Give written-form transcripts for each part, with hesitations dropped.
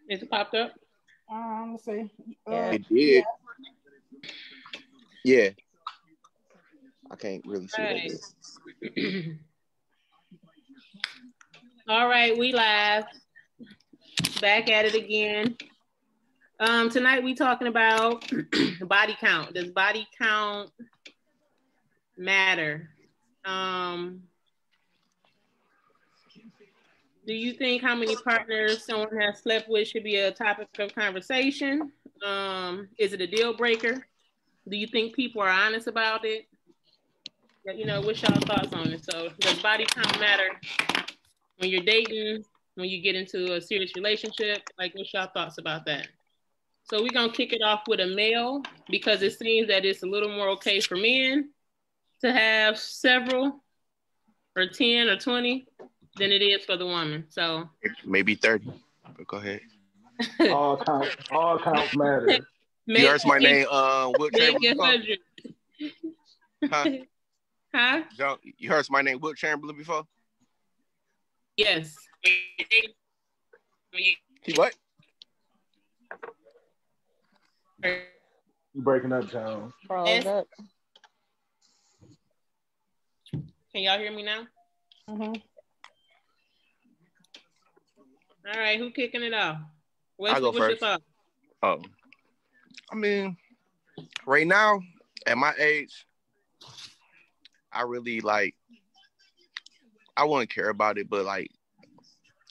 Is it popped up? Let's see. It did. Yeah. I can't really see that good. All right, we live. Back at it again. Tonight we talking about body count. Does body count matter? Do you think how many partners someone has slept with should be a topic of conversation? Is it a deal breaker? Do you think people are honest about it? You know, what's y'all thoughts on it? So does body count matter when you're dating, when you get into a serious relationship? Like, what's y'all thoughts about that? So we're going to kick it off with a male because it seems that it's a little more okay for men to have several or 10 or 20 than it is for the woman. So maybe 30. But go ahead. All counts matter. You heard my name, Wilt Chamberlain before? Huh? You heard my name, Wilt Chamberlain before? Yes. What? You breaking up, John? Yes. Can y'all hear me now? Mm-hmm. All right, who kicking it off? I'll go first. Your thought? Oh, I mean, right now at my age, I really I wouldn't care about it, but like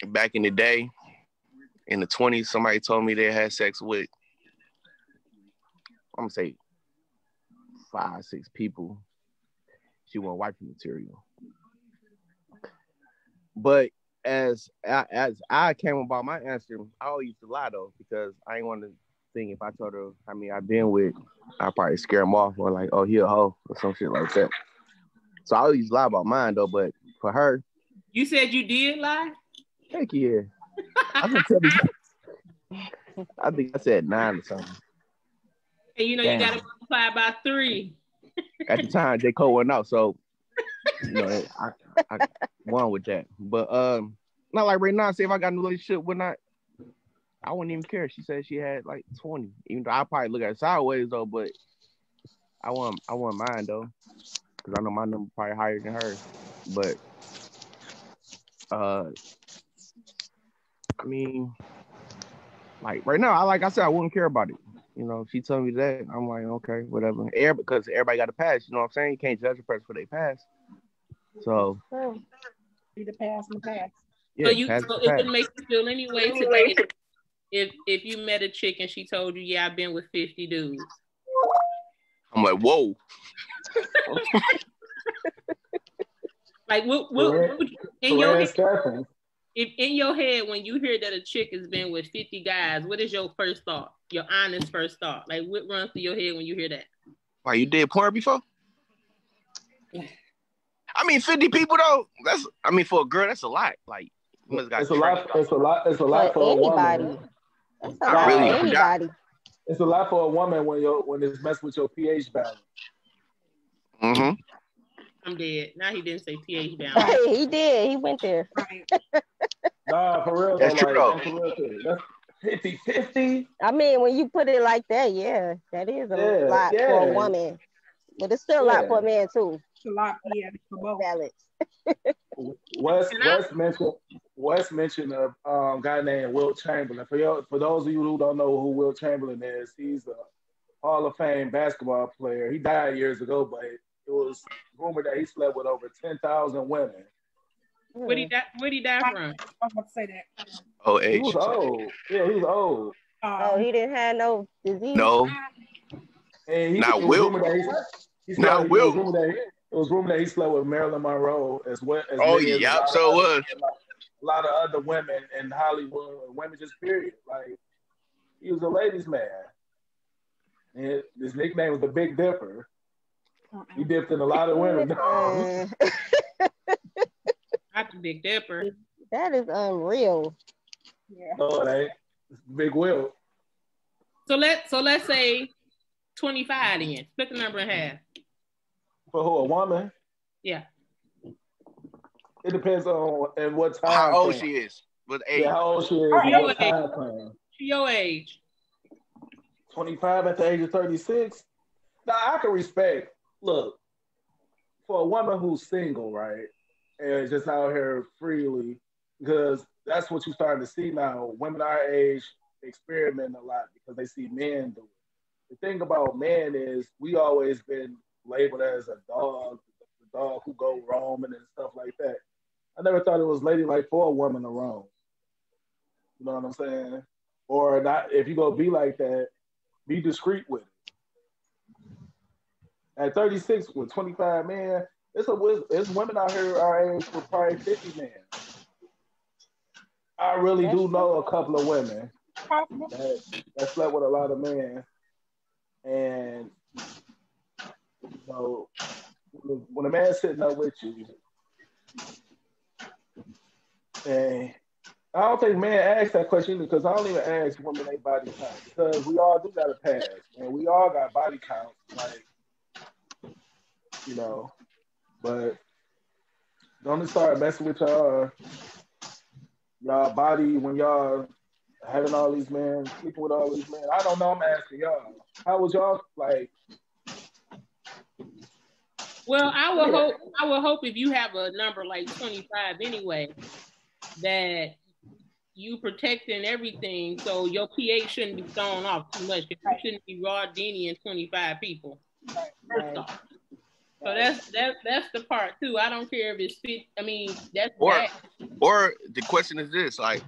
back in the day, in the 20s, somebody told me they had sex with, I'm gonna say 5, 6 people. She wasn't wifey material. But as I came about my answer, I always used to lie though, because I ain't want to think if I told her how many I've been with, I'd probably scare them off or like, oh, he a hoe or some shit like that. So I always lie about mine though, but for her. You said you did lie? Heck yeah. I think I said 9 or something. And you know, you got to multiply by 3. At the time, J. Cole went out, so you know, I won with that. But not like right now. Say if I got a relationship with not, I wouldn't even care. She said she had like 20. Even though I probably look at it sideways though, but I want mine though, because I know my number probably higher than hers. But I mean, like right now, like I said, I wouldn't care about it. You know, she told me that, I'm like, okay, whatever. Because everybody got a pass. You know what I'm saying? You can't judge a person for their past. So, be the past and the past. Yeah, so it wouldn't make you feel any way today if you met a chick and she told you, yeah, I've been with 50 dudes. I'm like, whoa. Like, what in your head? If in your head, when you hear that a chick has been with 50 guys, what is your first thought? Your honest first thought? Like, what runs through your head when you hear that? Why, you did porn before? I mean, 50 people though. For a girl, that's a lot. Like, it's a lot for anybody. That's a lot for anybody. It's a lot for a woman when it's messed with your pH balance. Mm-hmm. I'm dead. Now he didn't say pH balance. He did. He went there. Nah, for real. That's true though. That's 50-50. I mean, when you put it like that, yeah, that is a lot for a woman. But it's still a lot for a man too. It's a lot, for both. Balance. Wes mentioned a guy named Wilt Chamberlain. For those of you who don't know who Wilt Chamberlain is, he's a Hall of Fame basketball player. He died years ago, but it was rumored that he slept with over 10,000 women. Where'd he die from? I was about to say that. Oh, age. He was old. Yeah, he was old. Oh, he didn't have no disease? No. Not Wilt. Not Wilt. It was rumored that he slept with Marilyn Monroe as well. So it was. A lot of other women in Hollywood, women just period. Like, he was a ladies' man. And his nickname was the Big Dipper. He dipped in a lot of women. Not the Big Dipper. That is unreal. Yeah. Oh, it ain't. It's Big Will. So let's say 25 then. Split the number in half. For who, a woman? Yeah. It depends on and what time. How old she is. What age? Yeah, how old she is. What time frame. Your age. 25 at the age of 36. Now, I can respect, look, for a woman who's single, right, and just out here freely, because that's what you're starting to see now. Women our age experiment a lot because they see men do it. The thing about men is we always been labeled as a dog, the dog who go roaming and stuff like that. I never thought it was ladylike for a woman to roam. You know what I'm saying? Or not, if you go be like that, be discreet with it. At 36 with 25 men, it's women out here our age with probably 50 men. I really do know a couple of women that slept with a lot of men. And you know, when a man's sitting up with you, and I don't think men ask that question either, because I don't even ask women their body count, because we all do got a past, and we all got body counts, like, you know, but don't start messing with y'all body when y'all having all these men, sleeping with all these men. I don't know, I'm asking y'all. How was y'all, like? Well, I would hope if you have a number like 25 anyway, that you protecting everything, so your pH shouldn't be thrown off too much. You shouldn't be raw Dini and 25 people. First off. So that's the part too. I don't care if it's fit. I mean, that's bad. Or the question is this: like,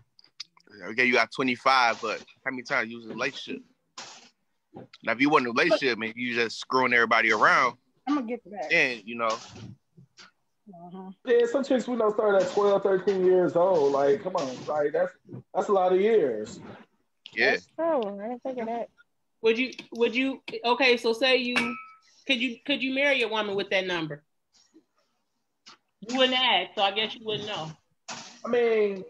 okay, you got 25, but how many times you was in a relationship? Now, if you want a relationship and you just screwing everybody around, I'm gonna get to that. And you know. Yeah, some chicks we know start at 12, 13 years old. Like, come on, like that's a lot of years. Yeah. That's true. I didn't think of that. Would you? Okay, so say you. Could you marry a woman with that number? You wouldn't ask, so I guess you wouldn't know. I mean,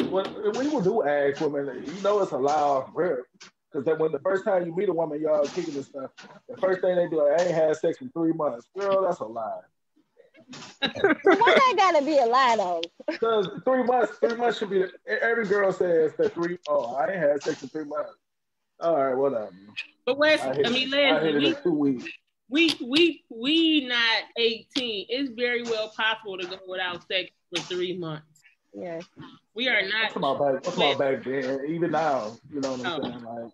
when you do ask women, you know it's a loud rip. Because when the first time you meet a woman, y'all kicking and stuff, the first thing they do, I ain't had sex in 3 months. Girl, that's a lie. Why that gotta be a lie though? Because 3 months should be, every girl says that I ain't had sex in 3 months. All right, whatever. But Wes, I mean, Leslie, 2 weeks. We not 18. It's very well possible to go without sex for 3 months. Yes. We are not. That's about back then. Even now, you know what I'm saying? Like,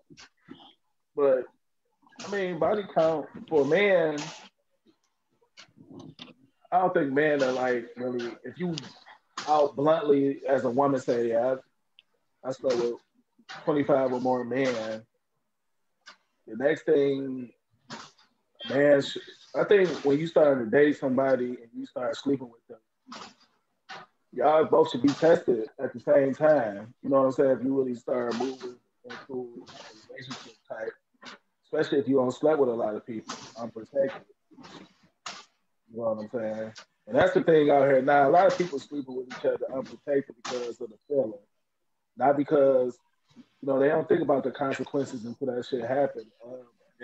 but I mean, body count for a man, I don't think men are like really. If you out bluntly as a woman say, yeah, I slept with 25 or more men. The next thing, man, I think when you start to date somebody and you start sleeping with them, y'all both should be tested at the same time. You know what I'm saying? If you really start moving into a relationship type, especially if you don't sleep with a lot of people, unprotected. You know what I'm saying? And that's the thing out here now. A lot of people sleeping with each other unprotected because of the feeling, not because they don't think about the consequences until that shit happens,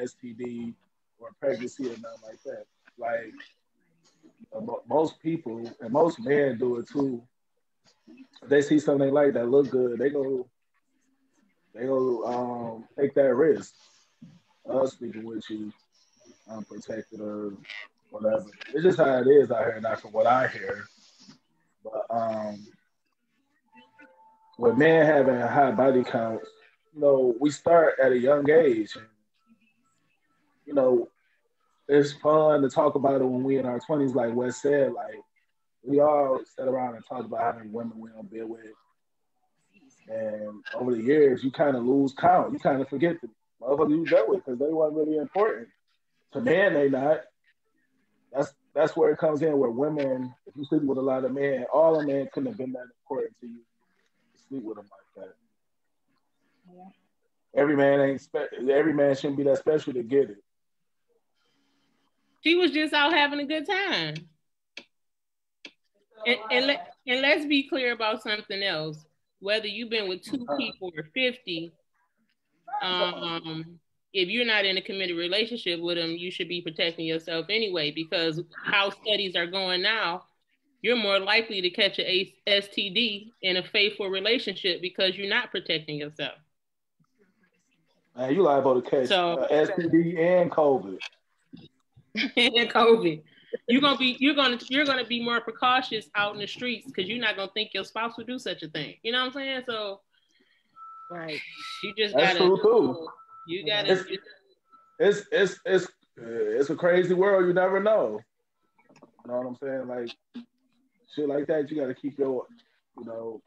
STD or pregnancy or nothing like that. Like most people and most men do it too. If they see something they like that look good, they go take that risk. Speaking with you, unprotected or whatever. It's just how it is out here, not from what I hear. But with men having a high body count, we start at a young age. And, it's fun to talk about it when we in our 20s, like Wes said. Like, we all sit around and talk about how many women we don't be with. And over the years, you kind of lose count. You kind of forget the motherfuckers you dealt with because they weren't really important. To men, they not. That's where it comes in, where women, if you sleep with a lot of men, all the men couldn't have been that important to you to sleep with them like that. Yeah. Every man shouldn't be that special to get it. She was just out having a good time. And let's be clear about something else. Whether you've been with 2 people or 50, if you're not in a committed relationship with them, you should be protecting yourself anyway, because how studies are going now, you're more likely to catch a STD in a faithful relationship because you're not protecting yourself. Man, you liable to catch STD and COVID. And COVID. You're gonna be more precautious out in the streets because you're not gonna think your spouse would do such a thing. You know what I'm saying? So, right. You just That's gotta. True too. You gotta. It's a crazy world. You never know. You know what I'm saying? Like shit like that. You gotta keep your. You know.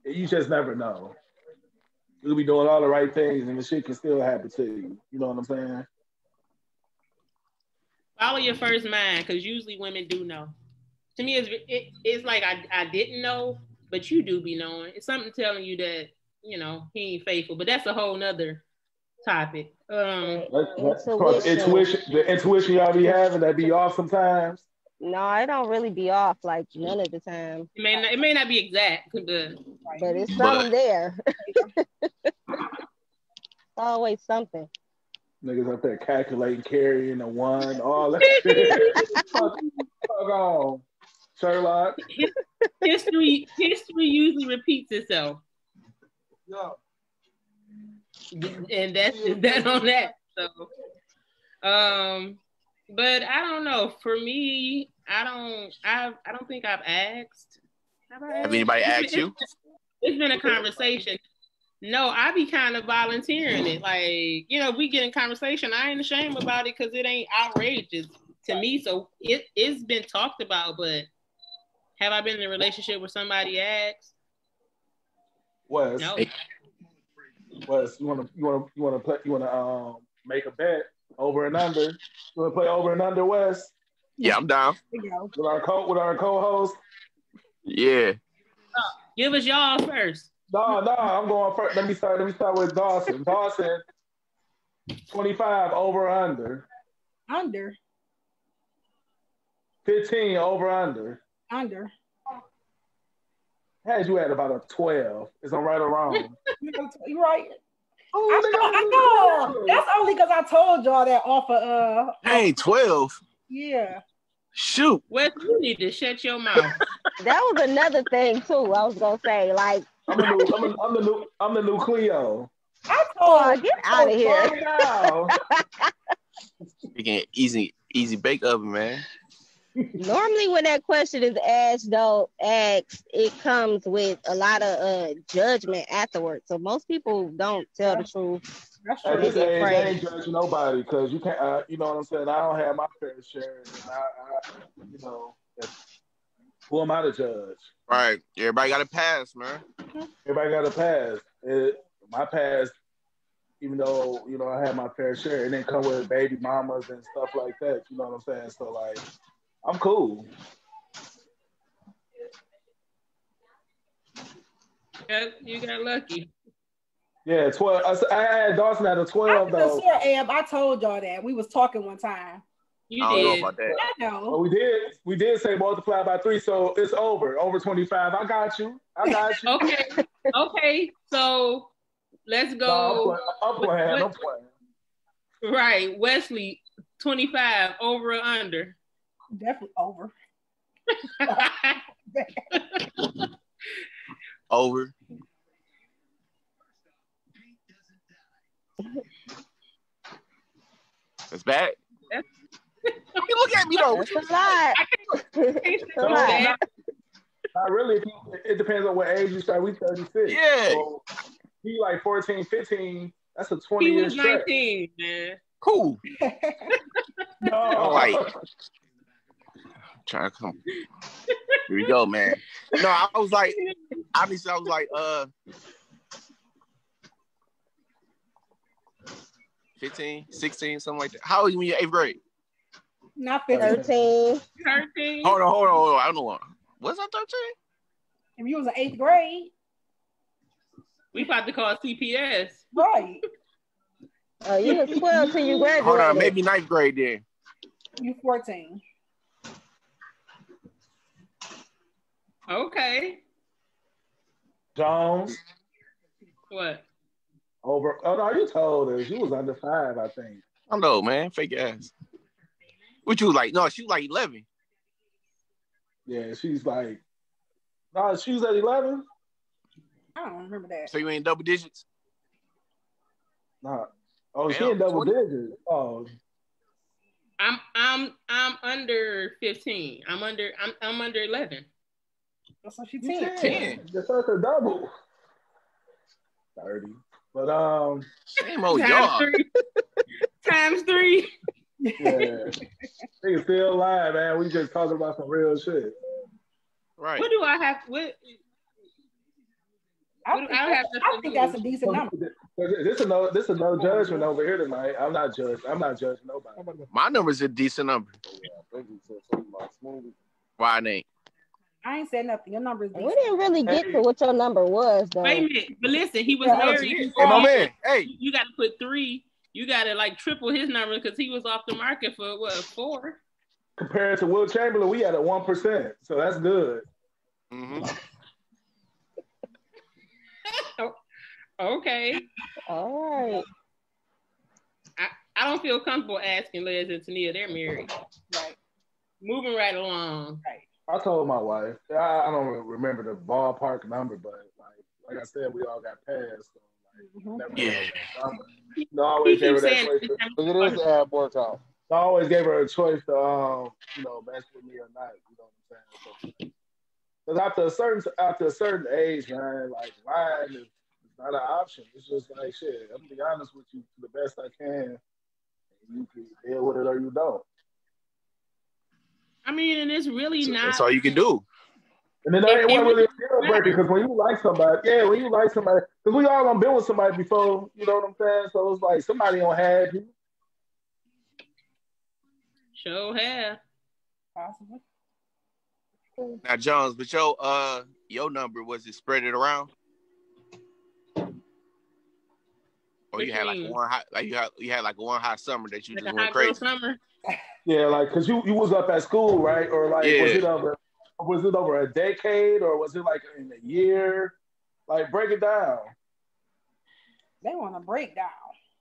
You just never know. You'll be doing all the right things, and the shit can still happen to you. You know what I'm saying? Follow your first mind, because usually women do know. To me, it's like I didn't know, but you do be knowing. It's something telling you that, you know, he ain't faithful. But that's a whole nother topic. Intuition. The intuition y'all be having, that be off sometimes. No, it don't really be off like none of the time. It may not be exact, but it's something there. Always something. Niggas up there calculating, carrying a one, all that shit. Fuck on, Sherlock. History usually repeats itself. Yeah. And that's that on that. So, but I don't know. For me, I don't think I've asked. Have anybody asked you? It's been a conversation. No, I be kind of volunteering it. Like, you know, if we get in conversation, I ain't ashamed about it because it ain't outrageous to me. So it's been talked about, but have I been in a relationship where somebody asked? Wes, no. Wes, you wanna make a bet over and under? You wanna play over and under, Wes? Yeah, I'm down. With our co-host. Yeah. Give us y'all first. No, I'm going first. Let me start with Dawson. Dawson, 25 over under. Under. 15 over under. Under. Had you at about a 12. Is I'm right or wrong? You're right. I know. That's only because I told y'all that off of Hey, 12. Yeah. Shoot. Wes, you need to shut your mouth. That was another thing too. I was gonna say, like, I'm the new Cleo. I told get out of here. You can easy bake oven, man. Normally when that question is asked, it comes with a lot of judgment afterwards. So most people don't tell the truth. At this age, I ain't judging nobody because you can't. You know what I'm saying? I don't have my fair share, and who am I to judge? Right. Everybody got a pass, man. Everybody got a pass. My past, even though I had my fair share, it didn't come with baby mamas and stuff like that. You know what I'm saying? So like, I'm cool. You got lucky. Yeah, 12. I had Dawson at a 12 though. I told y'all that. We was talking one time. You I don't did. know about that. I know. Well, we did say multiply by 3, so it's over 25. I got you. Okay. So let's go. No, I'm playing. Right, Wesley, 25 over or under? Definitely over. Over. That's bad. Look at me though. That's a lot. Not really. It depends on what age you start. We 36. Yeah. So he like 14, 15. That's a 20-year He was stretch. 19, man. Cool. No. I'm like, trying to come. Here we go, man. No, I was like, obviously, 15, 16, something like that. How old were you in 8th grade? Not 13. 13? Hold on. I don't know. Was I 13? If you was in 8th grade. We about to call CPS. Right. You was 12 till you graduated. Hold on, maybe 9th grade then. You 14. Okay. Jones. What? Over. Oh no, you told her she was under 5, I think. I know, man. Fake ass. What you like? No, she was like 11. Yeah, she's like. No, she was at 11. I don't remember that. So you ain't double digits? Nah. Oh, she Damn, in double 20. digits. Oh, I'm under 15. I'm under 11. So she you 10. 10. Just like a double. 30. But Same old Times y'all. 3. Times 3. yeah. Nigga still alive, man. We just talking about some real shit. Right. What do I have? What? I think that's a decent number. This is no judgment over here tonight. I'm not judging nobody. My number's a decent number. Why it ain't? I ain't said nothing. Your number is decent. We didn't really get to what your number was, though. Wait a minute. But listen, he was Yeah, married. Hey, my man. Hey. You got to put 3. You got to like triple his number because he was off the market for what, 4? Compared to Will Chamberlain, we had a 1%, so that's good. Mm-hmm. Okay. All right. I don't feel comfortable asking Les and Tania. They're married. Right. Moving right along. Right. I told my wife, I don't remember the ballpark number, but like I said, we all got passed. So never number. No, I always gave her that choice. Look at this ad workout. I always gave her a choice to, mess with me or not. You know what I'm saying? Because after a certain age, man, like lying is not an option. It's just like shit. I'm gonna be honest with you to the best I can. You can deal with it or you don't. I mean, and it's really not. That's all you can do. And then that ain't really a deal breaker because when you like somebody, because we all done been with somebody before, you know what I'm saying? So it's like somebody don't have you. Sure have. Possibly. Now, Jones, but your number, was it spread it around? Or you had like one hot, like you had like one hot summer that you Like just a went hot girl crazy. summer. Yeah, like because you was up at school, right? Or like was it over a decade or was it like in a year? Like break it down. They want to break down.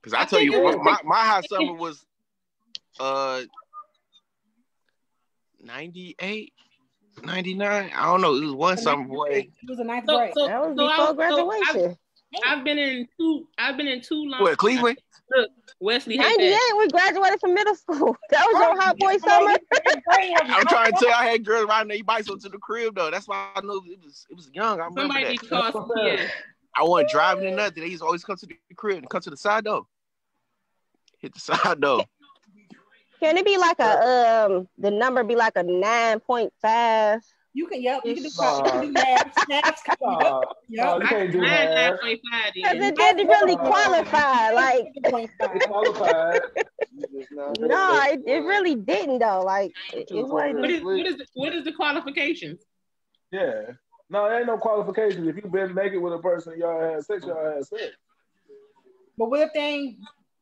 Because I tell you, my hot summer was 98, 99. I don't know. It was one summer, boy. It was a ninth grade. That was before graduation. I've been in two long. What, Cleveland? Look, Wesley had 98, that. we graduated from middle school. That was your hot boy summer. I'm trying to tell you, I had girls riding their bikes to the crib though. That's why I knew it was young. I remember Somebody that. cost yeah. I wasn't driving or nothing. They used to always come to the crib and come to the side door. Hit the side door. Can it be like a the number be like a 9.5? You can you can do math. You can't do math. Because it didn't really qualify. Like It qualified. no, it really didn't though. Like it wasn't. What is the qualifications? Yeah. No, there ain't no qualifications. If you've been naked with a person, y'all had sex. But what if they ain't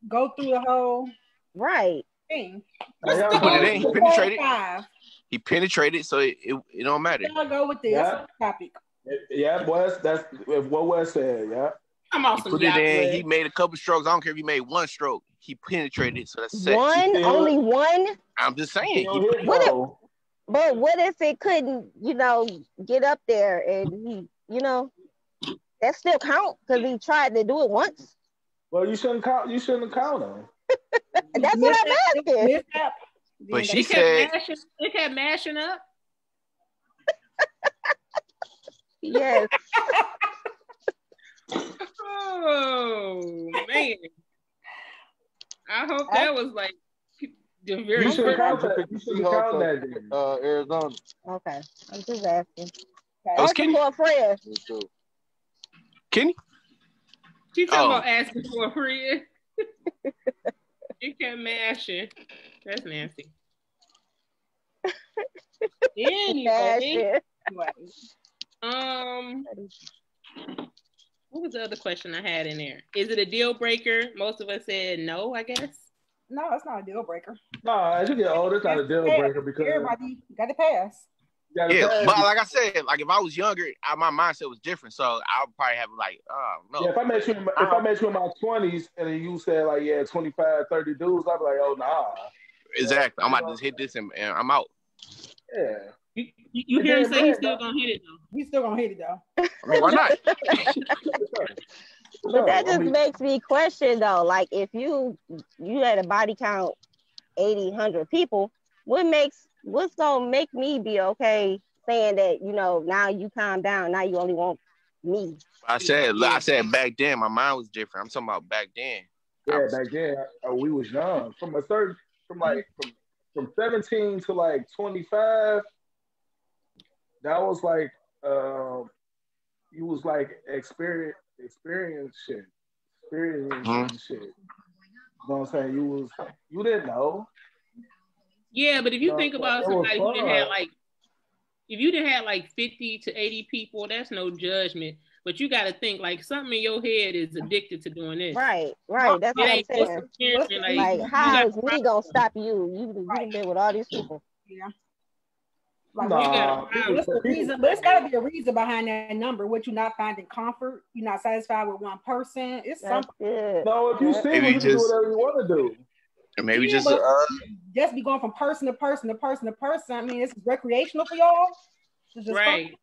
go through the whole Right. thing? But it ain't. He penetrated. 5. He penetrated, so it don't matter. I'll go with this topic. Yeah, boy, that's what Wes said. Yeah. I'm also He put it in. He made a couple strokes. I don't care if he made one stroke. He penetrated, so that's sex. Only one. I'm just saying. But what if it couldn't, get up there and that still count because he tried to do it once? Well, you shouldn't count. You shouldn't count him. That's what I'm asking. But she said it kept mashing up. Yes. Oh man! I hope that was like the very. You should count that. You should count that. Arizona. Okay, I'm just asking. was Kenny? For a friend. Kenny? She talking about asking for a friend. You kept mashing. That's nasty. Anyway, what was the other question I had in there? Is it a deal breaker? Most of us said no, I guess. No, it's not a deal breaker. No, as you get older, it's not a deal breaker because everybody got to pass. Yeah, but like I said, like if I was younger, my mindset was different. So I would probably have like, no. Yeah, if I met you in my 20s and then you said like, yeah, 25, 30 dudes, I'd be like, oh nah. Exactly. I'm about to just hit this and I'm out. Yeah. You hear him say he's still gonna hit it though. He's still gonna hit it though. I mean, why not? But that just makes me question though. Like if you had a body count 80, 100 people, what's gonna make me be okay saying that, you know, now you calm down, now you only want me? I said back then my mind was different. I'm talking about back then. Yeah, back then we was young. From 17 to like 25, that was like you was like experience shit. Shit. You know what I'm saying? You didn't know. Yeah, but if you think about somebody who didn't have like, if you didn't have like 50 to 80 people, that's no judgment. But you got to think like something in your head is addicted to doing this. Right. That's what I'm saying. Like how is me gonna stop you? You've been with all these people. Yeah. Like, what's the reason? But it's got to be a reason behind that number. What you're not finding comfort, you're not satisfied with one person. It's something. No, if you see, you can do whatever you want to do. Maybe just be going from person to person to person to person. I mean, it's recreational for y'all. It's just right.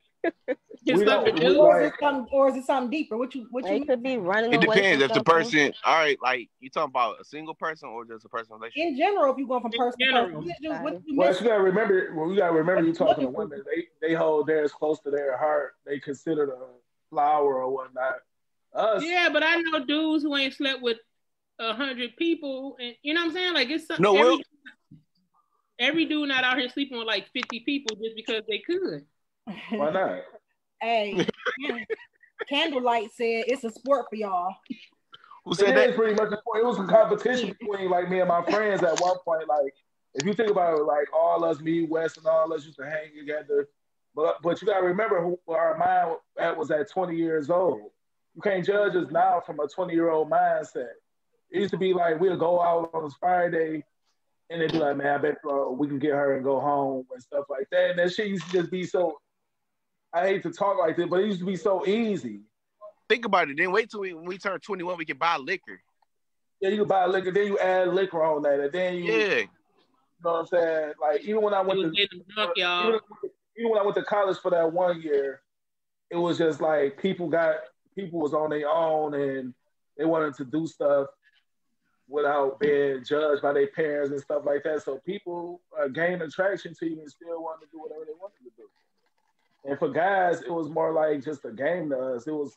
Or is it something deeper? What you could be running. It depends if the person. All right, like you talking about a single person or just a personal relationship. In general, if you go from person to person, you gotta remember. Well, you gotta remember you talking to women. They hold theirs close to their heart. They consider the flower or whatnot. Us. Yeah, but I know dudes who ain't slept with 100 people, and you know what I'm saying? Like it's every dude not out here sleeping with like 50 people just because they could. Why not? Hey, Candlelight said it's a sport for y'all. Who said that? Pretty much a sport. It was a competition between like me and my friends at one point. Like if you think about it, like all us, me, West, and all us used to hang together. But you gotta remember who our mind was at 20 years old. You can't judge us now from a 20-year-old mindset. It used to be like we'll go out on a Friday and they'd be like, man, I bet we can get her and go home and stuff like that. And that shit used to just be so, I hate to talk like this, but it used to be so easy. Think about it. Then wait till when we turn 21, we can buy liquor. Yeah, you can buy liquor. Then you add liquor on that. And then you know what I'm saying? Like even when I went to college for that 1 year, it was just like people was on their own and they wanted to do stuff without being judged by their parents and stuff like that. So people gain attraction to you and still want to do whatever they wanted to do. And for guys, it was more like just a game to us. It was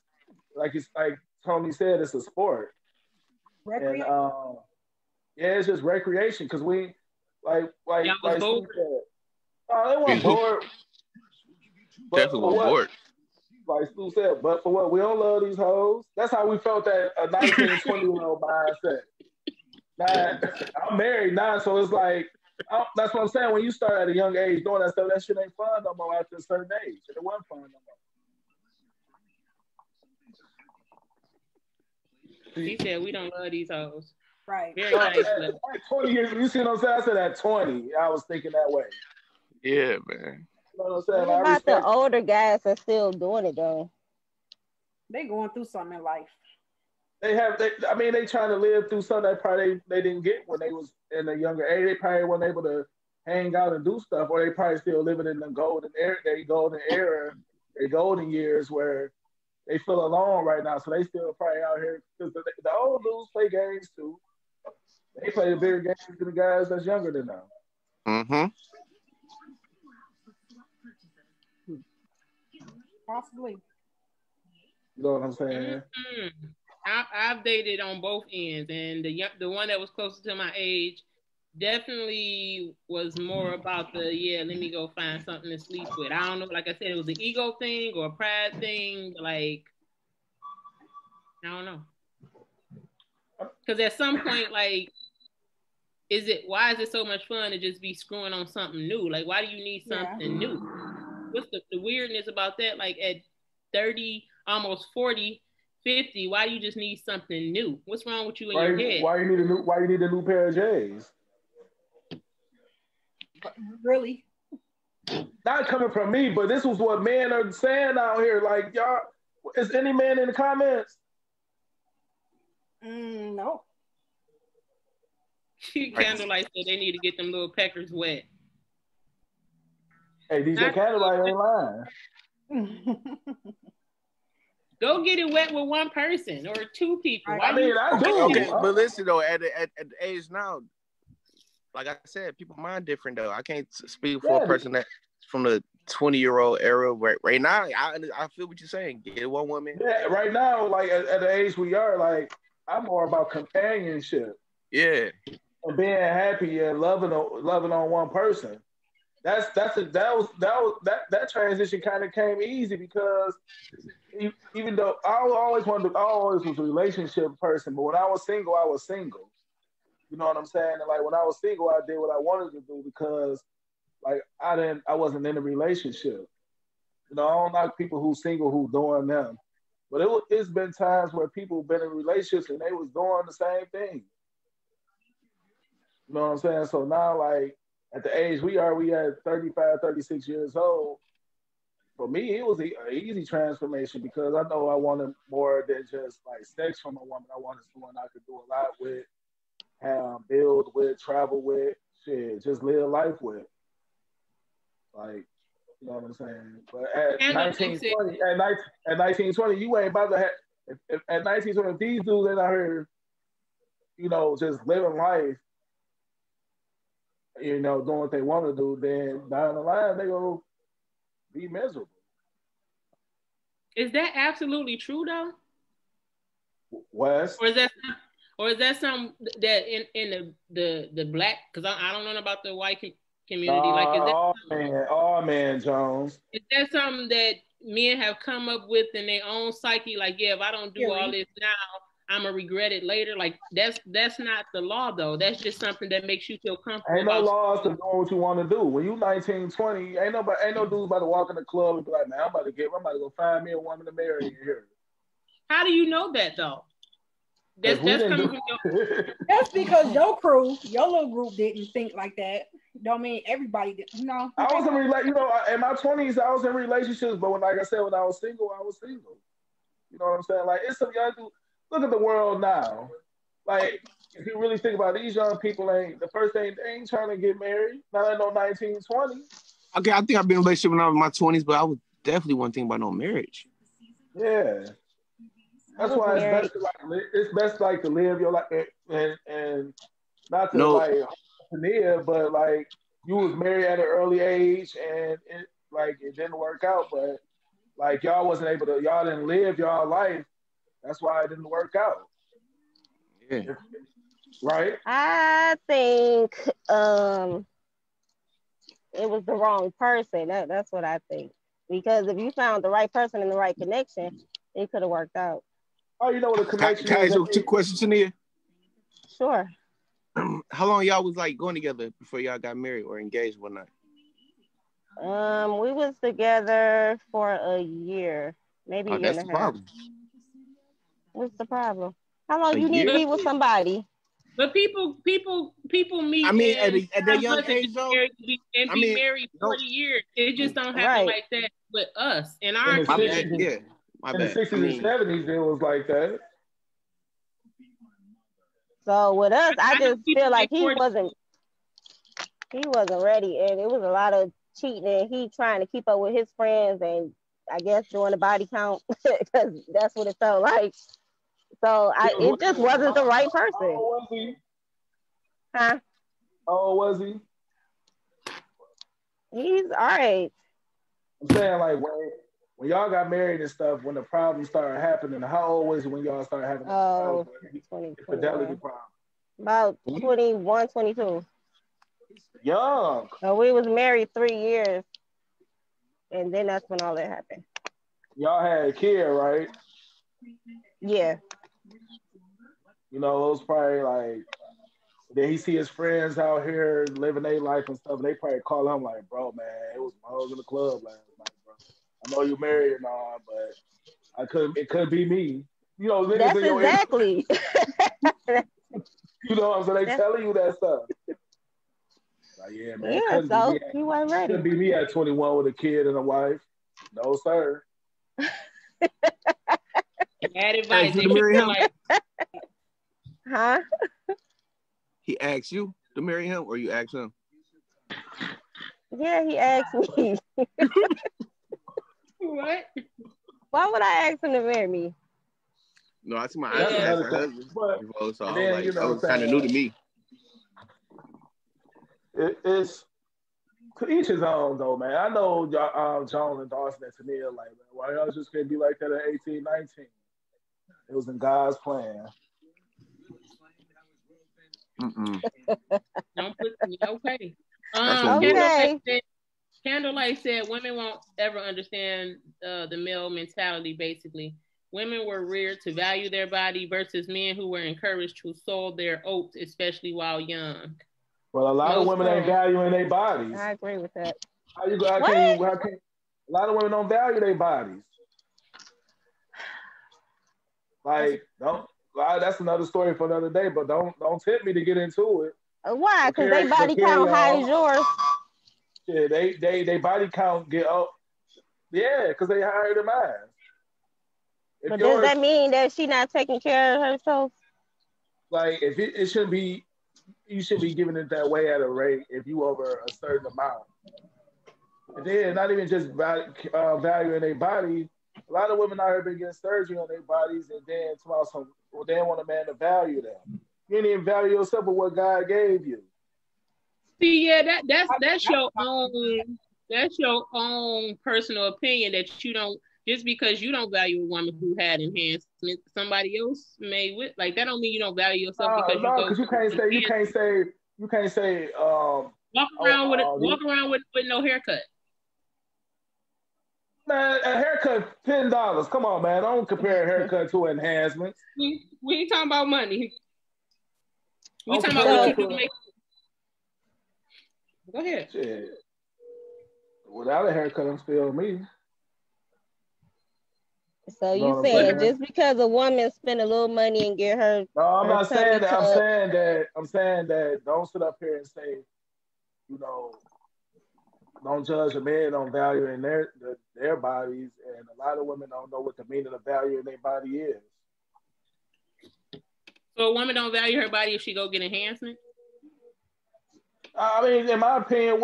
like Tony said, it's a sport. Recreation. And it's just recreation because we like Steve said, they weren't bored. Definitely weren't bored. Like Stu said, but for what? We don't love these hoes. That's how we felt that a 19, 20-year-old mindset. Now, I'm married now, so it's like, that's what I'm saying. When you start at a young age doing that stuff, that shit ain't fun no more after a certain age. It wasn't fun no more. He said, we don't love these hoes. Right. Very nice. At 20 years, you see what I'm saying? I said at 20, I was thinking that way. Yeah, man. You know what I'm saying? What about the older guys are still doing it though? They going through something in life. They trying to live through something that probably they didn't get when they was in a younger age. They probably weren't able to hang out and do stuff, or they probably still living in the golden years where they feel alone right now. So they still probably out here because the old dudes play games too. They play the bigger games than the guys that's younger than them. Mm-hmm. Possibly. You know what I'm saying? Mm-hmm. I've dated on both ends, and the one that was closer to my age definitely was more about let me go find something to sleep with. I don't know, like I said, it was an ego thing or a pride thing. Like, I don't know. Because at some point, like, why is it so much fun to just be screwing on something new? Like, why do you need something new? What's the weirdness about that? Like at 30, almost 40, 50, why do you just need something new? What's wrong with you in your head? Why you need a new pair of J's? Really? not coming from me, but this was what men are saying out here. Like, y'all, is any man in the comments? No. Candlelight said they need to get them little peckers wet. Hey, DJ Candlelight ain't lying. Go get it wet with one person or two people. I mean, I do. Okay, but listen though, at the age now, like I said, people mind different though. I can't speak for a person that from the 20-year-old era. Right now, I feel what you're saying. Get one woman. Yeah, right now, like at the age we are, like I'm more about companionship. Yeah. And being happy and loving on one person. That transition kind of came easy because even though I always was a relationship person, but when I was single, I was single. You know what I'm saying? And like when I was single, I did what I wanted to do because like I wasn't in a relationship. You know, I don't like people who single who doing them. But it's been times where people been in relationships and they was doing the same thing. You know what I'm saying? So now, like, at the age we at 35, 36 years old, for me, it was an easy transformation because I know I wanted more than just, like, sex from a woman. I wanted someone I could do a lot with, build with, travel with, shit, just live life with. Like, you know what I'm saying? But at 1920, you ain't about to have, at 1920, if these dudes ain't out here, you know, just living life, you know, doing what they want to do, then down the line, they going to be miserable. Is that absolutely true, though? Wes? Or is that something that in the black, because I don't know about the white community. Like, is that man, Jones. Is that something that men have come up with in their own psyche? Like, yeah, if I don't do all this now, I'm gonna regret it later. Like that's not the law though. That's just something that makes you feel comfortable. Ain't no laws to do what you want to do. When you 19, 20, ain't no dudes about to walk in the club and be like, man, I'm about to go find me a woman to marry here. How do you know that though? That's coming from That's because your little group didn't think like that. Don't mean everybody did. You know. I was in in my 20s, I was in relationships, but when I was single, I was single. You know what I'm saying? Like it's some young dudes. Look at the world now. Like, if you really think about it, these young people they ain't trying to get married. Not in no 19, 20. Okay, I think I've been in a relationship when I was in my 20s, but I would definitely want to think about no marriage. Yeah. That's why it's best to live your life and not to live, but like you was married at an early age and it didn't work out, but like y'all didn't live y'all life. That's why it didn't work out. Yeah. Right? I think it was the wrong person. That's what I think. Because if you found the right person and the right connection, it could have worked out. Oh, you know what a connection is? Can I ask you 2 questions, Tania? Sure. How long y'all was like going together before y'all got married or engaged one night? We was together for a year, maybe a year and a half. Problem. What's the problem? How long you need to be with somebody? But people meet. I mean, at that young age, though. And be married 40 years. It just don't happen like that with us. In our in the 60s and 70s, it was like that. So with us, I just feel like he wasn't ready, and it was a lot of cheating, and he trying to keep up with his friends, and I guess doing the body count because that's what it felt like. So it just wasn't the right person. How old was he? Huh? How old was he? He's all right. I'm saying like when y'all got married and stuff, when the problems started happening, how old was he when y'all started having infidelity problems? About 21, 22. Young. So we was married 3 years, and then that's when all that happened. Y'all had a kid, right? Yeah. You know, it was probably like, then he see his friends out here living their life and stuff. And they probably call him like, bro, man, I was in the club last night, bro. I know you're married and all, but it could be me. You know, that's exactly. You know what I'm saying? They telling you that stuff. Like, yeah, man. Yeah, so you weren't ready. Couldn't be me at 21 with a kid and a wife. No, sir. Bad advice. Hey, like, huh? He asked you to marry him, or you asked him? Yeah, he asked me. What? Why would I ask him to marry me? No, I see my aunt asked her husband before, so I was like, that was kind of new to me. It's to each his own, though, man. I know John and Dawson and Tania like, man, why y'all just can't be like that at 18, 19? It was in God's plan. Don't put okay. Okay. Candlelight said women won't ever understand the male mentality. Basically, women were reared to value their body versus men who were encouraged to sow their oats, especially while young. Well, a lot of women ain't valuing their bodies. I agree with that. How can a lot of women don't value their bodies. Like, that's another story for another day, but don't tempt me to get into it. Why? Because their body count high as yours. Yeah, they body count get up. Yeah, because they higher than mine. But does that mean that she not taking care of herself? Like, if it shouldn't be, you should be giving it that way at a rate if you over a certain amount. And then not even just valuing their body. A lot of women out here been getting surgery on their bodies, and then they want a man to value them. You didn't even value yourself with what God gave you. See, yeah, that's your own personal opinion that you don't, just because you don't value a woman who had enhancement, somebody else may with, like, that don't mean you don't value yourself because you can't say walk around with no haircut. Man, a haircut $10. Come on, man. Don't compare a haircut to enhancements. We ain't talking about money. We talking about what you do. Go ahead. Shit. Without a haircut, I'm still me. So you saying just because a woman spend a little money and get her? No, I'm not saying that. I'm saying that. Don't sit up here and say, don't judge a man on valuing their bodies, and a lot of women don't know what the meaning of value in their body is. So a woman don't value her body if she go get enhancement? I mean, in my opinion,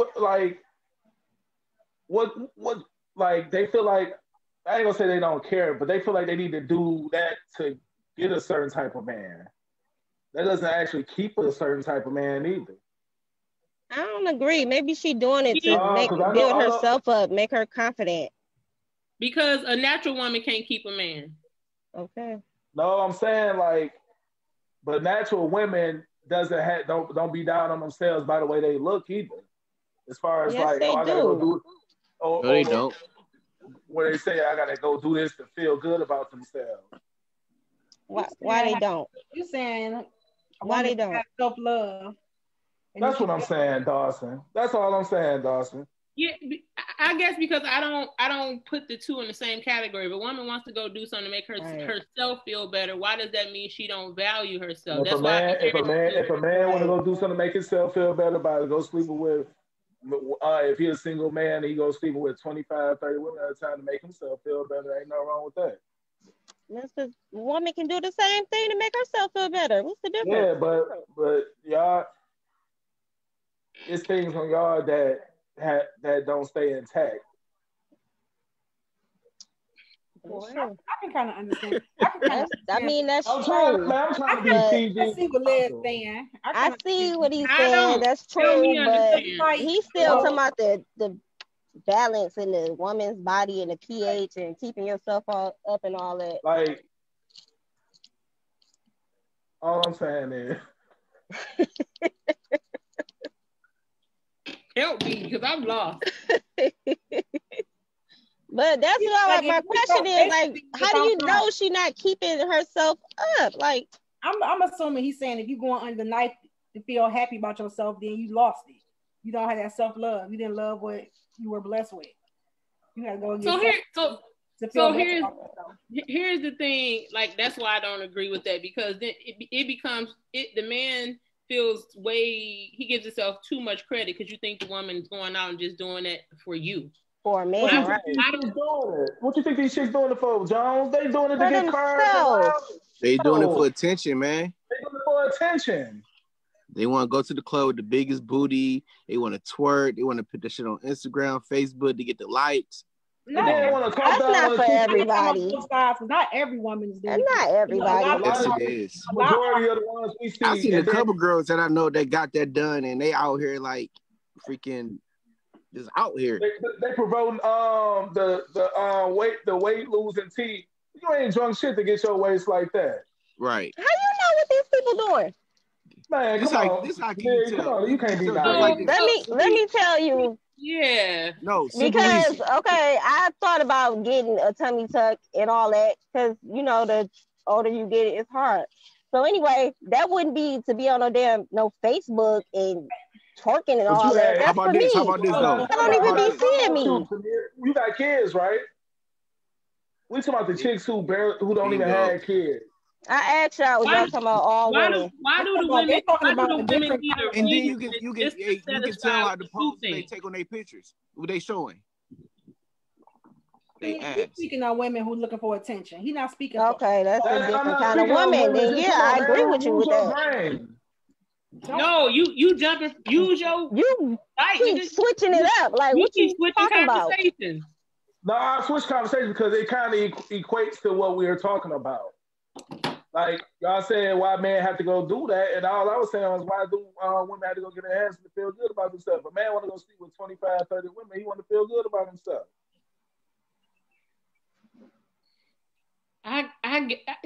they feel like, I ain't gonna say they don't care, but they feel like they need to do that to get a certain type of man. That doesn't actually keep a certain type of man either. I don't agree. Maybe she doing it to build herself up, make her confident. Because a natural woman can't keep a man. Okay. No, I'm saying but natural women don't be down on themselves by the way they look either. As far as I gotta go do it. No, they don't. Where they say I gotta go do this to feel good about themselves. Why they don't? You saying why they don't? Self-love. That's what I'm saying, Dawson. That's all I'm saying, Dawson. Yeah, I guess because I don't put the two in the same category. If a woman wants to go do something to make herself feel better, why does that mean she don't value herself? If a man want to go do something to make himself feel better about it, go sleeping with, if he's a single man, he goes sleeping with 25, 30 women at a time to make himself feel better. Ain't nothing wrong with that. A woman can do the same thing to make herself feel better. What's the difference? Yeah, but y'all, it's things on y'all that don't stay intact. Well, I can kind of understand. I mean, that's I'm true. trying to be PG. I see what Liz saying. I see what he's saying. That's true, but he's still talking about the balance in the woman's body and the pH and keeping yourself all up and all that. Like, all I'm saying is. Help me, because I'm lost. But that's my question is, like, how do you know she not keeping herself up? Like, I'm assuming he's saying if you going under the knife to feel happy about yourself, then you lost it. You don't have that self-love. You didn't love what you were blessed with. You gotta go get here's the thing, like, that's why I don't agree with that, because then it becomes the man he gives himself too much credit because you think the woman's going out and just doing that for you. For a man, right? What you think these chicks doing it for, Jones? They doing it to get themselves. They doing it for attention, man. They doing it for attention. They want to go to the club with the biggest booty. They want to twerk. They want to put the shit on Instagram, Facebook to get the likes. No, that's not for everybody. Not every woman is doing it. Not everybody. Yes, it is. Majority of the ones we see. I've seen a couple girls that I know that got that done, and they out here like freaking just out here. They promoting the weight losing tea. You ain't drunk shit to get your waist like that. Right. How you know what these people doing? Man, this come on. This how you tell. Come on, you can't be naive. Let me tell you. Yeah. No. Because I thought about getting a tummy tuck and all that because the older you get, it's hard. So anyway, that wouldn't be to be on no Facebook and twerking and all that. That's for me. How about this though? I don't even be seeing me. You got kids, right? We talking about the chicks who don't even have kids. I asked y'all, was y'all talking about all women? Why do the women need a and then you can tell how the pose they take on their pictures. What they showing? They He's speaking on women who looking for attention. He's not speaking. Okay, that's a different kind of woman. Then yeah, I agree with you with that. No, you jumping. Use your keep switching it up. Like what you talking about? No, I switch conversation because it kind of equates to what we were talking about. Like y'all saying, why men have to go do that, and all I was saying was, why do women have to go get their hands to feel good about themselves? A man want to go sleep with 25, 30 women. He want to feel good about himself.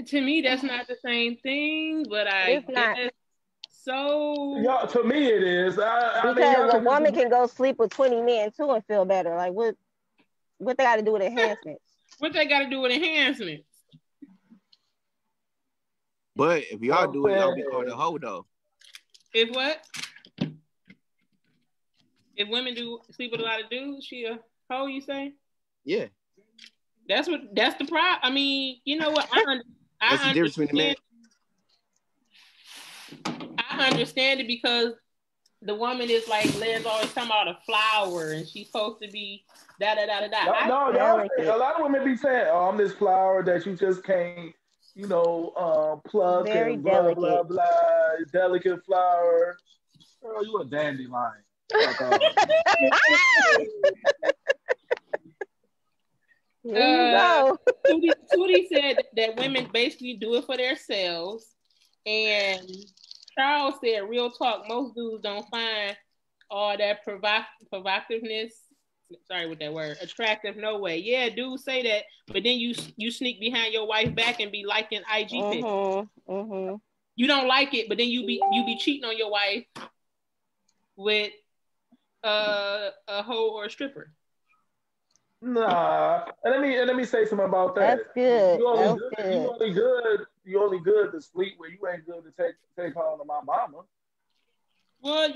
To me, that's not the same thing, but it's not. So yeah, to me it is. Because a woman can go sleep with 20 men too and feel better. Like what they got to do with enhancements? What they got to do with enhancements? But if y'all do it, y'all be called a hoe though. If what? If women do sleep with a lot of dudes, she a hoe, you say? Yeah. That's the problem. I mean, you know what? That's the difference between the man. I understand it because the woman is like Liz always talking about a flower and she's supposed to be da da da da da. No, a lot of women be saying, "Oh, I'm this flower that you just can't, pluck very and blah delicate. blah blah, delicate flower." Girl, you a dandelion. Tootie said that women basically do it for themselves, and Charles said, "Real talk, most dudes don't find all that provocativeness. Sorry with that word. Attractive, no way. Yeah, dudes say that, but then you sneak behind your wife back and be liking IG pictures. Mm-hmm. You don't like it, but then you be cheating on your wife with a hoe or a stripper." Nah, and let me say something about that. That's good. You only good to sleep where you ain't good to take home to my mama. Well,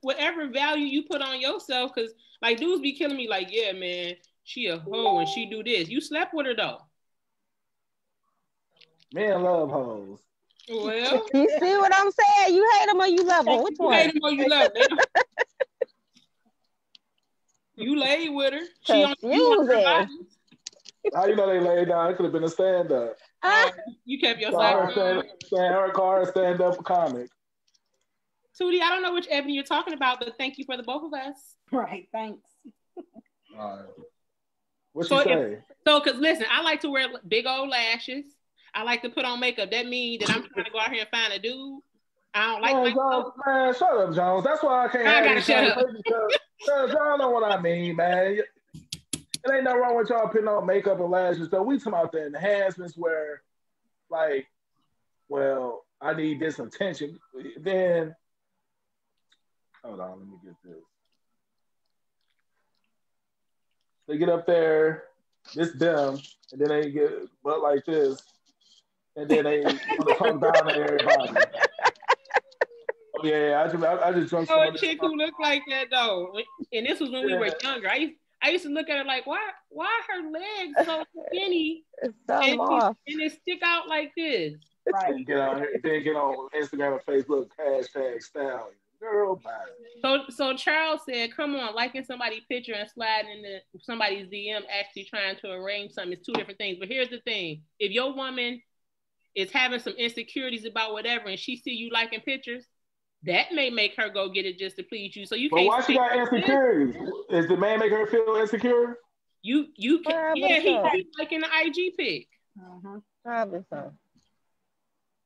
whatever value you put on yourself, because like dudes be killing me like, yeah, man, she a hoe and she do this. You slept with her though. Men love hoes. Well, you see what I'm saying? You hate them or you love them? Which one? You hate them or you love them. You laid with her. She on her body. How you know they laid down? It could have been a stand-up. You kept your side. Her car stand-up comic. Tootie, I don't know which Ebony you're talking about, but thank you for the both of us. Right, thanks. All right. What you say? Because listen, I like to wear big old lashes. I like to put on makeup. That means that I'm trying to go out here and find a dude. I don't like Jones, man, shut up, Jones. That's why I can't have these shut up. Because y'all know what I mean, man. It ain't nothing wrong with y'all putting on makeup and lashes. So we talking about the enhancements where, like, well, I need this attention. Then, hold on, let me get this. They get up there, this them, and then they get butt like this, and then they want to come down to everybody. Oh yeah, I just drunk. A chick who looked like that though, and this was when we were younger. I used to look at her like, why her legs so skinny and it stick out like this? Right. Then get on Instagram and Facebook, #stallion. Girl, bye. So Charles said, come on, liking somebody's picture and sliding into somebody's DM actually trying to arrange something is two different things. But here's the thing. If your woman is having some insecurities about whatever and she see you liking pictures, that may make her go get it just to please you. So you can't. But why she got insecurities? Is the man make her feel insecure? You can. Yeah, he's liking the IG pic. Probably so.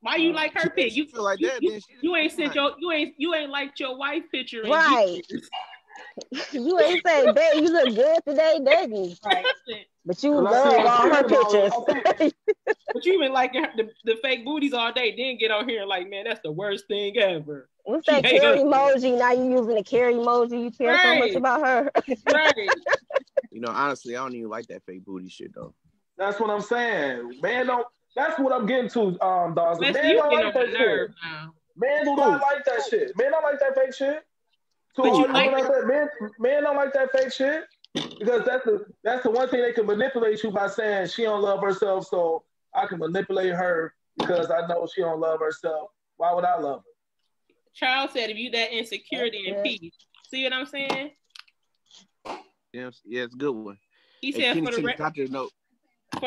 Why you like her pic? You feel like that? You ain't sent you ain't liked your wife picture. Right. You ain't say, babe, you look good today, didn't you? Right. But you love all her pictures. But you been liking the fake booties all day. Then get on here like, man, that's the worst thing ever. What's that carry emoji? Now you using the carry emoji. You care so much about her. Right. You know, honestly, I don't even like that fake booty shit though. That's what I'm saying. Man, don't. That's what I'm getting to, dogs. Man don't like that shit. Man do not like that shit. Man don't like that fake shit. Men don't like that fake shit because that's the one thing they can manipulate you by saying she don't love herself, so I can manipulate her because I know she don't love herself. Why would I love her? Charles said, if you that insecurity and peace. See what I'm saying? Yeah, it's a good one. He said for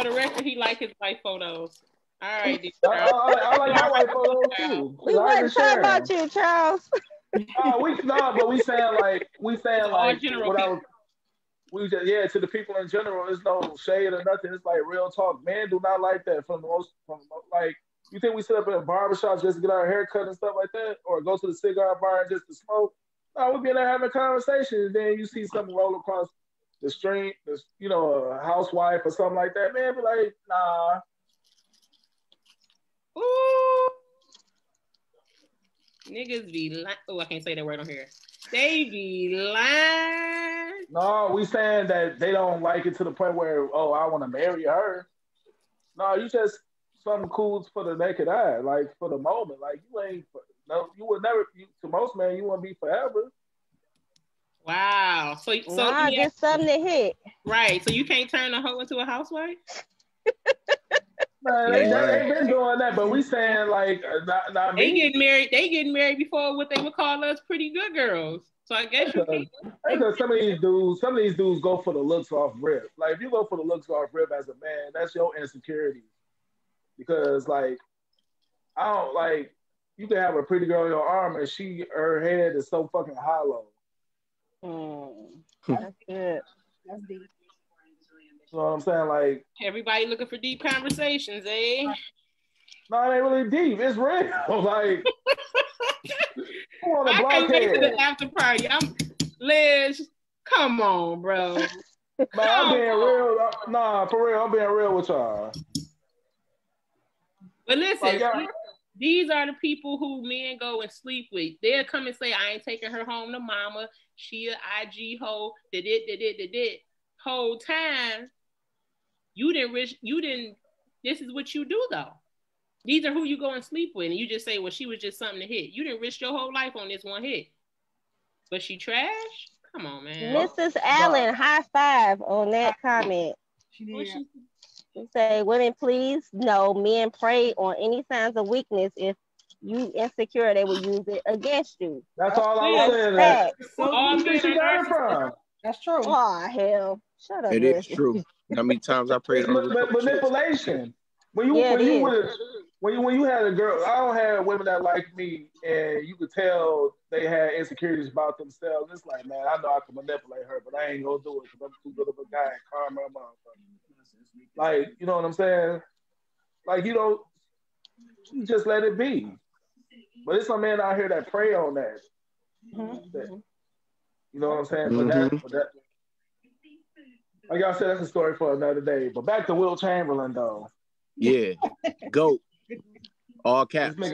the record, he liked his wife photos. All right, I like my wife photos too. We wasn't talking about you, Charles. But we saying like general to the people in general. There's no shade or nothing. It's like real talk. Men do not like that. From like, you think we sit up in a barbershop just to get our hair cut and stuff like that, or go to the cigar bar and just to smoke? No, we be in there having a conversation, and then you see something roll across the street, a housewife or something like that. Man, be like, nah. Ooh. Niggas be lying. Oh, I can't say that word on here. They be lying. No, we saying that they don't like it to the point where, I want to marry her. No, you just something cool for the naked eye, like for the moment. Like you would never. To most men, you wouldn't be forever. Wow. So just something to hit. Right. So you can't turn a hoe into a housewife? Man, they been doing that, but we saying like not they getting married. They getting married before what they would call us pretty good girls. So I guess because some of these dudes go for the looks off rip. Like if you go for the looks off rip as a man, that's your insecurity. Because like I don't like you can have a pretty girl in your arm and her head is so fucking hollow. That's good. That's deep. You know what I'm saying? Like everybody looking for deep conversations, eh? No, it ain't really deep. It's real. Like I can't wait to the after party. Liz, come on, bro. Man, I'm being real. Nah, for real, I'm being real with y'all. But listen, these are the people who men go and sleep with. They'll come and say, I ain't taking her home to mama. She a IG hoe. Did. Whole time, you didn't, this is what you do though. These are who you go and sleep with. And you just say, well, she was just something to hit. You didn't risk your whole life on this one hit. But she trash? Come on, man. Mrs. Allen, high five on that comment. She did. She say, women, please know men prey on any signs of weakness. If you insecure, they will use it against you. That's all I was saying. All men she got it from. That's true. Oh, hell. Shut up. It is true. How many times I prayed on manipulation. When you had a girl, I don't have women that like me, and you could tell they had insecurities about themselves. It's like, man, I know I can manipulate her, but I ain't gonna do it because I'm too good of a guy and karma, motherfucker. Like, you know what I'm saying? Like, you just let it be. But it's some men out here that prey on that. Mm-hmm. You know what I'm saying? Mm-hmm. But that, like y'all said, that's a story for another day. But back to Wilt Chamberlain, though. Yeah, GOAT. All caps. This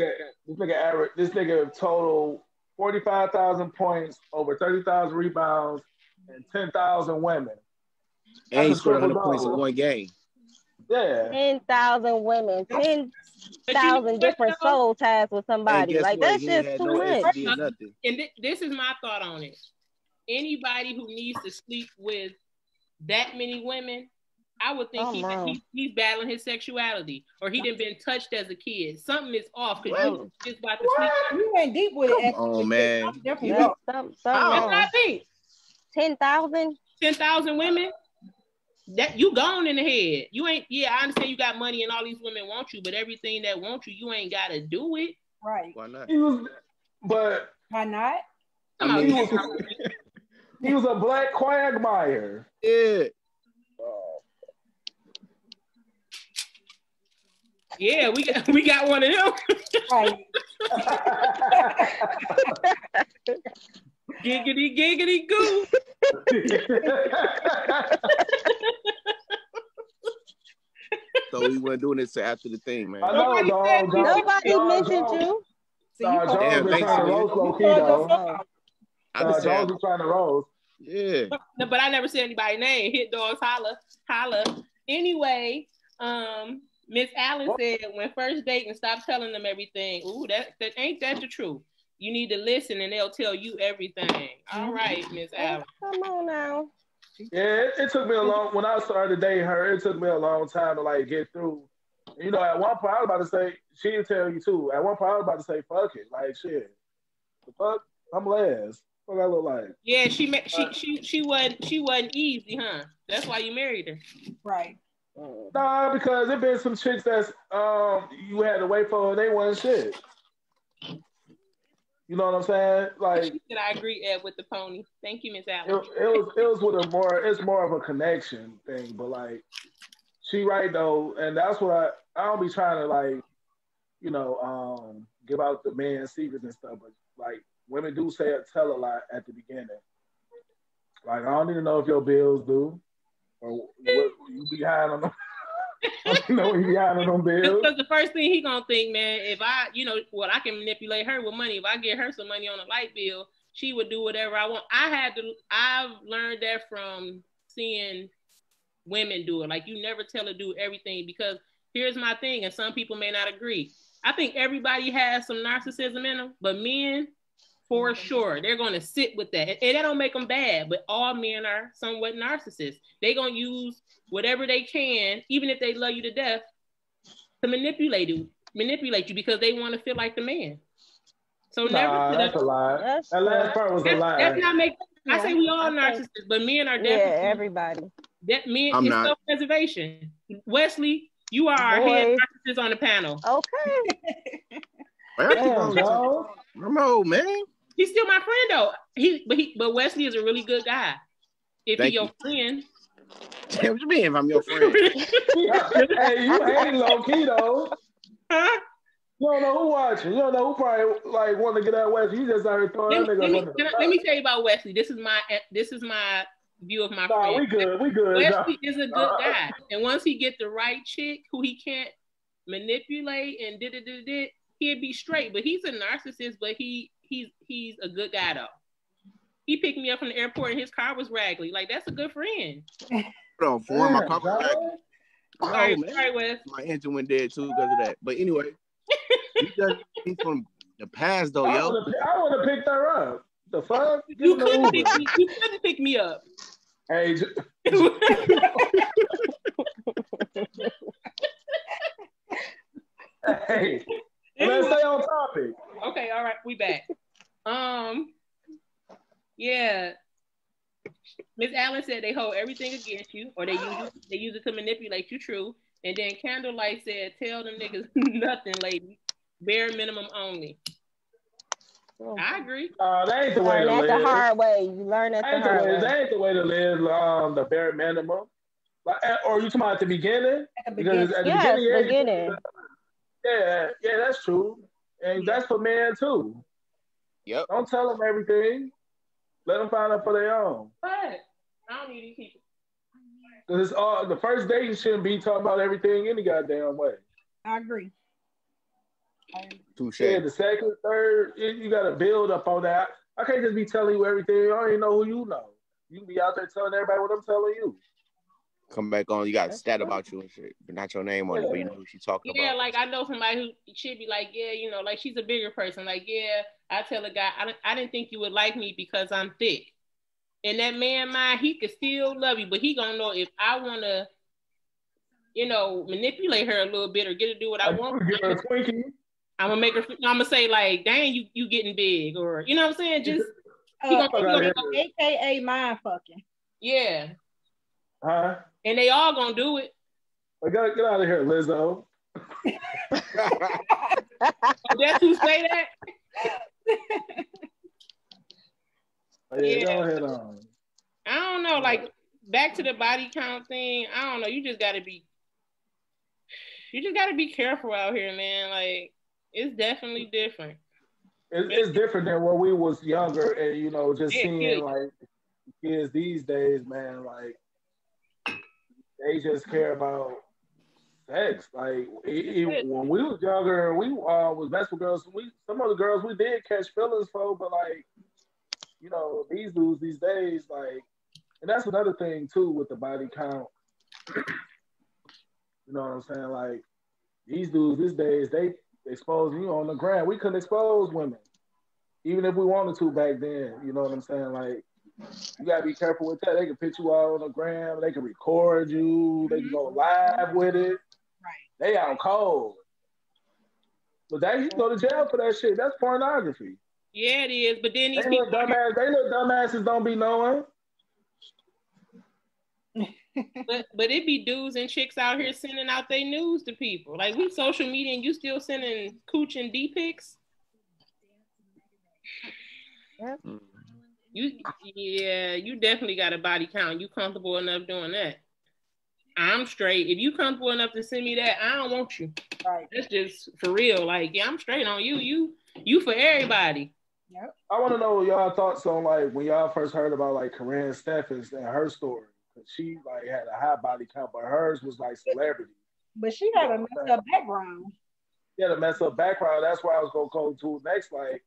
nigga total 45,000 points, over 30,000 rebounds, and 10,000 women. And he scored 100 points in one game. Yeah. 10,000 women, 10,000 different soul ties with somebody. Like, that's just too much. And this is my thought on it. Anybody who needs to sleep with that many women, I would think he's battling his sexuality, or he didn't been touched as a kid. Something is off because you just about to sleep. You went deep with it. Come on, man. Something wrong. 10,000? 10,000 women? That you gone in the head. You ain't. Yeah, I understand you got money and all these women want you, but everything that want you, you ain't got to do it. Right. Why not? Why not? I mean, he was a black quagmire. Yeah. Yeah, we got one of them. Right. Giggity goo. So we weren't doing this till after the thing, man. Nobody mentioned you. Jones was trying to roast low-key, though. Jones was trying to roast. Yeah. No, but I never said anybody's name. Hit dogs, holla. Anyway, Miss Allen said when first dating, stop telling them everything. Ooh, that ain't that the truth. You need to listen and they'll tell you everything. All right, Miss Allen. Come on now. Yeah, it took me when I started dating her, it took me a long time to like get through. You know, at one point I was about to say, she'll tell you too. At one point I was about to say, fuck it. Like shit. The fuck? I'm last. What that look like? Yeah, she wasn't easy, huh? That's why you married her. Right. Nah, because there been some chicks that's you had to wait for and they wasn't shit. You know what I'm saying? Like Did I agree, Ed, with the pony? Thank you, Miss Allen. It was with it's more of a connection thing, but like she right though, and that's what I don't be trying to like, you know, give out the man's secrets and stuff, but like women do tell a lot at the beginning. Like I don't even know if your bills do, or what you behind on them. I don't know you behind on them bills. Because the first thing he gonna think, man, if I, I can manipulate her with money. If I get her some money on a light bill, she would do whatever I want. I've learned that from seeing women do it. Like you never tell a dude everything, because here's my thing, and some people may not agree. I think everybody has some narcissism in them, but men, for sure, they're going to sit with that. And that don't make them bad, but all men are somewhat narcissists. They're going to use whatever they can, even if they love you to death, to manipulate you because they want to feel like the man. So that's a lie. That last part was a lie. That's not make. I say we all narcissists, but men are definitely. Yeah, everybody. That men is self-preservation. Wesley, you are our head narcissist on the panel. Okay. Damn, no. No, man. He's still my friend though. But Wesley is a really good guy. If he's your friend. Damn, what you mean if I'm your friend? Hey, you ain't low key though. Huh? You don't know who watching. You don't know who probably like want to get out Wesley. You just out here throwing that nigga. Let me tell you about Wesley. This is my view of my friend. We good. Wesley is a good guy, and once he get the right chick who he can't manipulate and he'd be straight. But he's a narcissist. But he's a good guy though. He picked me up from the airport and his car was raggedy. Like that's a good friend. Hold on, for my car was raggedy. Sorry, Wes. My engine went dead too because of that. But anyway, he's from the past though, yo. I would have picked her up. The fuck? You couldn't pick me up. Hey. Hey. Let's stay on topic. Okay, all right, we back. Yeah. Miss Allen said they hold everything against you, or they use it to manipulate you. True. And then Candlelight said, "Tell them niggas nothing, lady. Bare minimum only." I agree. That ain't the way to live. That's the hard way. You learn that the hard way. That ain't the way to live. The bare minimum. Like, or you talking about at the beginning? Because at the beginning. Yeah, that's true, and that's for men too. Yep. Don't tell them everything. Let them find out for their own. But I don't need these people. Because the first date you shouldn't be talking about everything any goddamn way. I agree. Touche. Yeah, the second, third, you got to build up on that. I can't just be telling you everything. I don't even know who you know. You can be out there telling everybody what I'm telling you. Come back on, you got a stat about you and shit, but not your name on it, but you know who she's talking about. Yeah, like I know somebody who should be like, yeah, like she's a bigger person. Like, yeah, I tell a guy, I didn't think you would like me because I'm thick. And that man mind, he could still love you, but he gonna know if I wanna you know, manipulate her a little bit or get her to do what I want. Give her a Twinkie. I'm gonna make her. I'm gonna say like, "Dang, you getting big," or you know what I'm saying? Just AKA mind fucking. Yeah. Huh? And they all gonna do it. I gotta get out of here, Lizzo. That's who say that. Yeah, go ahead on. I don't know, like back to the body count thing. I don't know. You just gotta be careful out here, man. Like it's definitely different. It's different than when we was younger, and you know, just seeing like kids these days, man. Like they just care about sex. Like when we was younger, we was messing with girls. Some of the girls we did catch feelings for, but like you know, these dudes these days, like, and that's another thing too with the body count. You know what I'm saying? Like these dudes these days, they expose you on the ground. We couldn't expose women, even if we wanted to back then. You know what I'm saying? Like you gotta be careful with that. They can put you out on the gram. They can record you. They can go live with it. Right. They out cold. But that you go to jail for that shit. That's pornography. Yeah, it is. But then these they people, little dumbasses don't be knowing. but it be dudes and chicks out here sending out their news to people. Like we social media and you still sending cooch and D pics. Yep. You definitely got a body count. You comfortable enough doing that? I'm straight. If you comfortable enough to send me that, I don't want you. Right. That's just for real. Like, yeah, I'm straight on you. You for everybody. Yep. I want to know what y'all thoughts on like when y'all first heard about like Corinne Steffens and her story. She like had a high body count, but hers was like celebrity. But she had a messed up background. Yeah, a messed up background. That's why I was gonna go to next. Like,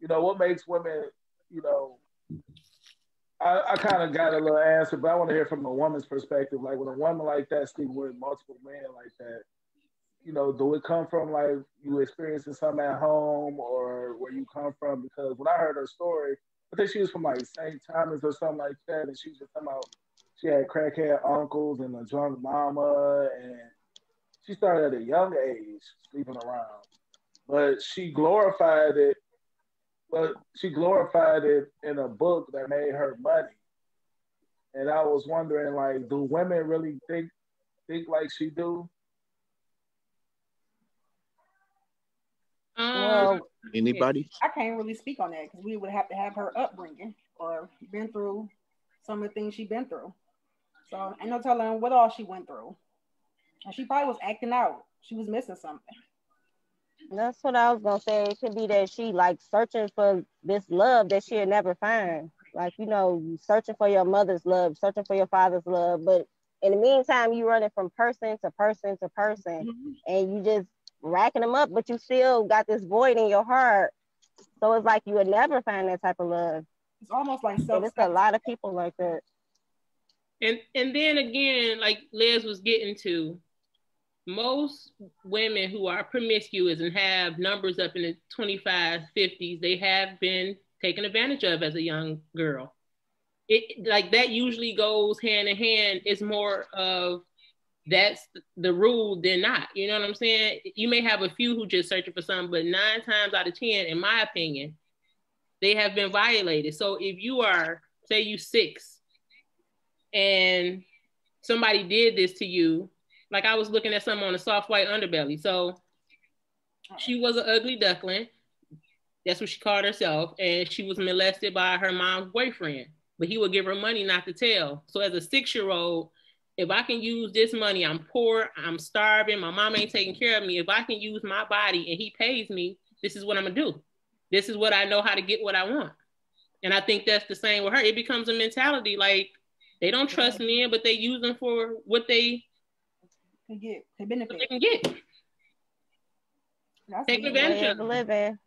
you know, what makes women, you know, I kind of got a little answer, but I want to hear from a woman's perspective. Like, when a woman like that sleeping with multiple men like that, you know, do it come from like you experiencing something at home or where you come from? Because when I heard her story, I think she was from like St. Thomas or something like that, and she was just talking about she had crackhead uncles and a drunk mama, and she started at a young age sleeping around. But she glorified it. But she glorified it in a book that made her money. And I was wondering, like, do women really think like she do? Anybody? I can't really speak on that because we would have to have her upbringing or been through some of the things she's been through. So ain't no telling what all she went through. And she probably was acting out. She was missing something. That's what I was gonna say. It could be that she like searching for this love that she'll never find. Like, you know, searching for your mother's love, searching for your father's love. But in the meantime, you running from person to person to person, and you just racking them up, but you still got this void in your heart. So it's like you would never find that type of love. It's almost like so it's a lot of people like that. And then again, like Liz was getting to, most women who are promiscuous and have numbers up in the 25, 50s, they have been taken advantage of as a young girl. It like that usually goes hand in hand. It's more of that's the rule than not. You know what I'm saying? You may have a few who just searching for something, but 9 times out of 10, in my opinion, they have been violated. So if you are, say you 6 and somebody did this to you, like I was looking at something on a soft white underbelly. So she was an ugly duckling. That's what she called herself. And she was molested by her mom's boyfriend. But he would give her money not to tell. So as a 6-year-old, if I can use this money, I'm poor, I'm starving, my mom ain't taking care of me. If I can use my body and he pays me, this is what I'm gonna do. This is what I know how to get what I want. And I think that's the same with her. It becomes a mentality like they don't trust men, but they use them for what they can get, they benefit. What they can get. That's take advantage of living.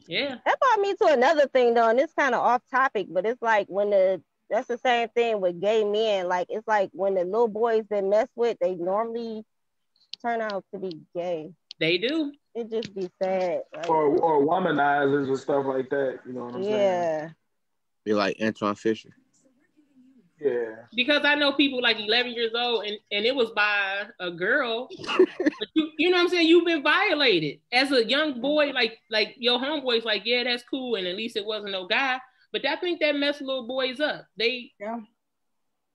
Yeah. That brought me to another thing though, and it's kind of off topic, but it's like that's the same thing with gay men. Like it's like when the little boys they mess with, they normally turn out to be gay. They do. It just be sad. Like, or womanizers and stuff like that. You know what I'm saying? Yeah. Be like Antoine Fisher. Yeah. Because I know people like 11 years old and it was by a girl. But you know what I'm saying? You've been violated. As a young boy, like your homeboy's like, yeah, that's cool. And at least it wasn't no guy. But I think that messed little boys up. Yeah,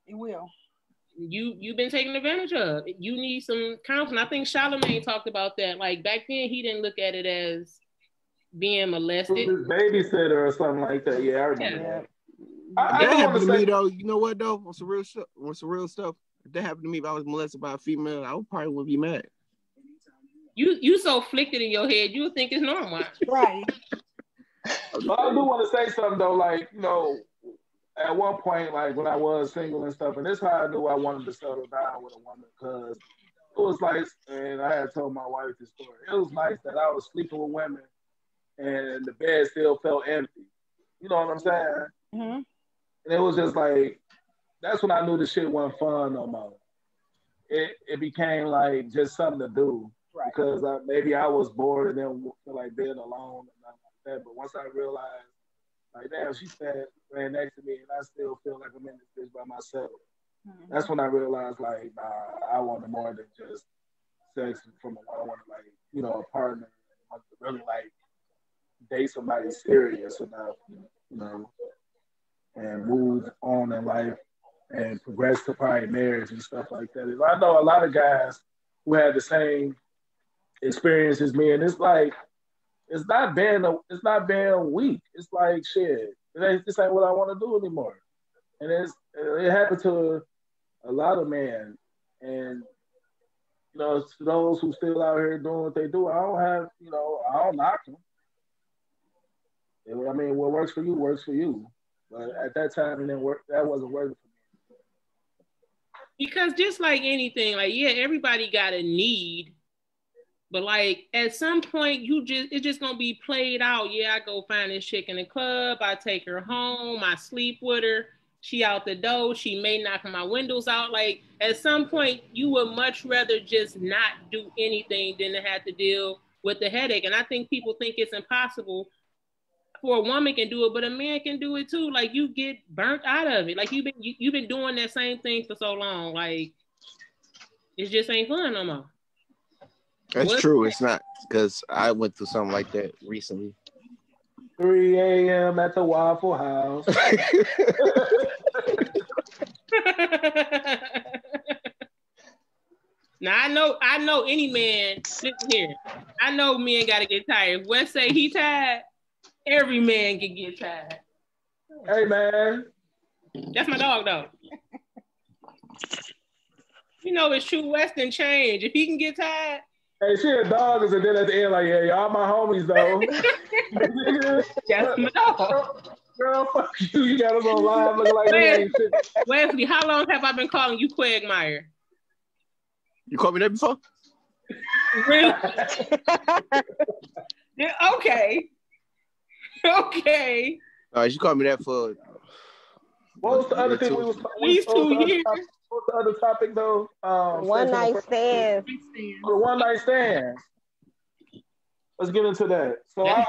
it will. You've been taken advantage of. You need some counseling. I think Charlamagne talked about that. Like back then, he didn't look at it as being molested. Babysitter or something like that. Yeah, I remember that. That happened to me though. You know what though? On some real stuff. If that happened to me, if I was molested by a female, I probably wouldn't be mad. You so afflicted in your head, you would think it's normal. Right. But I do want to say something though, like, you know, at one point, like when I was single and stuff, and this is how I knew I wanted to settle down with a woman, because it was like, and I had told my wife this story, it was nice that I was sleeping with women and the bed still felt empty. You know what I'm saying? Mm-hmm. And it was just like, that's when I knew the shit wasn't fun no more. It became like just something to do. Right. Because maybe I was bored and then feel like being alone and nothing like that. But once I realized, like, damn, she ran next to me and I still feel like I'm in this bitch by myself. Mm-hmm. That's when I realized, like, nah, I wanted more than just sex from a woman. I wanted, like, you know, a partner. I wanted to really, like, date somebody serious enough, you know, and move on in life and progress to probably marriage and stuff like that. And I know a lot of guys who had the same experience as me, and it's like, it's not being weak. It's like, shit, this ain't what I want to do anymore. And it happened to a lot of men. And, you know, to those who still out here doing what they do, I don't knock them. I mean, what works for you works for you. But at that time, it didn't work. That wasn't working for me. Because just like anything, like, yeah, everybody got a need. But like at some point, it's just gonna be played out. Yeah, I go find this chick in the club. I take her home. I sleep with her. She out the door. She may knock my windows out. Like at some point, you would much rather just not do anything than to have to deal with the headache. And I think people think it's impossible for a woman can do it, but a man can do it too. Like you get burnt out of it. Like you've been doing that same thing for so long. Like it just ain't fun no more. That's true. It's not, because I went through something like that recently. 3 a.m. at the Waffle House. Now I know any man. Listen here, I know men gotta get tired. If Wes say he tired, every man can get tired. Hey man, that's my dog though. You know it's true. Weston change. If he can get tired. Hey, she a dog, and then at the end, like, yeah, y'all my homies, though. That's my dog. Girl, fuck you. You got us on live looking like that. Wesley, how long have I been calling you Quagmire? You called me that before? Really? Yeah, okay. Okay. You called me that for... What was the other thing we was talking about? These 2 years. What's the other topic though? One night stands. The one night stands. Let's get into that. So I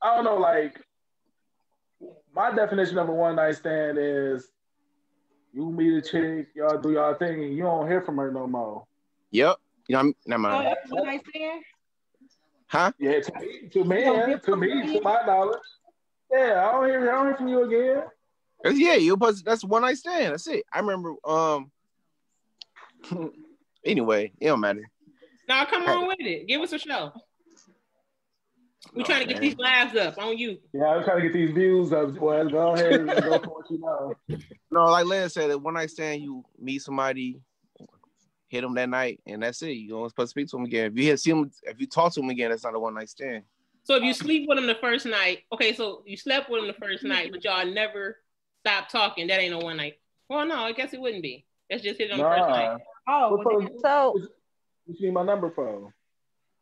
don't know, like my definition of a one night stand is you meet a chick, y'all do y'all thing, and you don't hear from her no more. Yep. You know, never mind. One night stand? Huh? Yeah, to my knowledge. Yeah, I don't hear from you again. Yeah, that's one night stand. That's it. I remember. Anyway, it don't matter. Now come on with it. Give us a show. We're trying to get these lives up on you. Yeah, I'm trying to get these views up. Well, go ahead and go for what you know. No, like Leah said, that one night stand, you meet somebody, hit them that night, and that's it. You don't supposed to speak to them again. If you talk to them again, that's not a one night stand. So if you sleep with them the first night, okay, so you slept with them the first night, but y'all never stop talking, that ain't no one night. Well, no, I guess it wouldn't be. That's just hit on the first night. Oh, so you see my number phone.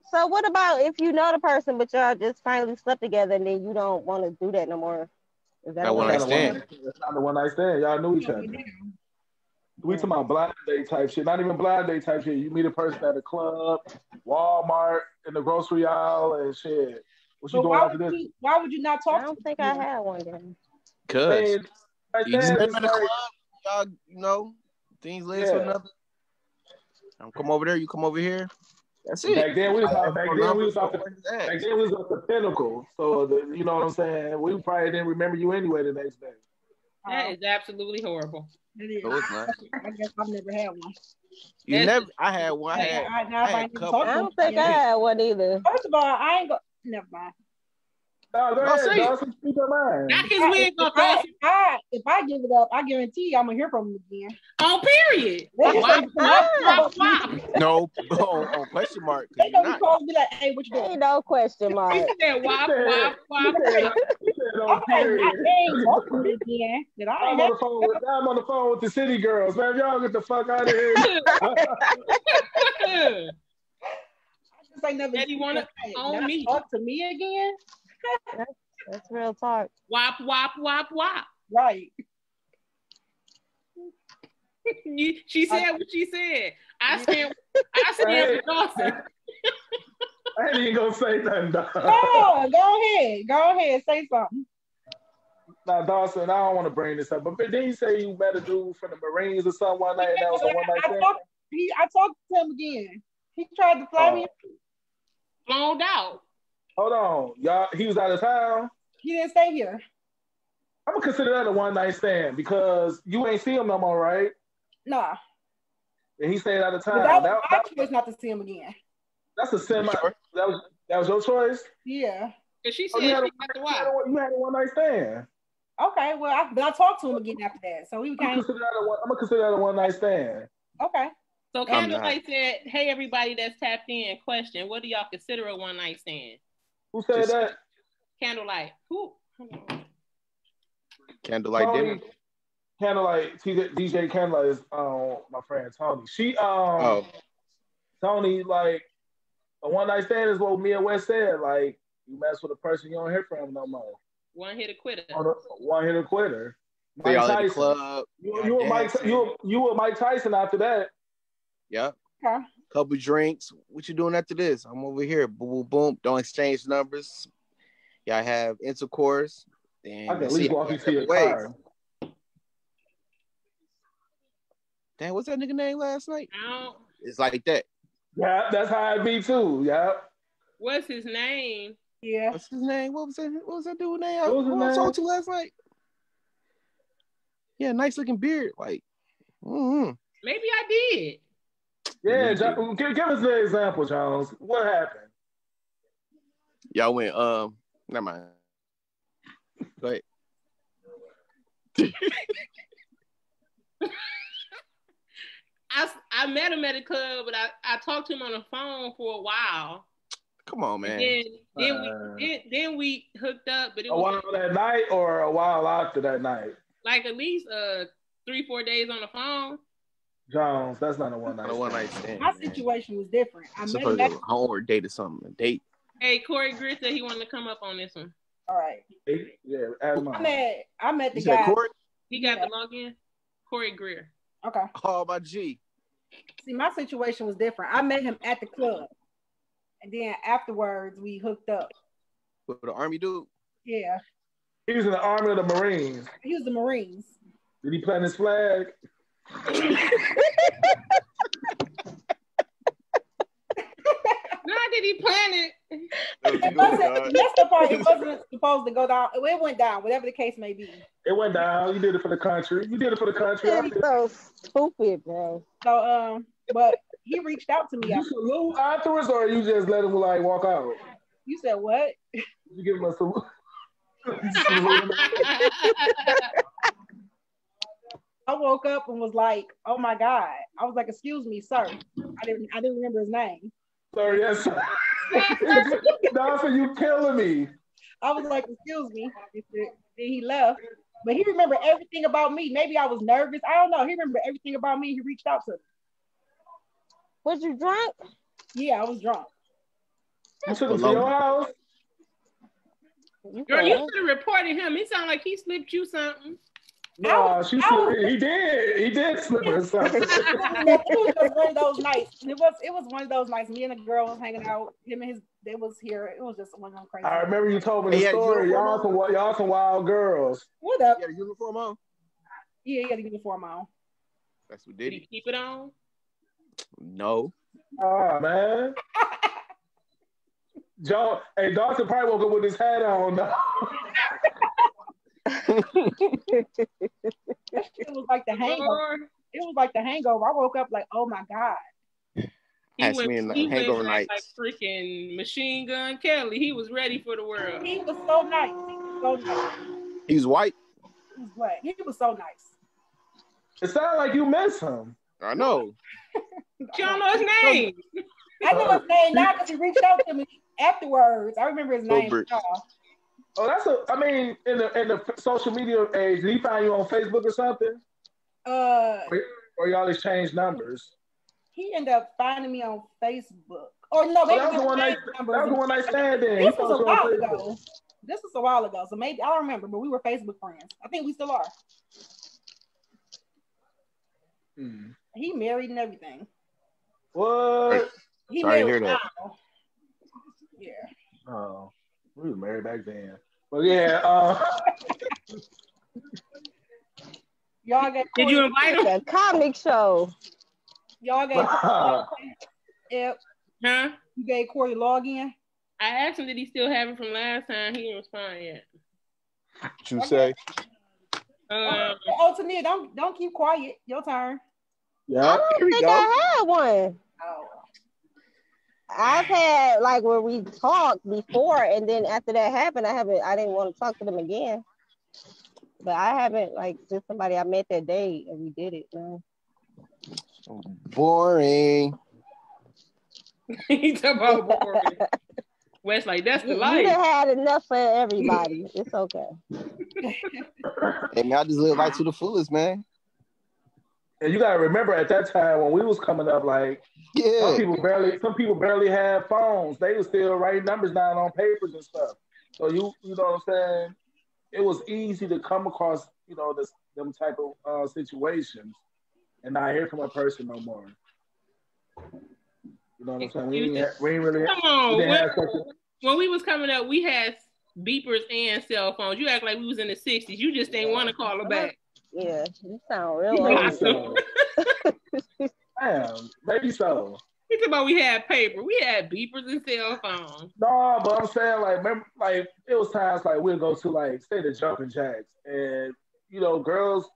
So what about if you know the person, but y'all just finally slept together, and then you don't want to do that no more? Is that one night stand? That's not the one night stand. Y'all knew each other. We talking about blind date type shit. Not even blind date type shit. You meet a person at a club, Walmart, in the grocery aisle, and shit. What you doing after this? Why would you not talk? I don't think I had one then. Cause y'all, you know, things lead to another. I'm come over there, you come over here. That's it. Back then we was off the pinnacle. So you know what I'm saying? We probably didn't remember you anyway the next day. That is absolutely horrible. It is. No, it's not. I guess I've never had one. You never? I had one. I had a couple. I don't think I had one either. First of all, I ain't go. Never mind. No, go ahead, Dawson. Speak your mind. Not his wig up, Dawson. If I give it up, I guarantee you I'm gonna hear from him again. On period. Wop. No, on question mark. They gonna call me like, hey, what you doing? Ain't no question mark. He said wop. Okay, again. I'm on the phone with the city girls, man. Y'all get the fuck out of here. Just ain't never Daddy wanna own me. Talk to me again. That's real talk. Wop. Right. She said what she said. I stand with Dawson. I ain't even gonna say nothing, dog. Go ahead, say something. Now, Dawson, I don't want to bring this up, but didn't you say you met a dude from the Marines or something one night? And that was a one night stand? I talked to him again. He tried to fly me. Blown out. Hold on, y'all. He was out of town. He didn't stay here. I'm gonna consider that a one night stand because you ain't see him no more, right? Nah. And he stayed out of town. That was my choice not to see him again. That's a semi. That was your choice. Yeah. Because she said you had a one night stand. Okay, well, I talked to him again after that, so we I'm gonna consider that a one night stand. Okay. So Candlelight said, "Hey, everybody that's tapped in, question: what do y'all consider a one night stand?" Who said that? Candlelight. Who? Candlelight dinner. Candlelight. DJ Candlelight is my friend Tony. Tony, like a one night stand is what Mia West said. Like you mess with a person you don't hear from no more. One hit a quitter. One hit a quitter. Mike Tyson. The club. You were Mike Tyson after that. Yep. Okay. Couple drinks. What you doing after this? I'm over here. Boom, boom, boom. Don't exchange numbers. Y'all have intercourse. And I can at least walk you to your car. Damn, what's that nigga name last night? It's like that. Yeah, that's how it be too. Yeah. What's his name? Yeah. What's his name? What was that dude's name? I talked to last night. Yeah, nice looking beard. Like, maybe I did. Yeah, give us an example, Jones. What happened? Y'all went, never mind. Go ahead. I met him at a club, but I talked to him on the phone for a while. Come on, man. Then we hooked up, but it was a while that night or a while after that night. Like at least 3-4 days on the phone. Jones, that's not a one night stand. My situation was different. I met him a homework date or something. A date. Hey, Corey Grit said he wanted to come up on this one. All right. Yeah, I met the guy. He got the login. Corey Greer. Okay. Oh, my G. See, my situation was different. I met him at the club, and then afterwards we hooked up. With the Army dude? Yeah. He was in the Army of the Marines. He was the Marines. Did he plant his flag? Not did he plan it. That's the part. It wasn't supposed to go down. It went down, whatever the case may be. It went down. You did it for the country. That's so stupid, bro. So, but he reached out to me. You salute afterwards, or you just let him like walk out? You said what? You give him a salute. I woke up and was like, "Oh my God!" I was like, "Excuse me, sir." I didn't remember his name. Sir, yes, sir. Dawson, you killing me. I was like, "Excuse me." Then he left, but he remembered everything about me. Maybe I was nervous. I don't know. He remembered everything about me. He reached out to me. Was you drunk? Yeah, I was drunk. You took him to your house? Girl, you should have reported him. It sounded like he slipped you something. No, he did. He did slip her something. It was just one of those nights. It was one of those nights. Me and the girl was hanging out. Him and they was here. It was just one of them crazy. I remember you told me the story. Y'all some wild girls. What up? You got a uniform on? Yeah, he had the uniform on. That's what Did he keep it on? No. Oh man. Joe, hey, Dawson probably woke up with his hat on. It was like the hangover. It was like the hangover. I woke up like, oh my God. He went hangover like nights. freaking Machine Gun Kelly. He was ready for the world. He was so nice. He was white. He was black. He was so nice. It sounded like you miss him. I know. You don't know his name. I know his name now because he reached out to me afterwards. I remember his name. Oh, I mean, in the social media age, did he find you on Facebook or something? Or y'all exchanged numbers? He ended up finding me on Facebook. Or no, maybe that was the one I stand in. This was a while ago. This was a while ago, so maybe I don't remember, but we were Facebook friends. I think we still are. He married and everything. What? He married now. Yeah. Oh, we were married back then. But yeah. Y'all got. Did you invite him? The comic show. Y'all got. Yep. Huh? You gave Corey login. I asked him, did he still have it from last time? He didn't respond yet. What you say? Tania, don't keep quiet. Your turn. Yeah. I don't think I had one. Oh. I've had like where we talked before, and then after that happened, I didn't want to talk to them again. But I haven't like just somebody I met that day and we did it. No. Boring. He talking about boring. Wes like that's the life. You done had enough for everybody. It's okay. Hey man, I just live life to the fullest, man. And you gotta remember at that time when we was coming up, like some people barely had phones. They was still writing numbers down on papers and stuff. So you know what I'm saying? It was easy to come across, them type of situations and not hear from a person no more. You know what I'm saying? We ain't really. Come on. When we was coming up, we had beepers and cell phones. You act like we was in the 60s. You just didn't want to call her back. Yeah, you sound real old. Damn, maybe so. He talking about we had paper. We had beepers and cell phones. No, but I'm saying remember, it was times we'd go to say the Jumping Jacks, and girls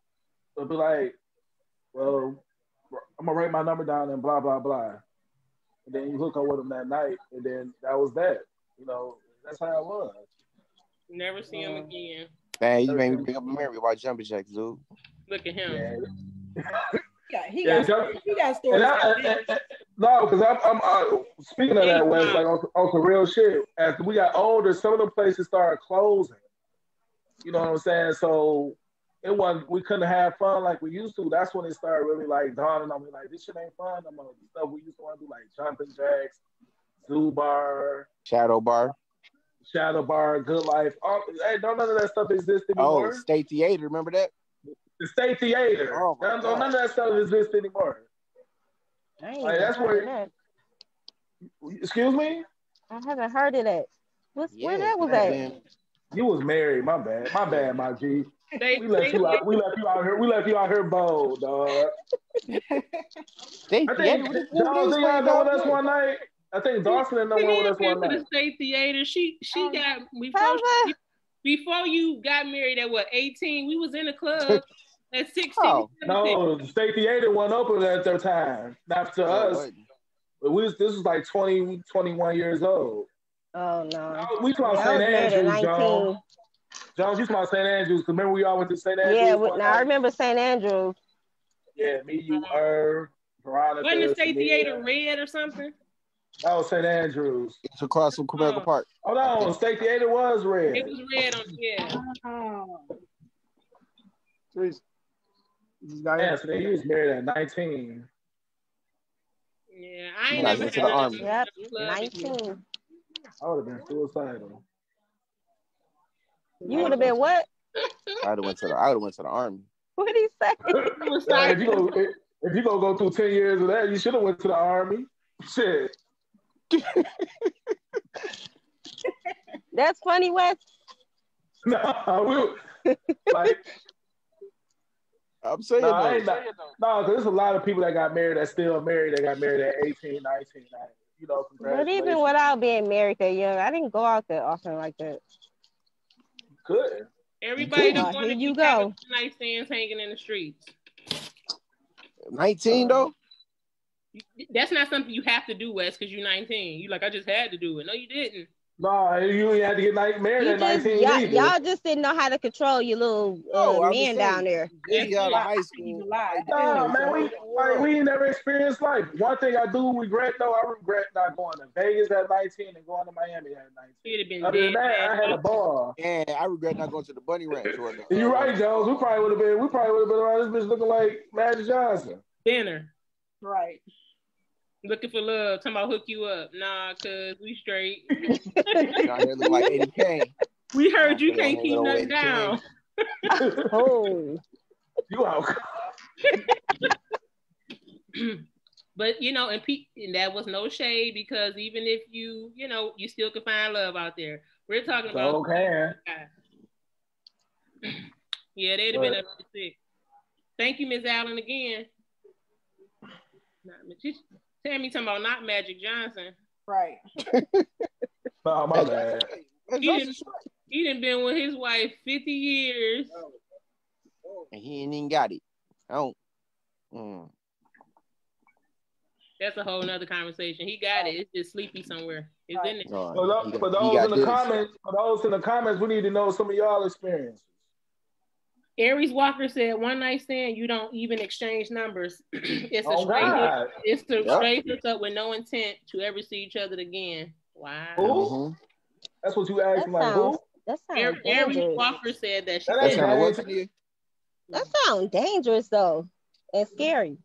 would be like, "Well, I'm gonna write my number down and blah blah blah," and then you hook up with them that night, and then that was that. That's how it was. Never see him again. Man, you made me bring up a memory about Jumping Jacks, dude. Look at him. Yeah, he got stories. No, because I'm speaking of that, Wes, on some real shit. As we got older, some of the places started closing. You know what I'm saying? So we couldn't have fun like we used to. That's when it started really dawning on me, this shit ain't fun. The stuff we used to want to do, Jumping Jacks, Zoo Bar, Shadow Bar, Good Life. Hey, none of that stuff exists anymore. Oh, State Theater, remember that? The State Theater. Oh, none of that stuff exists anymore. That's where. That. Excuse me? I haven't heard of that. Where that was at? You was married. My bad, my G. We left you out here bold, dog. I think Jones and y'all go with us one night. I think Dawson and went with us one night. The State Theater. She got before you got married at 18? We was in a club at 16. Oh, no, the State Theater wasn't open at their time. Not to us. But this was 20, 21 years old. Oh no. We talking about St. Andrews, Jones. Jones, you talking about St. Andrews? Because remember we all went to St. Andrews? Yeah, I remember St. Andrews. Yeah, me, you, Veronica. Wasn't the State Theater red or something? That was St. Andrews. It's across from Quebec Park. Oh no, State Theater was red. It was red Yeah, so he was married at 19. Yeah, I ain't never to the army. Yep, 19. I would have been suicidal. You would have been what? I would have went to the army. What did he say? If you gonna go through 10 years of that, you should have went to the army. Shit. That's funny, Wes. No, I'm saying no, because there's a lot of people that got married that still married. That got married at 18, 19. You know, but even without being married that young, I didn't go out that often like that. Good. Everybody don't want to you keep having nightstands hanging in the streets. 19 though? That's not something you have to do, Wes, because you're 19. You like, I just had to do it. No, you didn't. No, you ain't had to get married at 19 either. Y'all just didn't know how to control your little men down there. Just got out of high school. No, man, we never experienced life. One thing I do regret, though, I regret not going to Vegas at 19 and going to Miami at 19. Other than that, I had a ball. And I regret not going to the Bunny Ranch. You're right, Jones. We probably would have been around this bitch looking like Magic Johnson. Dinner. Right. Looking for love. Talking about hook you up. Nah, cuz we straight. Y'all look like Eddie Kane. We heard you can't keep nothing down. Oh. You out. But, you know, and that was no shade because even if you still can find love out there. We're talking about. Okay. Yeah, they'd have been up to 6. Thank you, Miss Allen, again. Tammy talking about not Magic Johnson. Right. Oh, my bad. He done been with his wife 50 years. And he ain't even got it. That's a whole nother conversation. He got it. It's just sleepy somewhere. It's in there. For those in the comments, we need to know some of y'all experiences. Aries Walker said, one night stand, you don't even exchange numbers. It's to straight hook up with no intent to ever see each other again. Wow. Mm-hmm. That's what you asked, like who? That sounds Aries Walker said that. That sounds dangerous though, and scary.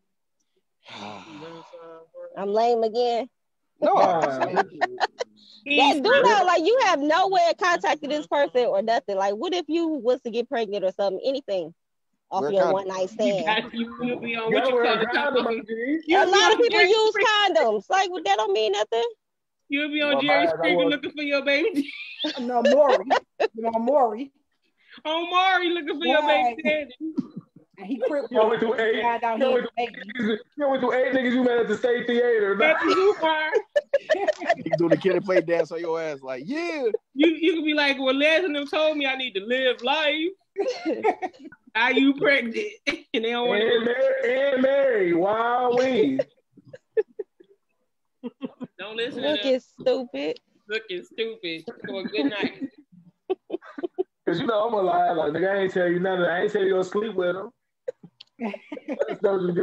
I'm lame again. No. Do that, like you have no way of contacting this person or nothing. Like, what if you was to get pregnant or something? Anything off your one night stand. A lot of people use condoms. Like, that don't mean nothing. You'll be on Jerry Springer looking for your baby. No, Maury. Maury. Oh, Maury looking for your baby daddy. And he crippled. You went through 8 niggas you met at the State Theater. That's you, Mar. You do the kid and play dance on your ass like, yeah. You can be like, well, Les and them told me I need to live life. Are you pregnant? And they don't want to. And Mary, wow, we. Don't listen Looking stupid. Looking stupid. For a good night. Because I'm going to lie. Like, nigga, I ain't tell you nothing. I ain't tell you to go sleep with him. I told you to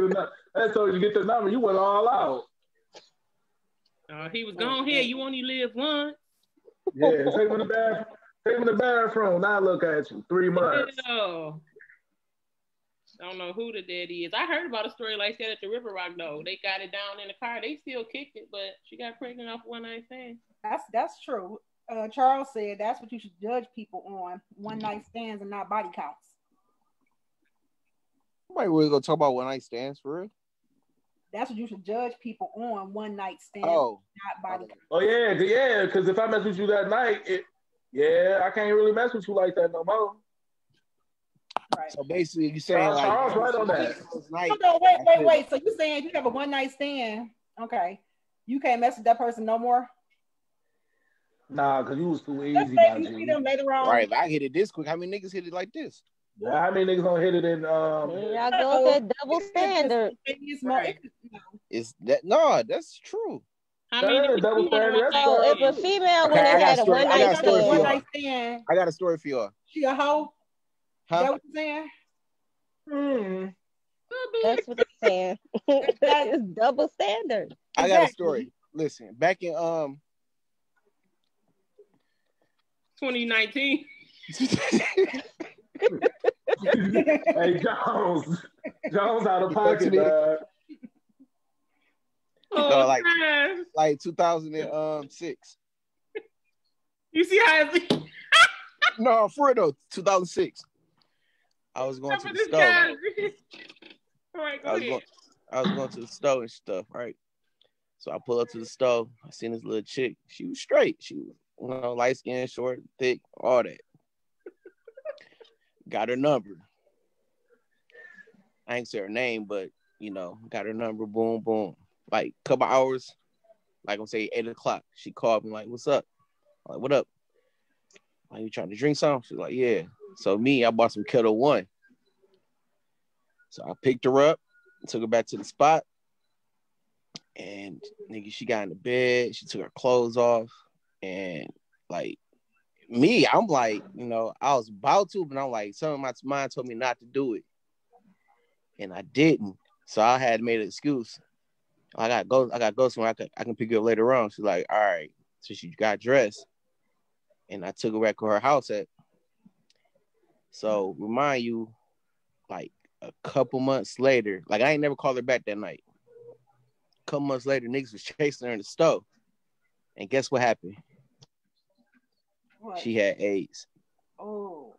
get the number. You went all out. He was gone here. You only live once. Yeah, take him in the bathroom. Take him in the bathroom. Now look at you. 3 months. I don't know who the daddy is. I heard about a story like that at the River Rock though. They got it down in the car. They still kicked it, but she got pregnant off one night stand. That's true. Charles said that's what you should judge people on: one night stands and not body counts. Nobody really gonna talk about one night stands for real. That's what you should judge people on: one night stands, not body counts. Oh yeah. Because if I mess with you that night, I can't really mess with you like that no more. Right. So basically, you're saying like, Charles right on that. No, wait. So you're saying you have a one night stand? Okay, you can't mess with that person no more. Nah, because you was too easy. You see them later on. Right, if I hit it this quick, how many niggas hit it like this? Yeah, how many niggas gonna hit it in? Y'all go with that double standard. Is that no? That's true. How many double standard? So if a female would have had a one night stand, I got a story for y'all. She a hoe? Huh? Is that what you're saying? That's what they're saying. It's double standard. I got a story. Listen, back in 2019. Hey, Jones out of pocket, dog. Like 2006. You see how it's no, for real though, 2006. I was going to the store. All right, go ahead. I was going to the store and stuff, right? So I pull up to the store. I seen this little chick. She was straight. She was, light skin, short, thick, all that. Got her number. I ain't say her name, but you know, got her number. Boom, boom. Like a couple hours, like I'm say 8 o'clock. She called me like, "What's up?" I'm like, "What up?" Like, "You trying to drink something?" She's like, "Yeah." So I bought some Ketel One. So I picked her up, took her back to the spot, and nigga, she got in the bed. She took her clothes off, and like me, I'm like, you know, I was about to, but I'm like, some of my mind told me not to do it, and I didn't. So I had made an excuse. I got to go somewhere. I can pick you up later on. She's like, all right. So she got dressed, and I took her back to her house at. So remind you, like a couple months later, like I ain't never called her back that night. A couple months later, niggas was chasing her in the stove, and guess what happened? What? She had AIDS. Oh.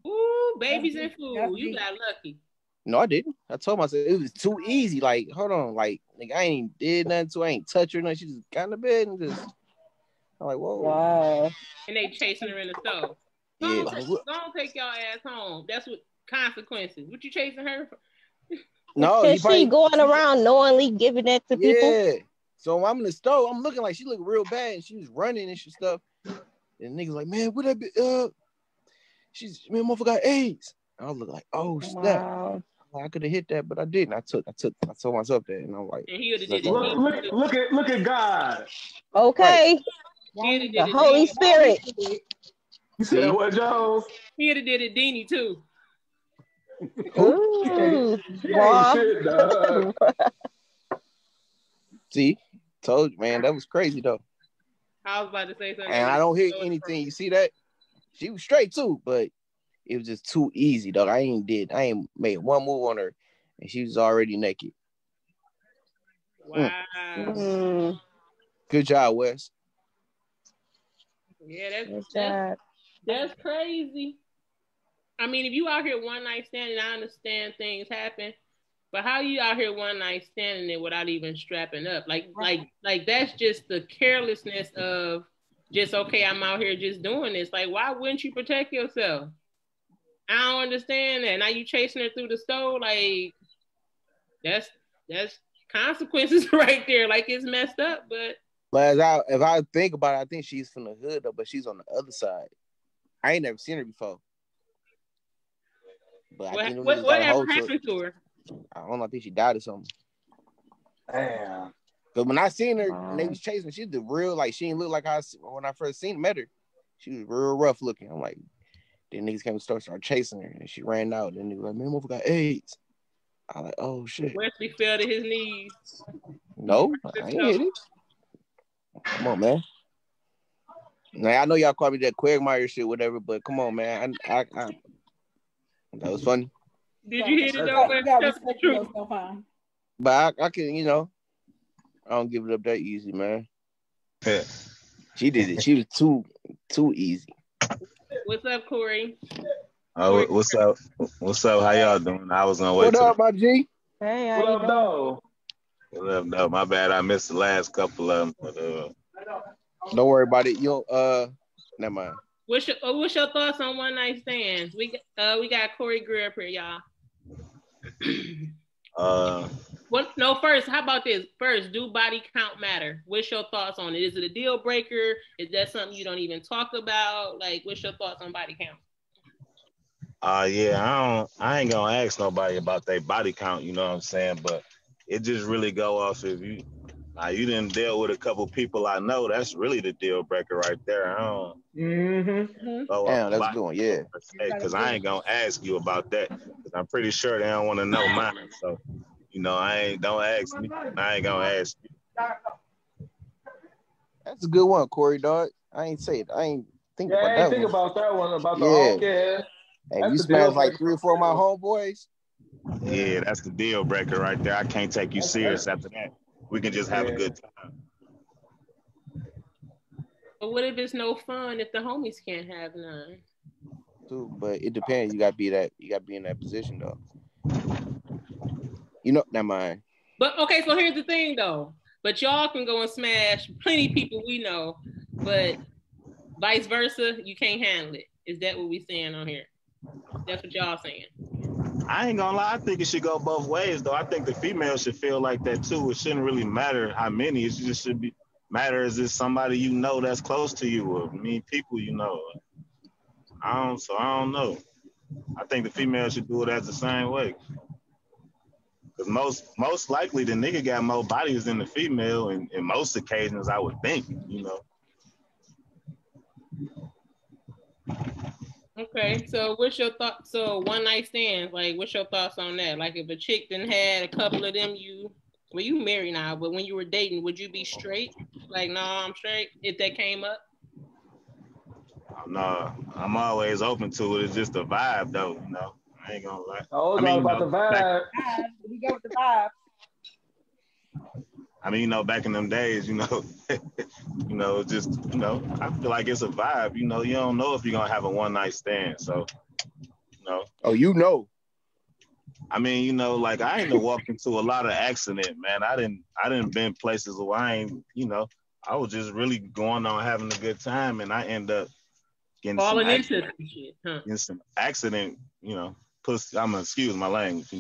Ooh, babies and food. You got lucky. No, I didn't. I told myself it was too easy. Like, hold on, like I ain't did nothing to her. I ain't touch her. Nothing. She just got in the bed and just. I'm like, whoa. Wow. And they chasing her in the stove. Yeah. Don't take y'all ass home. That's what consequences. What you chasing her for? No, because she going around knowingly giving that to people. Yeah. So I'm in the stove. I'm looking like she looked real bad, and she was running and stuff. And niggas like, man, what that be? Man, motherfucker got AIDS. I was looking like, oh snap. Wow. I could have hit that, but I didn't. I told myself that, and I'm like, and he did it. Look at God. Okay. Right. The Holy Spirit. You said what, Jones? He did it, Deanie too. Ooh, wow. See, told you, man, that was crazy though. I was about to say something. And I don't hear anything. You see that? She was straight too, but it was just too easy, dog. I ain't made one move on her, and she was already naked. Wow. Good job, Wes. Yeah, that's crazy. I mean, if you out here one night standing, I understand things happen, but how you out here one night standing it without even strapping up? Like that's just the carelessness of just, okay, I'm out here just doing this. Like, why wouldn't you protect yourself? I don't understand that. Now you chasing her through the stove, like that's consequences right there. Like, it's messed up, but if I think about it, I think she's from the hood though, but she's on the other side. I ain't never seen her before. But whatever happened to her? I don't know. I think she died or something. Damn. Because when I seen her and they was chasing her, she's the real, like, she didn't look like when I first met her. She was real rough looking. I'm like, then niggas came and started chasing her, and she ran out. And they were like, man, motherfucker got AIDS. I was like, oh shit. Wesley fell to his knees. No, I ain't hit it. Come on, man. Now I know y'all call me that Quagmire shit, whatever, but come on, man. I that was funny. Did you hit it though? But I can, you know, I don't give it up that easy, man. Yeah. She did it. She was too easy. What's up, Corey? Oh, what's up? What's up? How y'all doing? I was gonna wait. What up, my G? Hey, what up, though? What up, though? My bad. I missed the last couple of them. But, don't worry about it. You'll never mind. What's your thoughts on one night stands? We got Corey Greer up here, y'all. First, how about this? First, do body count matter? What's your thoughts on it? Is it a deal breaker? Is that something you don't even talk about? Like, what's your thoughts on body count? Yeah, I ain't gonna ask nobody about their body count, you know what I'm saying? But it just really go off if you didn't deal with a couple people I know, that's really the deal breaker right there. I don't Damn, that's a good one, yeah. Because I ain't gonna ask you about that. Because I'm pretty sure they don't want to know mine. So, you know, don't ask me. I ain't gonna ask you. That's a good one, Corey, dog. I ain't think about that one. I ain't think about that one, about the okay. Hey, you smashed like 3 or 4 of my homeboys? Yeah, that's the deal breaker right there. I can't take you serious after that. We can just have a good time. But what if it's no fun if the homies can't have none? Dude, but it depends. You gotta be in that position though. You know, never mind. But okay, so here's the thing though. But y'all can go and smash plenty of people we know, but vice versa, you can't handle it. Is that what we saying on here? That's what y'all saying. I ain't gonna lie, I think it should go both ways though. I think the female should feel like that too. It shouldn't really matter how many. It just should be matter is it somebody you know that's close to you or people you know. I don't know. I think the female should do it as the same way. Cause most likely the nigga got more bodies than the female in most occasions, I would think, you know. Okay, so what's your thought? So one night stands, like, what's your thoughts on that? Like, if a chick done had a couple of them, you married now, but when you were dating, would you be straight? Like, no, I'm straight. If that came up. No, I'm always open to it. It's just a vibe, though. You know, I ain't gonna lie. Oh, it's all about the vibe. We go with the vibe. I mean, back in them days, just, I feel like it's a vibe. You don't know if you're gonna have a one night stand. So, Oh, I mean, like I ain't walked into a lot of accident, man. I didn't been places where I ain't, I was just really going on having a good time, and I end up getting falling into shit, huh? Getting some accident, pussy. I'm gonna excuse my language,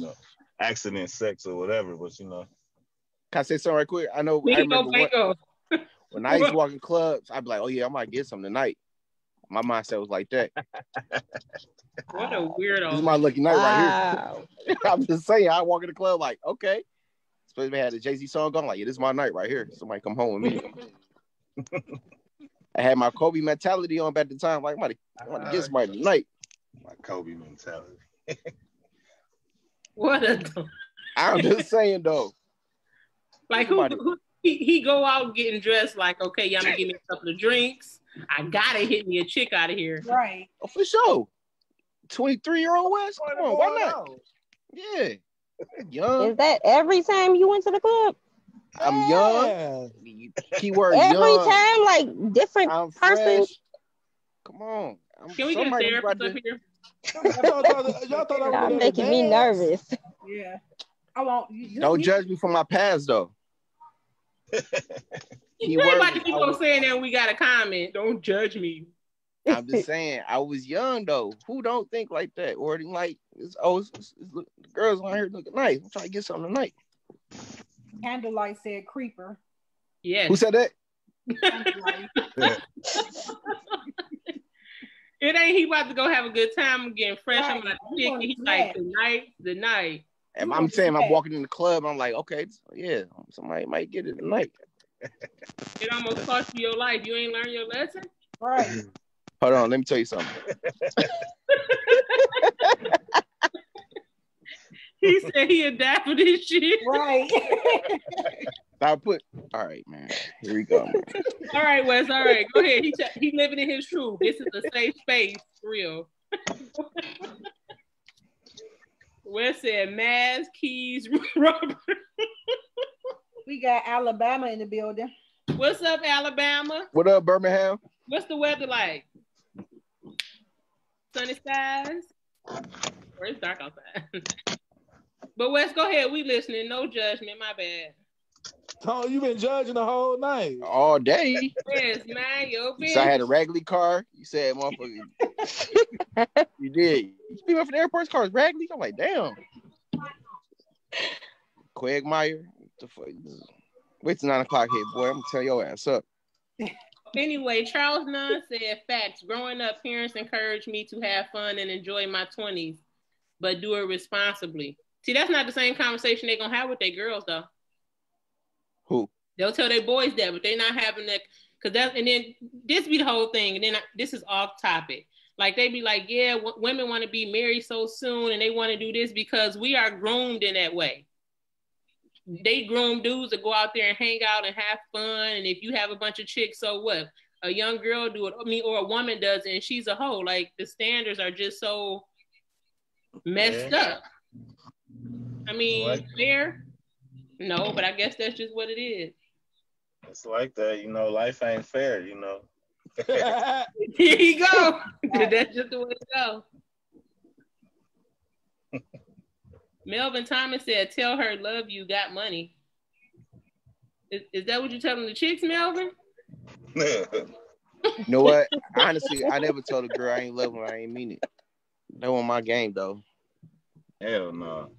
accident, sex or whatever, but Can I say something right quick? I remember when I used to walk in clubs, I'd be like, oh yeah, I might get something tonight. My mindset was like that. What a weirdo. This is my lucky night right here. I'm just saying, I walk in the club like, okay. Especially if they had a Jay-Z song going, like, yeah, this is my night right here. Somebody come home with me. I had my Kobe mentality on at the time. Like, I want to get somebody tonight. My Kobe mentality. I'm just saying, though. Like, who he go out getting dressed like, okay, y'all gonna give me a couple of drinks. I gotta hit me a chick out of here. Right. Oh, for sure. 23-year-old West? Come on, why not? Yeah. Young. Is that every time you went to the club? I'm young. Keyword every young. Time, like different person. Come on. Can we get a therapist up here? Y'all thought I was making me nervous. Yeah. I won't. Don't judge me for my past, though. You ain't about to keep on saying that when we got a comment. Don't judge me. I'm just saying, I was young, though. Who don't think like that? Or like, the girls on here looking nice. I'm trying to get something tonight. Candlelight said creeper. Yes. Who said that? It ain't he about to go have a good time. I'm getting fresh. Right. I'm like, he's like, the night. And I'm saying, I'm walking in the club. I'm like, okay, yeah, somebody might get it tonight. It almost cost you your life. You ain't learned your lesson? Right. Hold on, let me tell you something. He said he adapted his shit. Right. All right, man. Here we go, man. All right, Wes. All right, go ahead. He living in his truth. This is a safe space, for real. Wes said Maz, Keys, Robert. We got Alabama in the building. What's up, Alabama? What up, Birmingham? What's the weather like? Sunny skies? Or it's dark outside. But Wes, go ahead. We listening. No judgment. My bad. Tone, you been judging the whole night. All day. Yes, man. Yo, bitch. So I had a Ragley car. You said, motherfucker. You did. You speak up for the airport's cars, Ragley? I'm like, damn. Quagmire. What the fuck? Wait till 9 o'clock here, boy. I'm going to tell your ass up. Anyway, Charles Nunn said, facts. Growing up, parents encouraged me to have fun and enjoy my 20s, but do it responsibly. See, that's not the same conversation they're going to have with their girls, though. Who? They'll tell their boys that, but they're not having that. And then this be the whole thing. And then this is off topic. Like, they be like, yeah, women want to be married so soon and they want to do this because we are groomed in that way. They groom dudes to go out there and hang out and have fun. And if you have a bunch of chicks, so what? A young girl do it, or a woman does it, and she's a hoe. Like, the standards are just so messed up. I mean, fair? No, but I guess that's just what it is. It's like that, life ain't fair, Here you go. That's just the way it goes. Melvin Thomas said, tell her love you, got money. Is that what you're telling the chicks, Melvin? You know what? Honestly, I never told a girl I ain't love her, I ain't mean it. That wasn't my game, though. Hell no.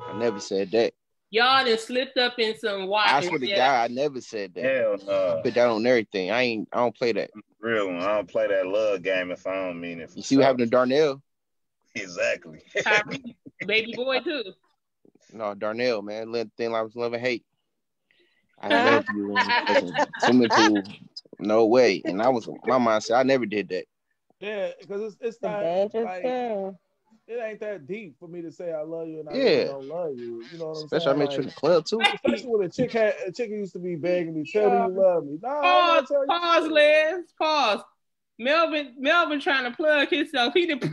I never said that. Y'all done slipped up in some water. I swear to God, I never said that. Hell no. I put that on everything. I don't play that. Real one. I don't play that love game if I don't mean it. You see what happened to Darnell? Exactly. Baby boy too. No, Darnell, man. Thing I was loving hate. I love you in swimming pool. No way. And my mind said I never did that. Yeah, because it's not like, it ain't that deep for me to say I love you and I really don't love you. You know what I'm saying? Especially I met you in the club too. Especially when a chick used to be begging me, tell me you love me. No, pause, Les. Pause. Melvin trying to plug himself. He need a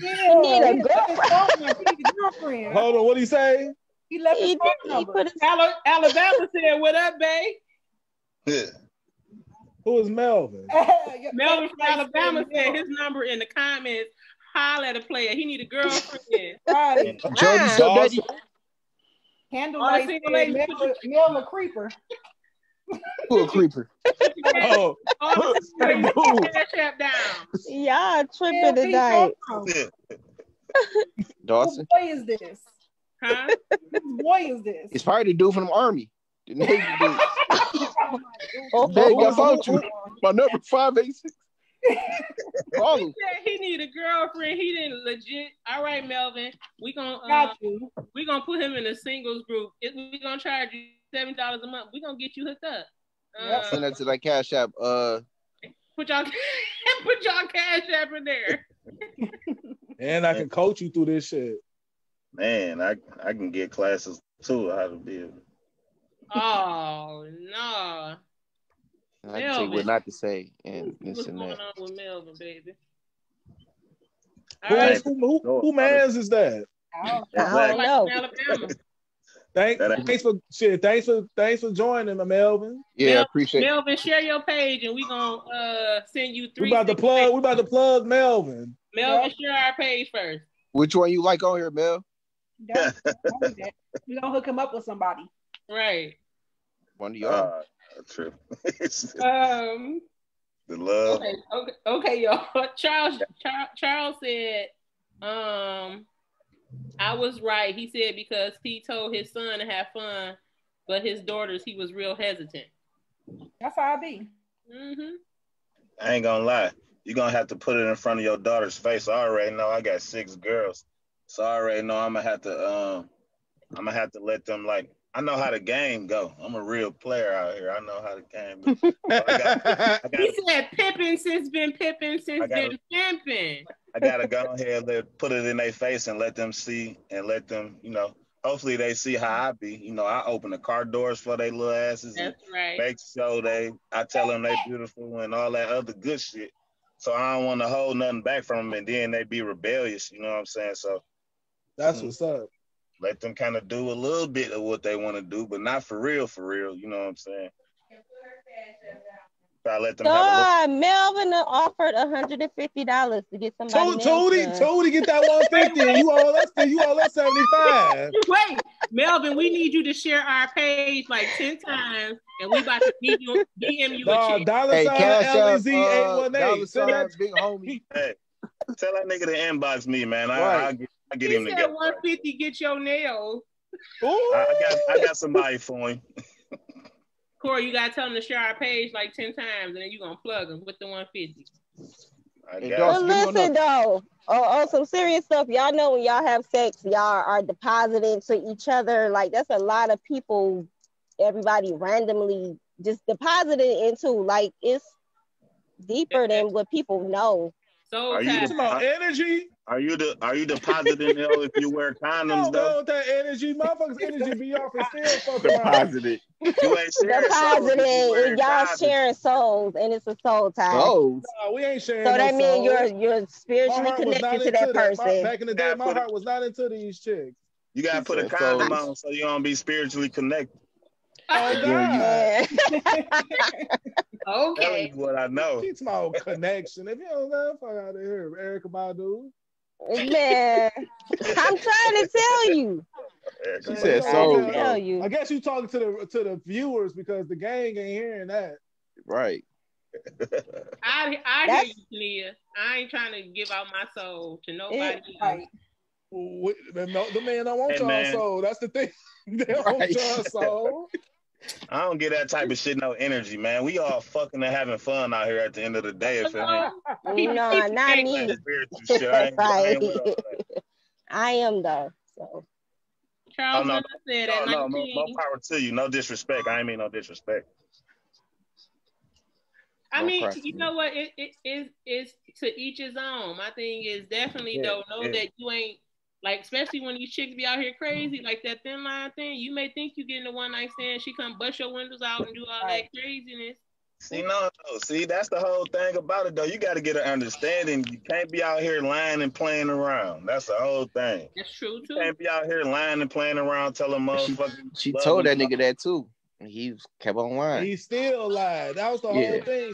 girlfriend. Hold on, what he say? He left his phone number. Alabama said, "What up, babe?" Who is Melvin? Melvin from Alabama said his number in the comments. Holler at a player. He need a girlfriend. Right. Jody Daddy. Candlelight. Mel a creeper. Who a creeper? Oh, y'all tripping tonight. Dawson. What boy is this? Huh? Whose boy is this? It's probably the dude from the army. The Navy dude. I found you. My number 586. He said he need a girlfriend. He didn't legit. All right, Melvin. We gonna put him in a singles group. We gonna charge you $7 a month. We gonna get you hooked up. Send that to that Cash App. Put y'all Cash App in there. And I can coach you through this shit. Man, I can get classes too how to build. Oh no. I can tell you what not to say and this and that. What's going on with Melvin, baby? Who man's is that? I don't know. Thanks for joining me, Melvin. Yeah, I appreciate it. Melvin, share your page and we gonna send you 3. We about to plug Melvin. Melvin, share our page first. Which one you like on here, Mel? We gonna hook him up with somebody. Right. One of y'all. True. The love. Okay, y'all. Charles said, I was right. He said because he told his son to have fun, but his daughters, he was real hesitant. That's how I be. Mm-hmm. I ain't gonna lie. You're gonna have to put it in front of your daughter's face. I already know I got 6 girls. So I already know I'm gonna have to let them I know how the game go. I'm a real player out here. I know how the game go. He said pimping since been pimping since been pimping. I gotta go ahead and put it in their face and let them see and let them, hopefully they see how I be. I open the car doors for their little asses. That's right. Make sure I tell them they beautiful and all that other good shit. So I don't want to hold nothing back from them and then they be rebellious. You know what I'm saying? So that's what's up. Let them kind of do a little bit of what they want to do, but not for real, you know what I'm saying? I let them Melvin offered $150 to get somebody. Tony, get that 150 and you all that 75. Wait, Melvin, we need you to share our page 10 times and we about to DM you a check. $LEZ 818. Send that big homie. Hey, tell that nigga to inbox me, man. I'll get him to get 150. Get your nails. I got somebody for him. Corey, you gotta tell them to share our page 10 times, and then you gonna plug them with the 150. But listen though, on some serious stuff, y'all know when y'all have sex, y'all are depositing to each other. That's a lot of people. Everybody randomly just deposited into. It's deeper than what people know. So are you talking about energy? Are you depositing if you wear condoms though? With that energy, motherfuckers' energy be off and still fucking deposited. You ain't sharing depositing, y'all sharing souls, and it's a soul tie. No, we ain't sharing. So that means you're spiritually connected to that person. Back in the day, my heart was not into these chicks. You gotta put a condom on so you don't be spiritually connected. Oh God. Okay. That's what I know. Keep my connection. If you don't know, fuck out of here, Erykah Badu. Man, I'm trying to tell you. She said so. Tell you. I guess you talking to the viewers because the gang ain't hearing that. Right. I hear you, Nia. I ain't trying to give out my soul to nobody. The man don't want y'all soul. That's the thing. They don't want y'all soul. I don't get that type of shit, no energy, man. We all fucking and having fun out here at the end of the day. If it ain't, no, not me. I am though. So. Charles said at 19. No power to you. No disrespect. I ain't mean no disrespect. I mean, you know what? It is to each his own. My thing is definitely know that you ain't like, especially when these chicks be out here crazy, like that thin line thing. You may think you getting a one night stand, she come bust your windows out and do all that craziness. See, that's the whole thing about it though. You got to get an understanding. You can't be out here lying and playing around. That's the whole thing. That's true too. You can't be out here lying and playing around, telling motherfuckers. She told that nigga that too. And he kept on lying. He still lied. That was the whole thing.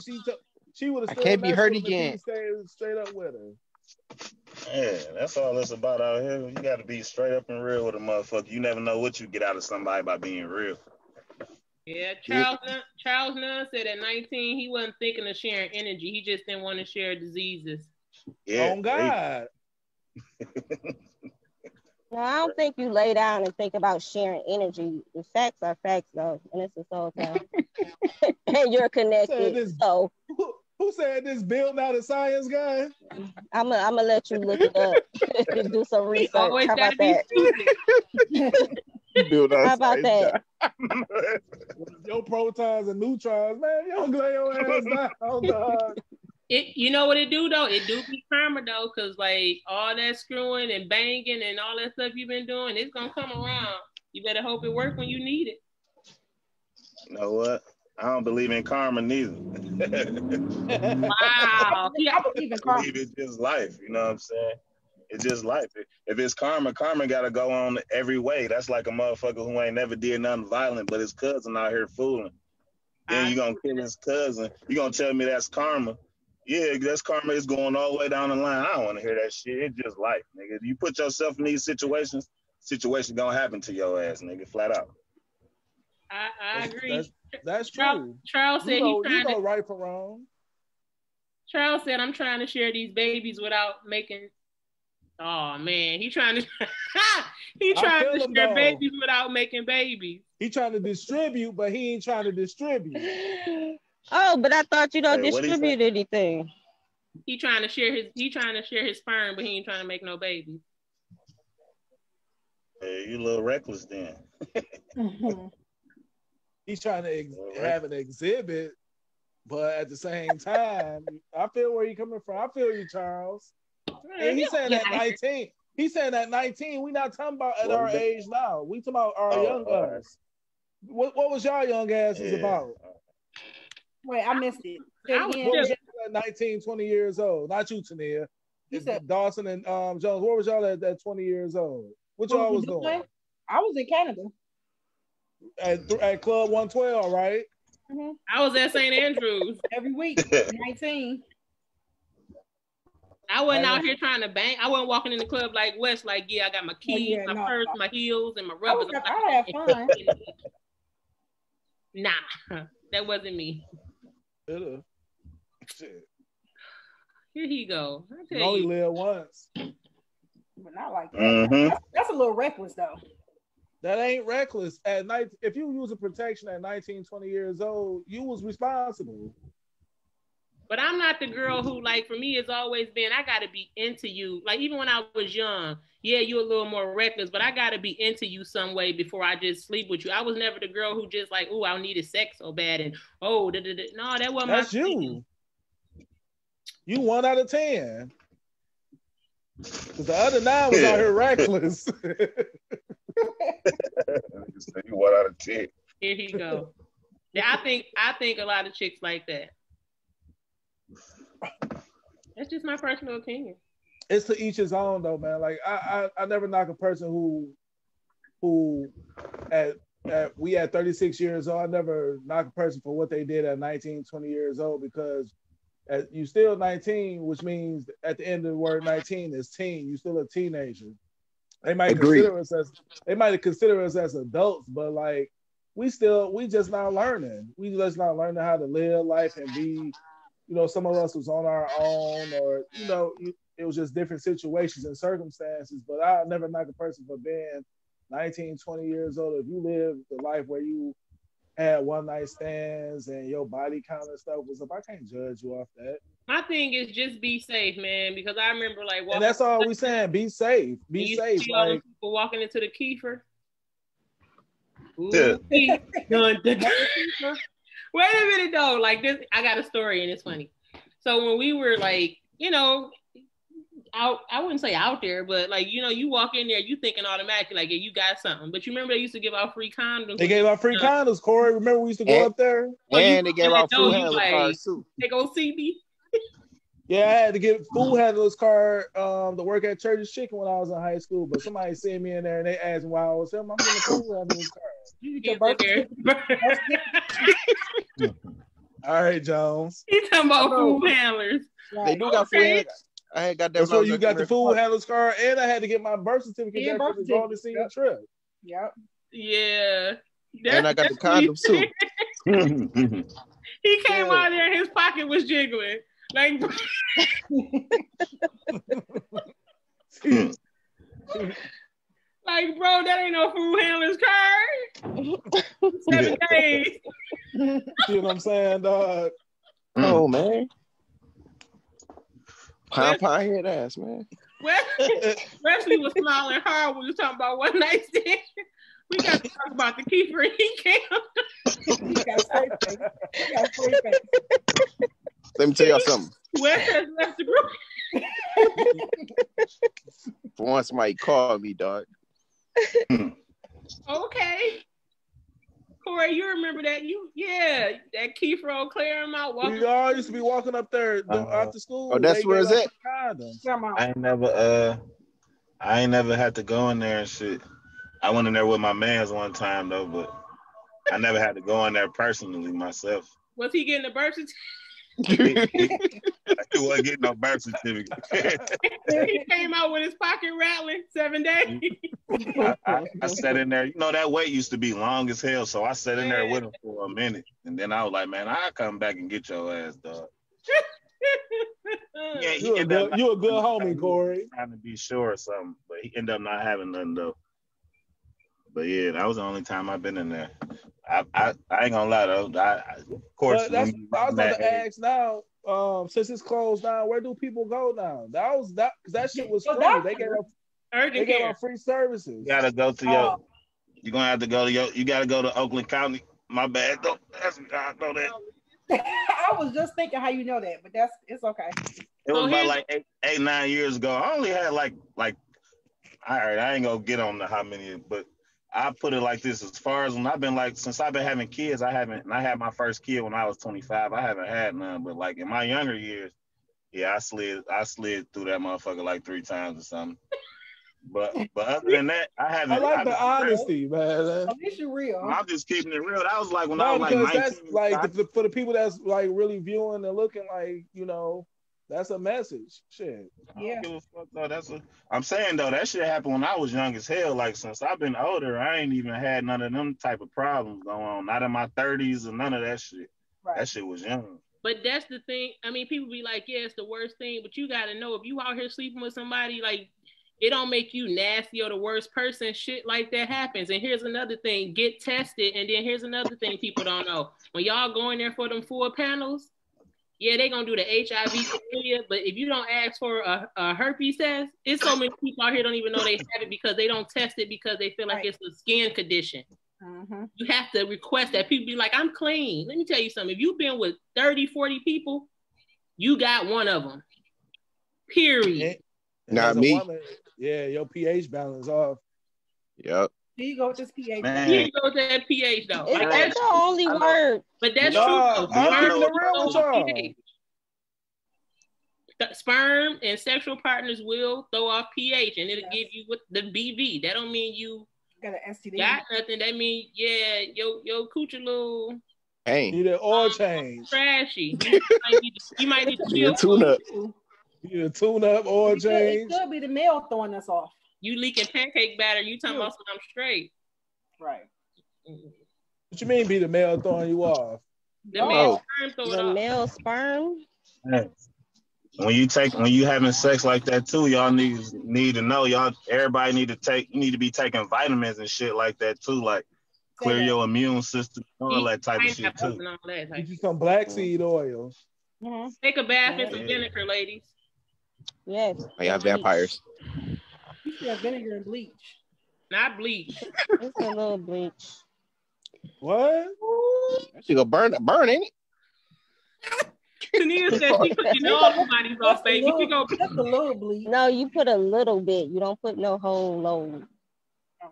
She would have. I can't be hurt again. Stayed straight up with her. Yeah, that's all it's about out here. You got to be straight up and real with a motherfucker. You never know what you get out of somebody by being real. Yeah, Charles Nunn said at 19 he wasn't thinking of sharing energy. He just didn't want to share diseases. Yeah. Oh God. No, I don't think you lay down and think about sharing energy. The facts are facts, though, and it's the soul time. And you're connected. So, who said this? Bill, not a science guy. I'm gonna let you look it up. Do some research. How about that? How about that? Your protons and neutrons, man. You don't lay your ass down, dog. You know what it do though? It do be karma though, cause like all that screwing and banging and all that stuff you've been doing, it's gonna come around. You better hope it works when you need it. You know what? I don't believe in karma neither. Wow. Yeah, I believe in karma. I believe it's just life. You know what I'm saying? It's just life. If it's karma gotta go on every way. That's like a motherfucker who ain't never did nothing violent, but his cousin out here fooling. Then you gonna kill his cousin. You gonna tell me that's karma? Yeah, that's karma. Is going all the way down the line. I don't want to hear that shit. It's just life, nigga. You put yourself in these situations gonna happen to your ass, nigga, flat out. I agree. That's true. Charles said you know right from wrong. Charles said, I'm trying to share these babies without making. Oh man, he trying to share babies without making babies. He trying to distribute, but he ain't trying to distribute. Oh, but I thought you don't distribute anything. He trying to share his sperm, but he ain't trying to make no babies. Hey, you a little reckless then. He's trying to have an exhibit, but at the same time, I feel where you're coming from. I feel you, Charles. And he's saying at 19. He's saying at 19. We're not talking about at our age now. We talking about our young guys. What was y'all young asses about? Wait, I missed it. What was y'all at 19, 20 years old? Not you, Tania. Dawson and Jones. What was y'all at 20 years old? What y'all was doing? I was in Canada. At Club 112, right? Mm-hmm. I was at St. Andrews every week. 19. I wasn't out here trying to bang. I wasn't walking in the club like West, like, yeah, I got my keys, my purse, my heels, and my rubbers. I had fun. Nah, that wasn't me. Shit. Here he go. You only live once. But not like that. Mm-hmm. That's a little reckless, though. That ain't reckless. At night, if you use a protection at 19, 20 years old, you was responsible. But I'm not the girl who, like, for me, it's always been, I got to be into you. Like, even when I was young, yeah, you're a little more reckless, but I got to be into you some way before I just sleep with you. I was never the girl who just like, oh, I needed sex so bad. And, no, that wasn't That's you. Thing. You 1 out of 10. Because the other 9 was out here reckless. You 1 out of 10. Here he go. Yeah, I think a lot of chicks like that. That's just my personal opinion. It's to each his own, though, man. Like I never knock a person who we at 36 years old. I never knock a person for what they did at 19, 20 years old, because you still 19, which means at the end of the word 19 is teen. You still a teenager. They might consider us as adults, but like we just not learning. We just not learning how to live life and be. You know, some of us was on our own, or it was just different situations and circumstances. But I'll never knock a person for being 19, 20 years old. If you live the life where you had one night stands and your body count and stuff was up, I can't judge you off that. My thing is just be safe, man, because I remember like walking. And that's all we saying. Be safe. Be safe. See all those people walking into the Kiefer. Ooh, yeah. Wait a minute though. Like this, I got a story and it's funny. So when we were like, you know, out, I wouldn't say out there, but like, you know, you walk in there, you thinking automatically like, yeah, you got something. But you remember they used to give out free condoms. They gave out free condoms, Corey. Remember we used to go up there? And they gave out food handler cards too. They go see me. Yeah, I had to get food handler's card to work at Church's Chicken when I was in high school. But somebody seen me in there and they asked me why I was there. I'm getting a food handler's card. You get your All right, Jones. He's talking about food handlers. Right. They do got food handlers. I had got that. So you got the food handler's card, and I had to get my birth certificate there for the going to see the trip. Yep. Yeah. And I got the condoms too. He came out there and his pocket was jiggling. Like, like, bro, that ain't no food handler's card. 7 days. You know what I'm saying, dog? Oh, man. Pine head ass, man. Wesley was smiling hard when we was talking about one night stand. We got to talk about the Kiefer and he came. He got a straight face. He got a straight face. Let me tell y'all something. Wes has left the group. For once, somebody called me, dog. Okay. Corey, you remember that? That Kiefer on Claremont walking. We all used to be walking up there after school. Oh, that's where it's at. I ain't never had to go in there and shit. I went in there with my mans one time though, but I never had to go in there personally myself. Was he getting a birth certificate? He wasn't getting no birth certificate. He came out with his pocket rattling 7 days. I sat in there. You know, that wait used to be long as hell, so I sat in there with him for a minute. And then I was like, man, I'll come back and get your ass, dog. Yeah, you a good homie, Corey. Trying to be sure or something, but he ended up not having nothing, though. But yeah, that was the only time I've been in there. I ain't gonna lie though. Of course, I was about to ask now. Since it's closed down, where do people go now? Because that shit was free. They gave up free services. You gotta go to your. You're gonna have to go to your. You gotta go to Oakland County. My bad. Don't ask me how I know that. I was just thinking how you know that, but it's okay. It was about like 8-9 years ago. I only had like. All right, I ain't gonna get on to how many, but. I put it like this: as far as when I've been since I've been having kids, I had my first kid when I was 25. I haven't had none, but like in my younger years, yeah, I slid through that motherfucker like 3 times or something. But other than that, I haven't. I like the honesty, man. At least you're real. I'm just keeping it real. That was like when I was like 19. That's like for the people that's like really viewing and looking like, you know, that's a message. Shit. Yeah. I'm saying though, that shit happened when I was young as hell. Like since I've been older, I ain't even had none of them type of problems going on. Not in my 30s and none of that shit. Right. That shit was young. But that's the thing. I mean, people be like, yeah, it's the worst thing. But you got to know, if you out here sleeping with somebody, like, it don't make you nasty or the worst person. Shit like that happens. And here's another thing. Get tested. And then here's another thing people don't know. When y'all go in there for them 4 panels, yeah, they gonna do the HIV chlamydia, but if you don't ask for a herpes test, it's so many people out here don't even know they have it because they don't test it because they feel like it's a skin condition. Mm-hmm. You have to request that. People be like, I'm clean. Let me tell you something. If you've been with 30, 40 people, you got one of them. Period. Not me. Woman, yeah, your pH balance off. Yep. Here you go with this pH. Here you go with that pH though. Like, that's the only word. But that's true. Sperm and sexual partners will throw off pH and it'll give you the BV. That don't mean you got an STD. Got nothing. That mean your coochie little. Hey. Need an oil change. Trashy. You might need to chill. Tune up. You need a tune up, oil change. It could be the male throwing us off. You leaking pancake batter. You talking about something straight. Right. What you mean be the male throwing you off? The male sperm throwing off. The male sperm? when you having sex like that too, y'all need to know, everybody need to be taking vitamins and shit like that too, like clear your immune system, all that type of shit too. Get you some black seed oil. Mm-hmm. Take a bath in some vinegar, ladies. Yes. I got vampires. You should have vinegar and bleach. Not bleach. It's a little bleach. What? That shit go burn, ain't it? Tania said she put all the bodies off, baby. Just a little bleach. No, you put a little bit. You don't put no whole load.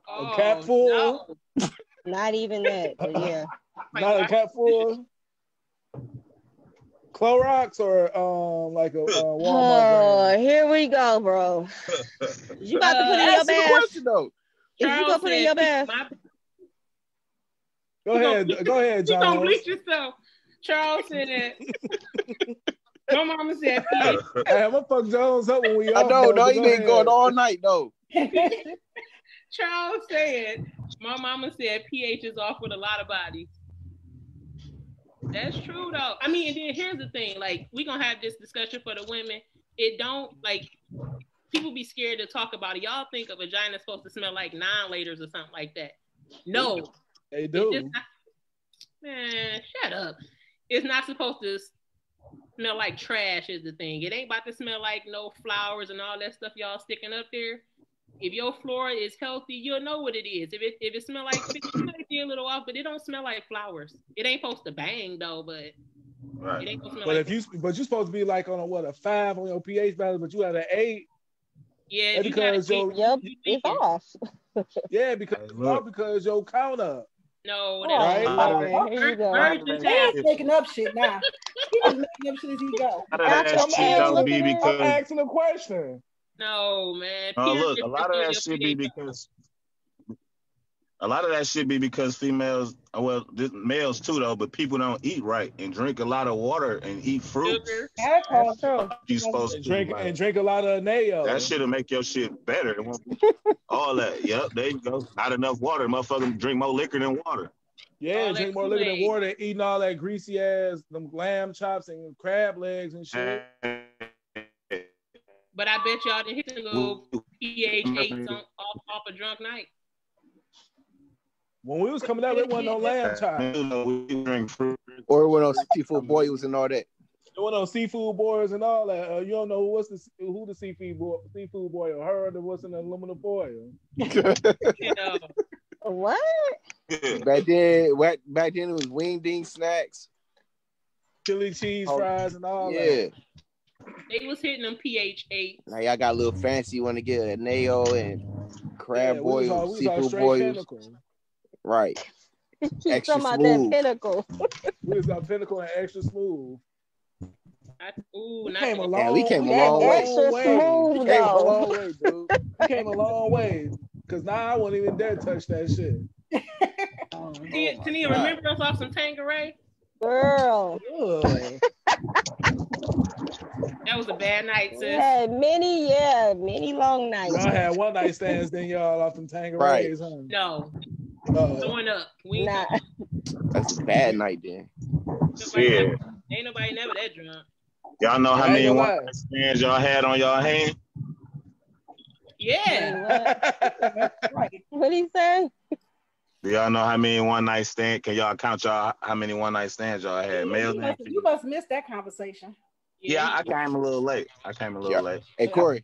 A cap full? No. Not even that, but yeah. Not a cap full? Clorox or like a Walmart brand? Here we go, bro. You about to put in your bath? Question, though. You gonna put in your bath? Go ahead, John. You gonna bleach yourself. Charles said my mama said hey, I'm gonna fuck Jones up when we I know, no, you been going all night though. Charles said my mama said pH is off with a lot of bodies. That's true though. I mean, and then here's the thing, like we gonna have this discussion for the women. It don't, like, people be scared to talk about it. Y'all think a vagina is supposed to smell like 9 laters or something like that. No. They do. Man, shut up. It's not supposed to smell like trash is the thing. It ain't about to smell like no flowers and all that stuff y'all sticking up there. If your flora is healthy, you'll know what it is. If it smell like fish, it might be a little off, but it don't smell like flowers. It ain't supposed to bang though, but right. It ain't supposed to smell but like you're supposed to be like on a 5 on your pH balance, but you had an 8. Yeah, because it's off. Yeah, because your count up. No, right? Here you go. He's making up shit now. He's just making up shit as he go. I'm asking a question. No, man. Look, a lot of that shit be because females, well, males too though, but people don't eat right and drink a lot of water and eat fruits. That's true. You supposed to drink a lot of Neo. That shit'll make your shit better. All that. Yep, there you go. Not enough water. Motherfucker drink more liquor than water. Yeah, drink more liquor than water, eating all that greasy ass, them lamb chops and crab legs and shit. But I bet y'all didn't hit the go pH 8 off a drunk night. When we was coming up, it wasn't no lamb chops. Or when those seafood boils and all that. There were no seafood boils and all that. You don't know who the seafood boil? Her or what's in the aluminum foil? What? Back then it was wingding snacks, chili cheese fries, and all that. They was hitting them pH 8. Now y'all got a little fancy. Want to get a nail and crab boils, seafood boils. Pinnacle. Right. Extra smooth. That Pinnacle. We was on Pinnacle and extra smooth. We came a long way. Extra smooth, dude. We came a long way. Cause now I won't even dare touch that shit. Tania, remember us off some Tanqueray? Girl. That was a bad night, sis. Yeah, many long nights. Y'all had one night stands, then y'all off them Tanquerays, right. Huh? No. Going up. We nah. That's a bad night then. Ain't nobody never that drunk. Y'all know how many one night stands y'all had on y'all hand? Yeah. What he say? Do y'all know how many one night stands? Can y'all count how many one night stands y'all had? You must miss that conversation. Yeah, I came a little late. Late. Hey, Corey.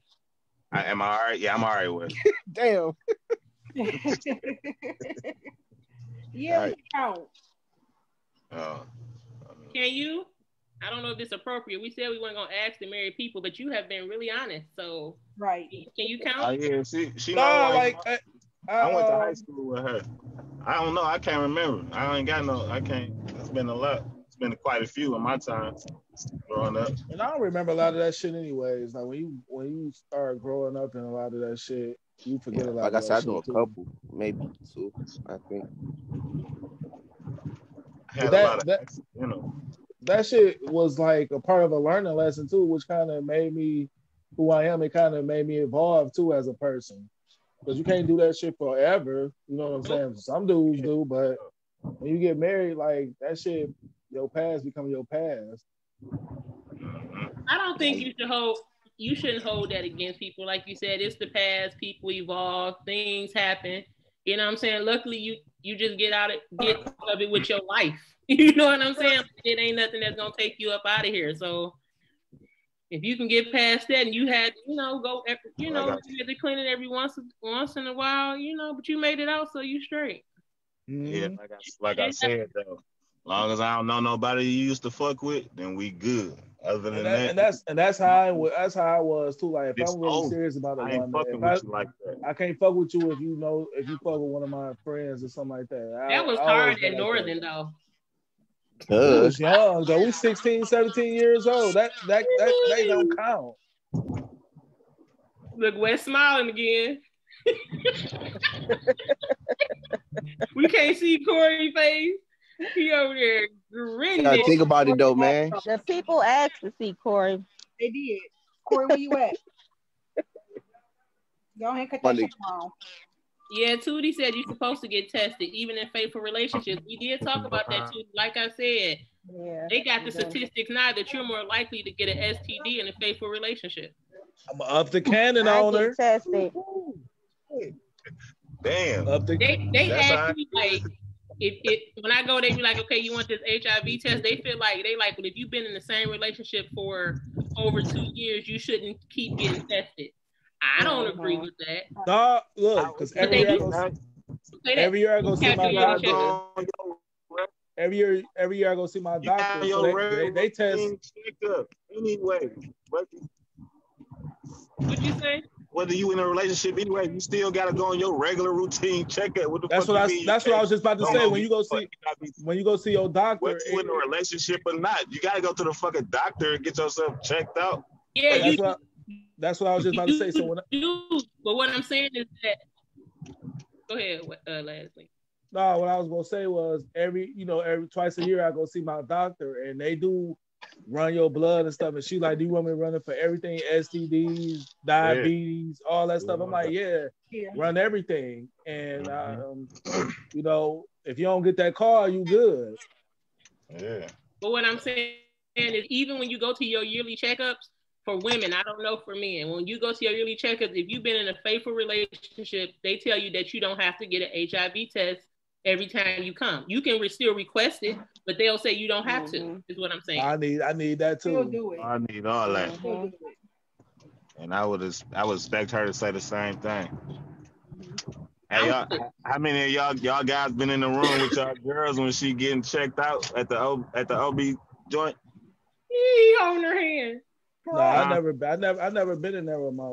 Am I all right? Yeah, I'm all right with it. Damn. Yeah, right. Count. Can you? I don't know if this is appropriate. We said we weren't gonna ask the married people, but you have been really honest. So, right? Can you count? Oh yeah, she know. Like I went to high school with her. I don't know. I can't remember. I ain't got no. I can't. It's been a lot. It's been quite a few in my time growing up. And I don't remember a lot of that shit anyways. Like when you start growing up and a lot of that shit, you forget a lot. Like I said, I know a couple, maybe 2, I think. I had a lot of, you know. That shit was like a part of a learning lesson too, which kind of made me who I am. It kind of made me evolve too as a person. Because you can't do that shit forever. You know what I'm saying? Some dudes do, but when you get married, like that shit, your past become your past. I don't think you shouldn't hold that against people. Like you said, it's the past. People evolve. Things happen. You know what I'm saying? Luckily, you just get out of it with your life. You know what I'm saying? It ain't nothing that's gonna take you up out of here. So if you can get past that, and you had, you had to clean it every once in a while, but you made it out, so you straight. Yeah, like I said though, long as I don't know nobody you used to fuck with, then we good. Other than that, and that's how I was too. Like if I'm really serious about it, I ain't fucking with you like that. I can't fuck with you if you fuck with one of my friends or something like that. That was hard at Northern though. We was young though. We 16, 17 years old. That they don't count. Look, Wes smiling again. We can't see Corey's face. He over there grinning. Think about it though, man. The people asked to see Corey. They did. Corey, where you at? Go ahead and cut that shit off. Yeah, Tootie said you're supposed to get tested, even in faithful relationships. We did talk about that too. Like I said, they got the statistics now that you're more likely to get an STD in a faithful relationship. I'm up the cannon on her. Tested. Damn. They ask me like, if when I go, they be like, okay, you want this HIV test? They feel like well, if you've been in the same relationship for over 2 years, you shouldn't keep getting tested. I don't agree with that. No, look, because every year I go see my doctor. Every year I go see my doctor. So they test. Anyway, what'd you say? Whether you in a relationship anyway, you still gotta go on your regular routine checkup. That's what I was just about to say. When you go see your doctor, whether you in a relationship or not, you gotta go to the fucking doctor and get yourself checked out. Yeah, that's what I was just about to say. So but what I'm saying is that, go ahead, Leslie. No, what I was gonna say was every twice a year I go see my doctor and they do run your blood and stuff. And she like, do you want me to run it for everything? STDs, diabetes, all that stuff. I'm like, yeah, run everything. And if you don't get that call, you good. Yeah. But what I'm saying is, even when you go to your yearly checkups, for women, I don't know for men, when you go to your yearly checkups, if you've been in a faithful relationship, they tell you that you don't have to get an HIV test every time you come. You can still request it, but they'll say you don't have to, is what I'm saying. I need that too. I need all that. And I would expect her to say the same thing. Hey, y'all, how many of y'all guys been in the room with y'all girls when she getting checked out at the OB joint? He holding her hand. No, I never been in there with my.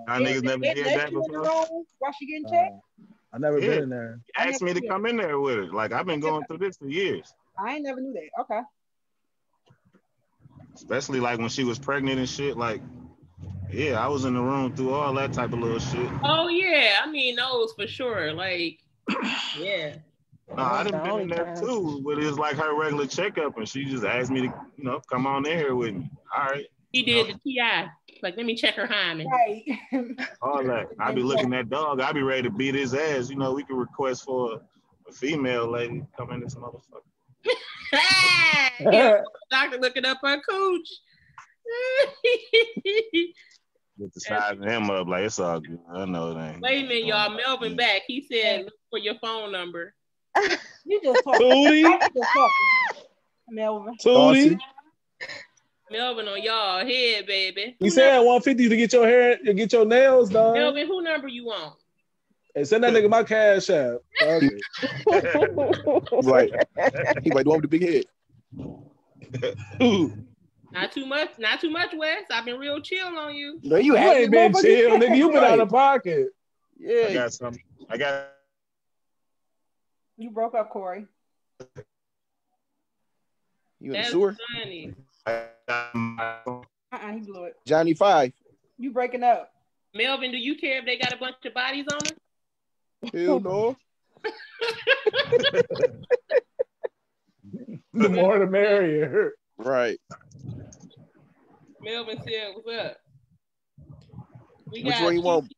Niggas never did that before. While she getting checked? I never been in there. He asked me to come in there with it. Like I've been going through this for years. I ain't never knew that. Okay. Especially like when she was pregnant and shit. Like, yeah, I was in the room through all that type of little shit. Oh yeah, I mean those for sure. Like, yeah. No, I done been in there too, but it's like her regular checkup, and she just asked me to, come on in here with me. All right. He did the TI. Like, let me check her hymen. Right. All that. I be looking at dog. I be ready to beat his ass. We can request for a female lady come in this motherfucker. Doctor looking up her cooch. Get the size of him up like it's all good. I know it ain't. Wait a minute, y'all. Melvin back. He said, look for your phone number. You just talking. Tootie. Melvin. Tootie. Melvin on y'all head, baby. You said 150 to get your hair, to get your nails done. Melvin, who number you want? Hey, send that nigga my cash app. Okay. Right. He might want the big head. Not too much, Wes. I've been real chill on you. No, you ain't been chill, nigga. You been out of pocket. Yeah. I got something. You broke up, Corey. You in the sewer? Funny. He blew it. Johnny 5. You breaking up. Melvin, do you care if they got a bunch of bodies on them? Hell no. The more the merrier. Right. Melvin said, what's up? Which one you want?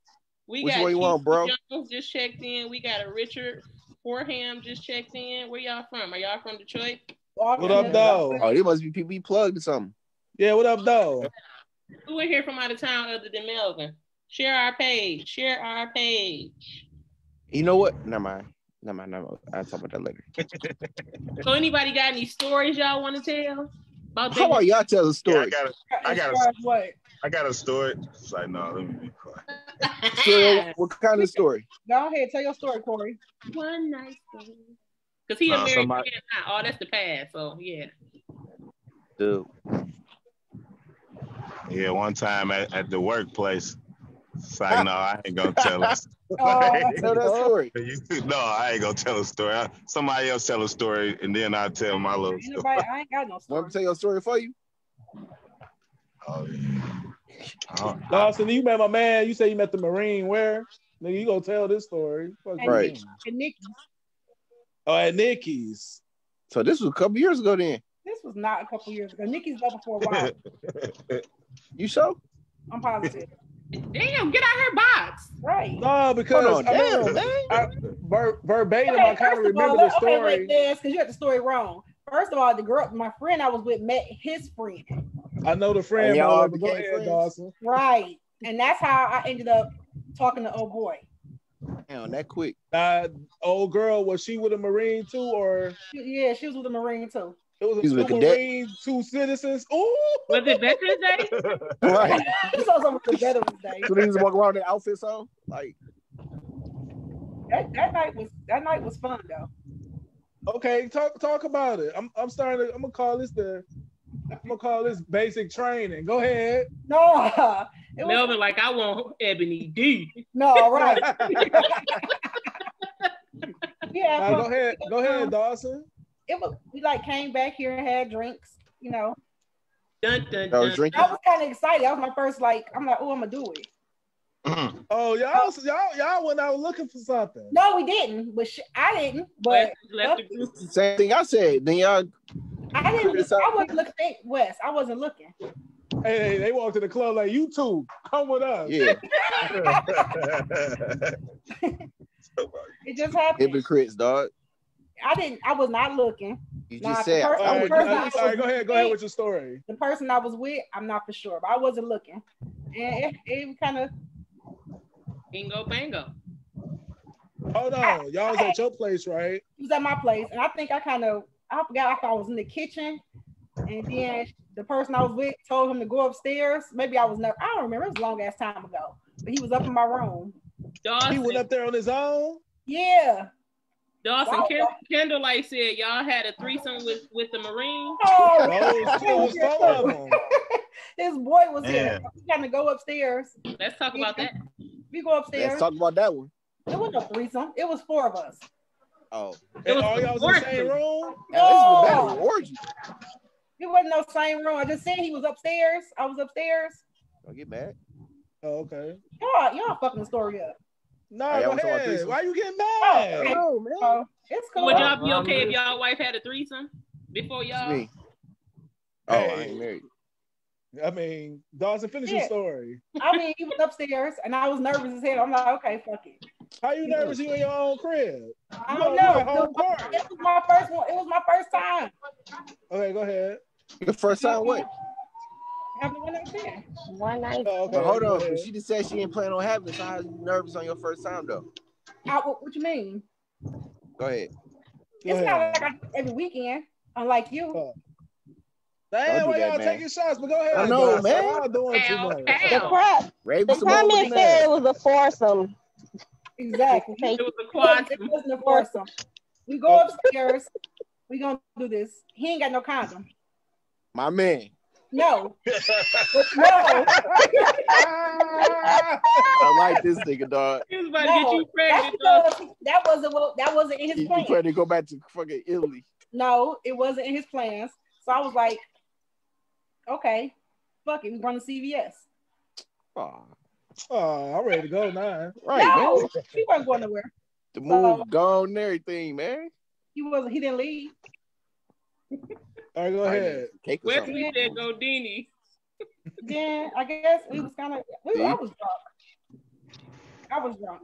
Which one you want, bro? Jones just checked in. We got a Richard Forham just checked in. Where y'all from? Are y'all from Detroit? What up, though? Oh, there must be people he plugged or something. Yeah, what up, though? Who in here from out of town other than Melvin? Share our page. Share our page. You know what? Never mind. I'll talk about that later. So anybody got any stories y'all want to tell? How about y'all tell a story? Yeah, I got a story. It's like, no, let me be quiet. Story, what kind of story? Go ahead, tell your story, Corey. One night story. Because he a married man now. Oh, that's the past. So, yeah. Dude. Yeah, one time at the workplace. It's like, no, I ain't gonna tell us. Tell that story. No, I ain't gonna tell a story. Somebody else tell a story, and then I'll tell my little story. I ain't got no story. Want me to tell your story for you? Oh, yeah. Dawson, you met my man. You say you met the Marine where? Nigga, you gonna tell this story. Right. At Nikki's. Oh, at Nikki's. So this was a couple years ago then? This was not a couple years ago. Nikki's up for a while. You sure? I'm positive. Damn, get out her box. Right. No, because verbatim, I kind of remember the story. Okay, wait, because you got the story wrong. First of all, the girl, my friend I was with, met his friend. I know the friend. Y'all go ahead, Dawson. Right. And that's how I ended up talking to old boy. Damn, that quick. Old girl, was she with a Marine too, or? Yeah, she was with a Marine too. It was a two Marines, 2 citizens. Ooh, was it Veterans Day? Right. This was over the Veterans Day. So they just walk around in outfits on, like. That night was fun though. Okay, talk about it. I'm gonna call this basic training. Go ahead. No, Melvin, like I want Ebony D. No, right. Yeah. Go ahead, Dawson. We like came back here and had drinks, you know. Dun, dun, I was drinking. I was kind of excited. That was my first, I'm like, oh, I'm gonna do it. Oh, y'all went out looking for something. No, we didn't. But I didn't. But same thing I said. Then y'all. I wasn't looking. Wes, I wasn't looking. Hey, they walked to the club like, you two, come with us. Yeah. It just happened. Hypocrites, dog. I was not looking. You just said. All right, go ahead with your story. The person I was with, I'm not for sure, but I wasn't looking. And it kind of. Bingo, bango. Hold on. Y'all was at your place, right? It was at my place. And I think I forgot if I was in the kitchen. And then the person I was with told him to go upstairs. Maybe I don't remember. It was a long ass time ago. But he was up in my room. Dawson. He went up there on his own? Yeah. Dawson, Kendall like said y'all had a threesome with the Marine. Oh, it was 4 of them. His boy was here. We had to go upstairs. Let's talk about that. We go upstairs. Let's talk about that one. It wasn't a threesome. It was 4 of us. Oh. And all y'all was in the same room? No. Orgy. It wasn't no same room. I just said he was upstairs. I was upstairs. Don't get mad. Oh, okay. Y'all fucking the story up. No, go ahead. Why you getting mad? Oh, man. It's cool. Would y'all be okay if y'all wife had a threesome before y'all? Me. Oh, I ain't married. I mean, Dawson, finish your story. I mean, he was upstairs, and I was nervous as hell. I'm like, okay, fuck it. How you nervous? You in your own crib? I don't know. It was my first one. It was my first time. Okay, go ahead. Your first time what? Having one night stand. One night. Oh, okay. But hold on. She just said she didn't plan on having it. So how are you nervous on your first time, though? What you mean? Go ahead. It's not like I do every weekend, unlike you. Damn, why y'all taking shots? But go ahead. I know, man. Y'all doing too much. The comment said it was a foursome. Exactly. It was a quad. It wasn't a foursome. We go upstairs. We gonna do this. He ain't got no condom. My man. No. No. I like this nigga, dog. He was about to get you pregnant, dog. That wasn't in his plans. You ready to go back to fucking Italy? No, it wasn't in his plans. So I was like, okay, fuck it. We're going to CVS. Oh, I'm ready to go now. Right, no, man. He wasn't going nowhere. The move gone and everything, man. He didn't leave. All right, go ahead. Wesley said Godini. Then I guess it was kind of. I was drunk.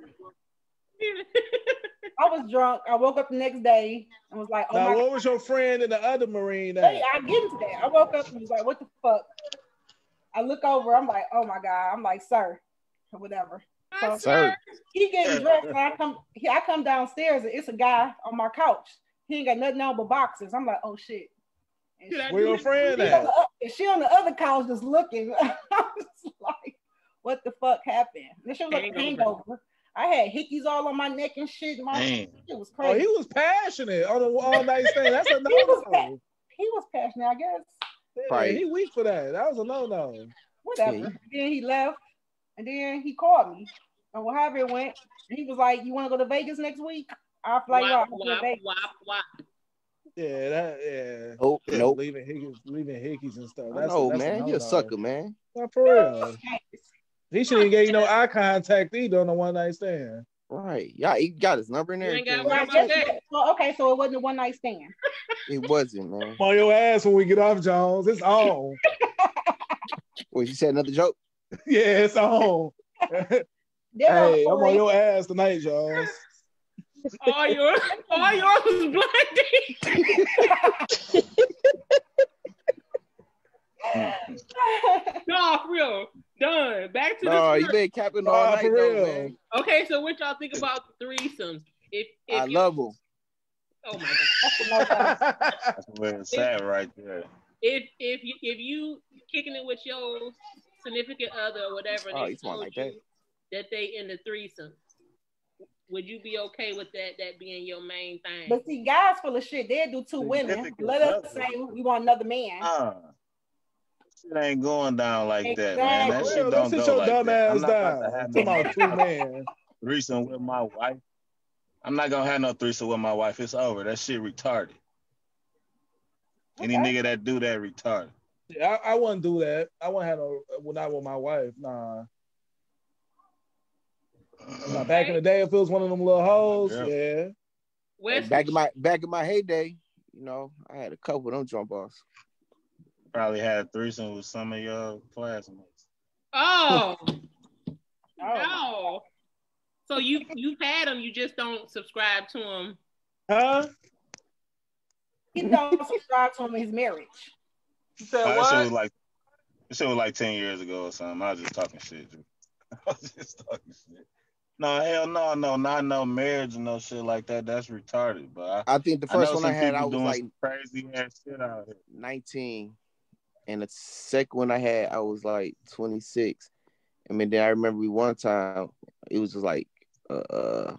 I was drunk. I woke up the next day and was like, "Oh now, my what God. was your friend and the other Marine? Hey, I get into that. I woke up and was like, "What the fuck?" I look over, I'm like, oh my God. I'm like, sir, or whatever. So Sir. he getting dressed, and I come downstairs, and it's a guy on my couch. He ain't got nothing on but boxers. I'm like, oh shit. Where your friend at? She on the other couch just looking. I was like, what the fuck happened? And she was like a hangover. I had hickeys all on my neck and shit. It was crazy. Oh, he was passionate on the all night thing. That's a no. He was passionate, I guess. Yeah, right. He weak for that. That was a no. Whatever. Yeah. Then he left, and then he called me, and however it went, he was like, "You want to go to Vegas next week?" I fly you out to Vegas. Yeah. Nope. Leaving hickeys and stuff. That's man. You're a sucker, man. Not for real. He shouldn't even get you no eye contact either on the one night stand. Right. Yeah, he got his number in there. Well, okay, so it wasn't a one night stand. It wasn't, man. I'm on your ass when we get off, Jones. It's on. Wait, you said another joke? Yeah, it's on. Hey, I'm on your ass tonight, Jones. All yours was blinding. No, for real. Done. Back to the you been capping all night, though, man. Okay, so what y'all think about threesomes? If I love them. Oh my God. That's where it's at right there. If you kicking it with your significant other or whatever, they told like that they in the threesome, would you be okay with that being your main thing? But see, guys full of shit. They'll do two women. Let us say we want another man. Shit ain't going down like that, man. That shit don't go like dumb that. Ass down. Come on, two men. Threesome with my wife. I'm not gonna have no threesome with my wife. It's over. That shit retarded. Any nigga that do that retarded. Yeah, I wouldn't do that. I wouldn't have not with my wife. Nah. Back in the day, if it was one of them little hoes, yeah. Back in my heyday, you know, I had a couple of them jump offs. Probably had a threesome with some of your classmates. Oh. No. So you've had them, you just don't subscribe to them. Huh? He don't subscribe to him in his marriage. You said what? This shit was like 10 years ago or something. I was just talking shit. No, hell no, not no marriage and no shit like that. That's retarded. But I think the first one I had, I was doing like crazy ass shit out here. 19, and the second one I had, I was like 26. I mean, then I remember one time it was just like come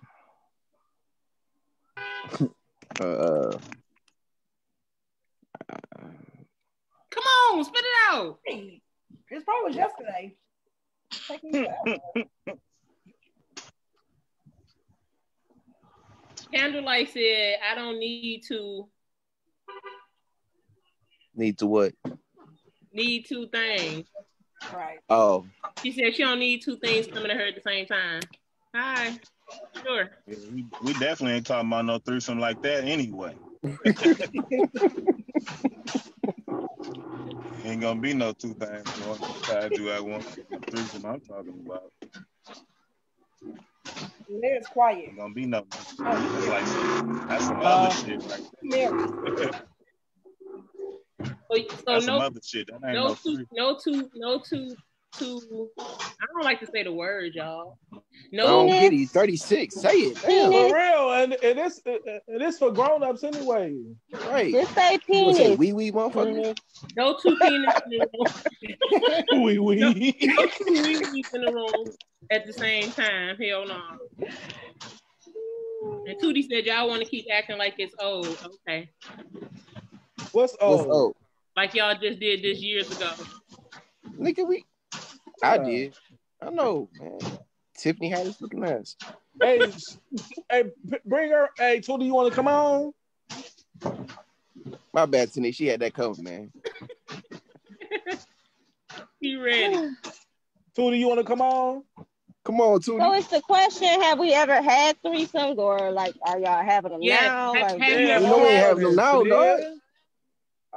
on, spit it out. This probably was yesterday. Candlelight said, I don't need to. Need to what? Need two things. Right. Oh. She said she don't need two things coming to her at the same time. Hi. Sure. Yeah, we definitely ain't talking about no threesome like that anyway. Ain't gonna be no two things. You at one threesome I'm talking about. It's quiet. Ain't gonna be no. That's some other shit right there. So that's some other shit. That ain't no two. I don't like to say the word, y'all. No, I don't get it. He's 36. Say it. Damn. For real, and it's for grown-ups anyway. Right. Just say penis. Say wee motherfucker. No two penis in the room. Wee. No two wee in the room at the same time. Hell no. And Tootie said y'all want to keep acting like it's old. Okay. What's old? Like y'all just did this years ago. Nigga, I did. I know, man. Tiffany had us looking nice. Hey, bring her. Hey, Tootie, you want to come on? My bad, Tiffany. She had that covered, man. He ready. Tootie, you want to come on? Come on, Tootie. So it's the question: have we ever had threesomes, or like, are y'all having them now? Have like, you we know we ain't having them now, dog.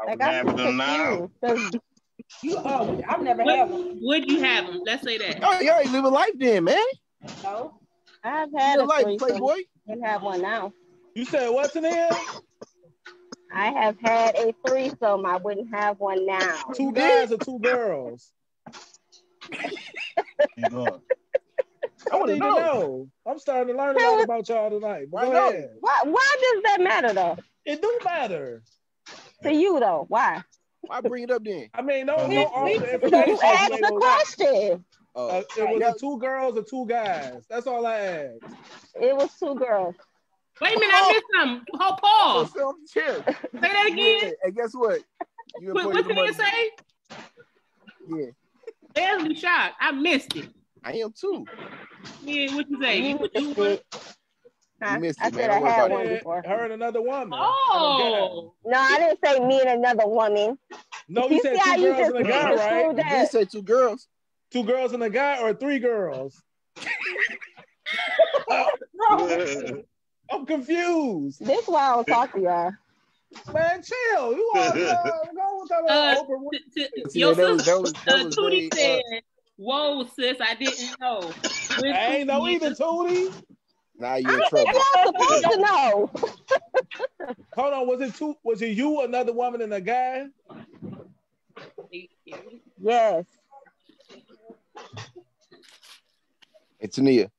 I'm having them now. I've never had one. Would you have them? Let's say that. Oh, y'all ain't living life then, man. No. I've had a life, threesome. Playboy. Didn't have one now. You said what's in here? I have had a threesome. I wouldn't have one now. Two guys or two girls? You going? I want to know. I'm starting to learn a lot about y'all tonight. But go ahead. Why does that matter though? It do matter. To you though, why? Why bring it up then? I mean, no information. You asked the question. It was 2 girls or 2 guys. That's all I asked. It was 2 girls. Wait a minute, I missed something. Hold pause. Say that again. And guess what? What did you say? Yeah. Barely shocked. I missed it. I am too. Yeah, what you say? You missed it, I man. said I had one before. Her and another woman. Oh. No, I didn't say me and another woman. No, you said 2 girls and a guy, right? You did say 2 girls. 2 girls and a guy or 3 girls? I'm confused. This is why I don't talk to y'all. Man, chill. You are go with that Your sister, Tootie said, "Whoa, sis, I didn't know." I ain't know either, Tootie. Now you're in trouble. You're supposed to know. Hold on, was it you, another woman, and a guy? Yes. It's Tania.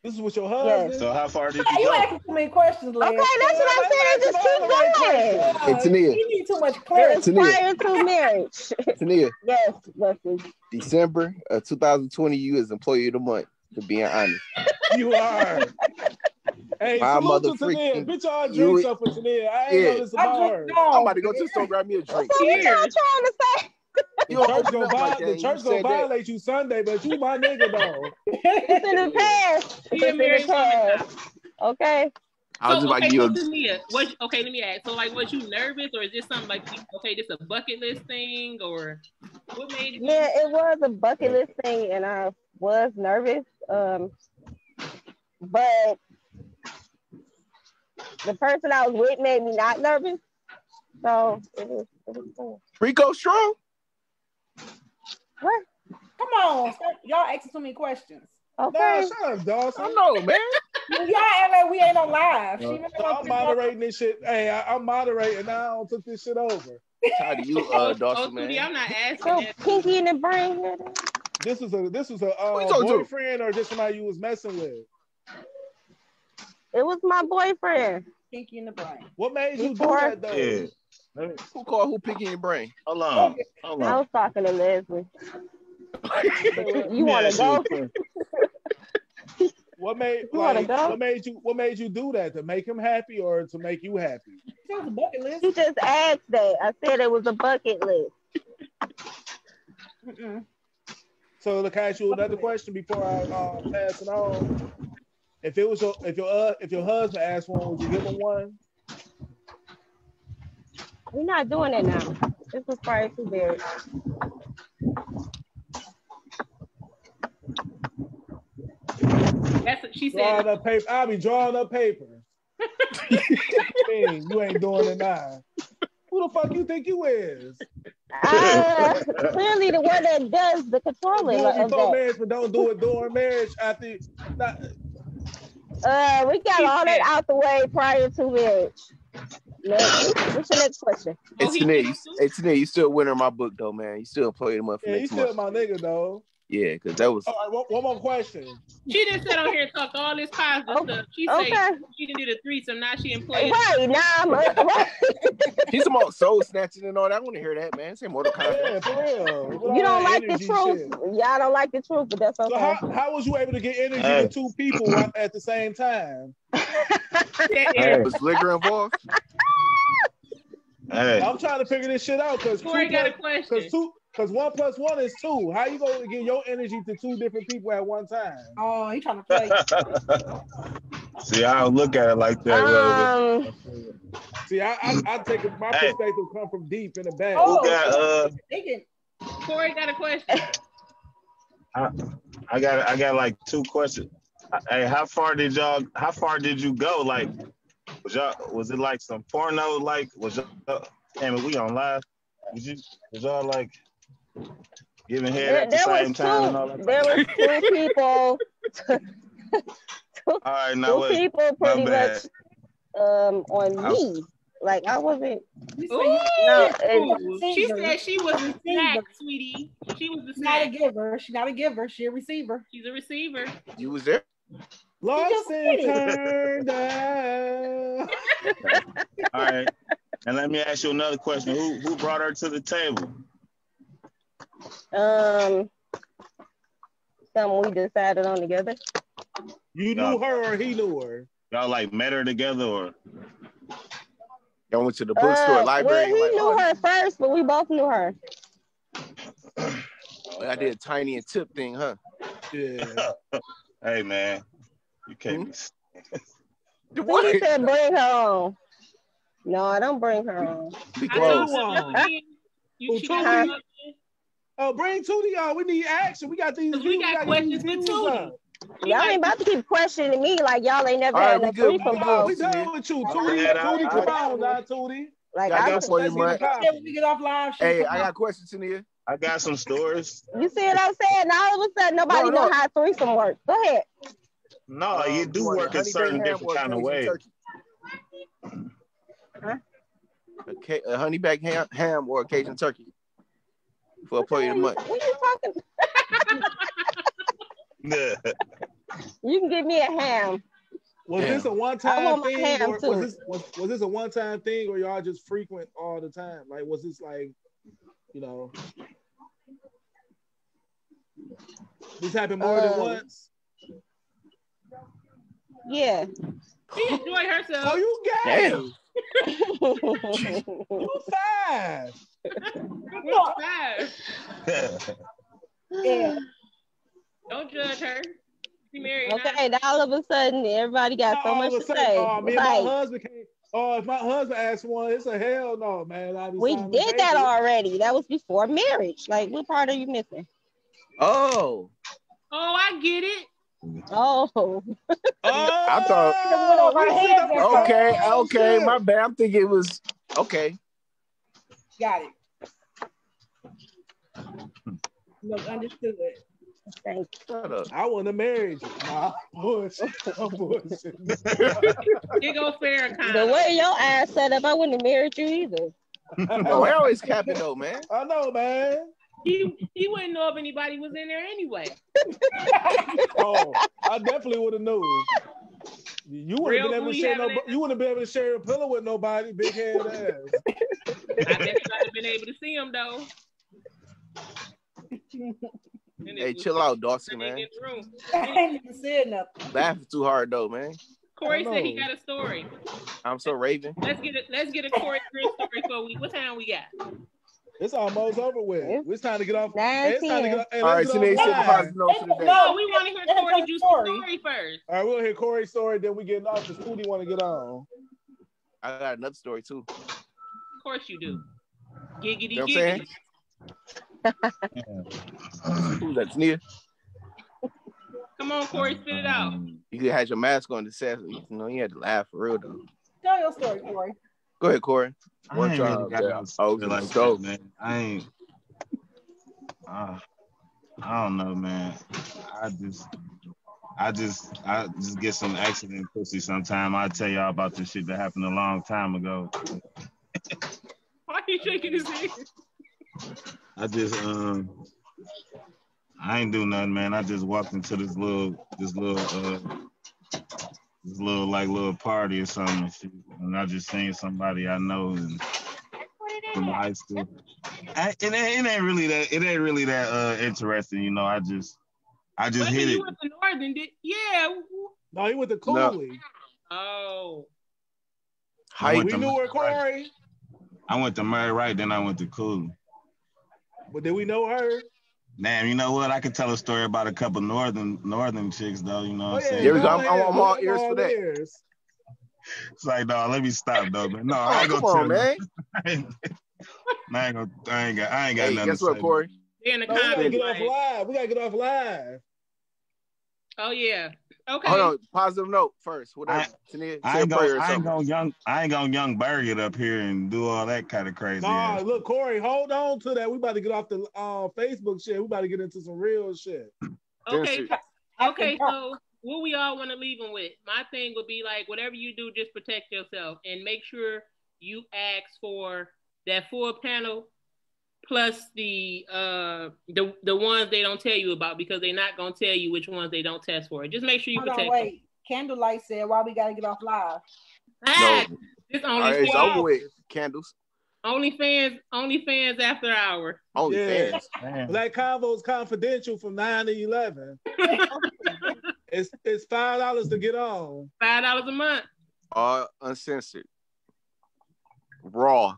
This is with your husband. So how far did you You go? asking too many questions, Liz. Okay, that's what I'm saying. Just keep going. It's Tania. You need too much clarity. Prior to marriage. Tania. Yes, Wesley. December of 2020, you as employee of the month, to being honest. You are. Hey, My salute to motherfucking- Tania. Bitch, y'all drinks up for Tania. I ain't know this about her. I'm about to go to the store and grab me a drink. So what y'all trying to say? You The don't church open up like that. the church You gonna said that. violate you Sunday, but you my nigga though. It's in the past. It's in the past. Okay. I was just about to give you a... Tania, okay, let me ask. So, like, was you nervous, or is this something like, okay, this a bucket list thing, or what made it? Yeah, it was a bucket list thing, and I was nervous. But the person I was with made me not nervous. So it was cool. Rico Strong? What? Come on, y'all asking too many questions. Okay. No, shut up, Dawson. I know, man. Y'all act like we ain't on live. I'm moderating this shit. Hey, I'm moderating now. I took this shit over. Tired of you, Dawson, man. I'm not asking So that. Pinky in the brain. This was a talking to? boyfriend or just somebody you was messing with? It was my boyfriend. Pinky in the brain. What made you do Before- that though? Yeah. Who called who picking your brain? Hold on. I was talking to Leslie. You want to go? What made you do that? To make him happy or to make you happy? That was a bucket list. He just asked that. I said it was a bucket list. So to ask you another question before I pass it on. If your husband asked one, would you give him one? We're not doing it now. This was prior to marriage. That's what she Drawing said. up paper. I'll be drawing up paper. You ain't doing it now. Who the fuck you think you is? Clearly the one that does the controlling Do it of before that. marriage, but don't do it during marriage. After, We got all that out the way prior to marriage. Next. What's your next question? It's Tania. Hey, Tania, you still winner in my book, though, man. You still employee of the month for yeah, you next still month. my nigga though. Yeah, because that was... All right, one more question. She just sat on here and talked all this positive stuff. She said she can do the threesome. Now she employed. Right, now I'm right. He's about soul snatching and all that. I want to hear that, man. Say Mortal Kombat. Yeah, for real. You don't like the truth. Y'all don't like the truth, but that's okay. So how was you able to get energy to 2 people at the same time? Was liquor involved? Hey. I'm trying to figure this shit out because Corey got a question. Because 1 + 1 is 2. How you gonna get your energy to 2 different people at one time? Oh, he trying to play. See, I don't look at it like that. See, I take my perspective come from deep in the back. Who got Corey got a question. I got like 2 questions. Hey, how far did you go? Like, was it like some porno? Like, damn it, we on live? Was y'all like giving head at the same time and all that? There was 2 people. All right, now 2 people pretty much on me. Like I wasn't. Ooh, No, she said she was a snack, sweetie. She was the snack. Not a giver. She's not a giver. She's a receiver. She's a receiver. You was there. Lost and turned out. All right. And let me ask you another question. Who brought her to the table? Something we decided on together. You knew her or he knew her? Y'all like met her together or? Y'all went to the bookstore, library. Well, he knew her first, but we both knew her. I did a Tiny and Tip thing, huh? Yeah. Hey man, you can't be. What? He said bring her on. No, I don't bring her on. Be close. Oh, bring Tootie on. We need action. We got these. We got questions for Tootie. Y'all ain't about to keep questioning me like y'all ain't never had no free from both. We done with you, Tootie. Tootie, come on now, Tootie. Like I got for you, man. We get off live. Hey, I got questions in here. I got some stories. You see what I'm saying? Now all of a sudden nobody know how threesome works. Go ahead. No, you do work in certain different kind of ways. Huh? A honeyback ham or a Cajun turkey for a plate of money. What are you talking? You can give me a ham. Was this a one-time thing? Or was this a one-time thing, or y'all just frequent all the time? Like, was this like, you know, this happened more than once? Yeah. She enjoyed herself. Oh, you gay? Damn. You fast. You fast. Yeah. Don't judge her. She married. Okay, now all of a sudden everybody got so much to say. Me and my husband can't. Oh, if my husband asks one, it's a hell no, man. We did that already. That was before marriage. Like, what part are you missing? Oh. Oh, I get it. Oh. I thought. Okay. My bad. I'm thinking it was okay. Got it. Look, understood. Thank you. Shut up. I want to marry you. Nah, bullshit. I'm bullshit. You go fair kind. The way your ass set up, I wouldn't have married you either. No, I always cap it though, man. I know, man. He wouldn't know if anybody was in there anyway. Oh, I definitely would have known. You wouldn't have been able to share you wouldn't have been able to share a pillow with nobody, big head ass. I bet you might have been able to see him though. Hey, chill out, Dawson, man. I ain't even said nothing. Laughing too hard though, man. Corey said he got a story. I'm so raving. Let's get a Corey Chris story for we. What time we got? It's almost over with. It's time to get off. All right, so they said positive note for the day. No, we want to hear Corey Juice's story first. All right, we'll hear Corey's story, then we get off. The Tootie want to get on. I got another story too. Of course you do. Giggity, you know what I'm saying? Who's that, Tania? Come on, Corey, spit it out. You had your mask on to say, you know, you had to laugh for real though. Tell your story, Corey. Go ahead, Corey. One time, man. I don't know, man. I just get some accident pussy sometime. I'll tell y'all about this shit that happened a long time ago. Why are you shaking his head? I ain't do nothing, man. I just walked into this little party or something, and I just seen somebody I know from high school. It ain't really that interesting, you know. I just hit it. You went to Northern, yeah. No, he went to Cooley. No. Oh. We knew her, Corey. I went to Murray Wright, then I went to Cooley. But did we know her? Damn, you know what? I could tell a story about a couple northern chicks, though. You know what I'm saying? Here we go. I'm all ears for that. It's like, no, let me stop, though, man. No, I ain't gonna come on, man. I ain't got nothing. Guess what, Corey? We gotta get off live. We gotta get off live. Oh yeah. Okay. Hold on. Positive note first. I ain't gonna young Bird get up here and do all that kind of crazy. Nah, look, Corey, hold on to that. We about to get off the Facebook shit. We about to get into some real shit. Okay. Okay. So what we all want to leave them with? My thing would be like, whatever you do, just protect yourself and make sure you ask for that full panel plus the ones they don't tell you about, because they're not gonna tell you which ones they don't test for. Just make sure you protect. Wait. Candlelight said, "Why we gotta get off live?" No. It's OnlyFans. It's over with. Candles. OnlyFans after hour. OnlyFans. Yeah. Black Convo's confidential from 9 to 11. It's $5 to get on. $5 a month. Uncensored. Raw.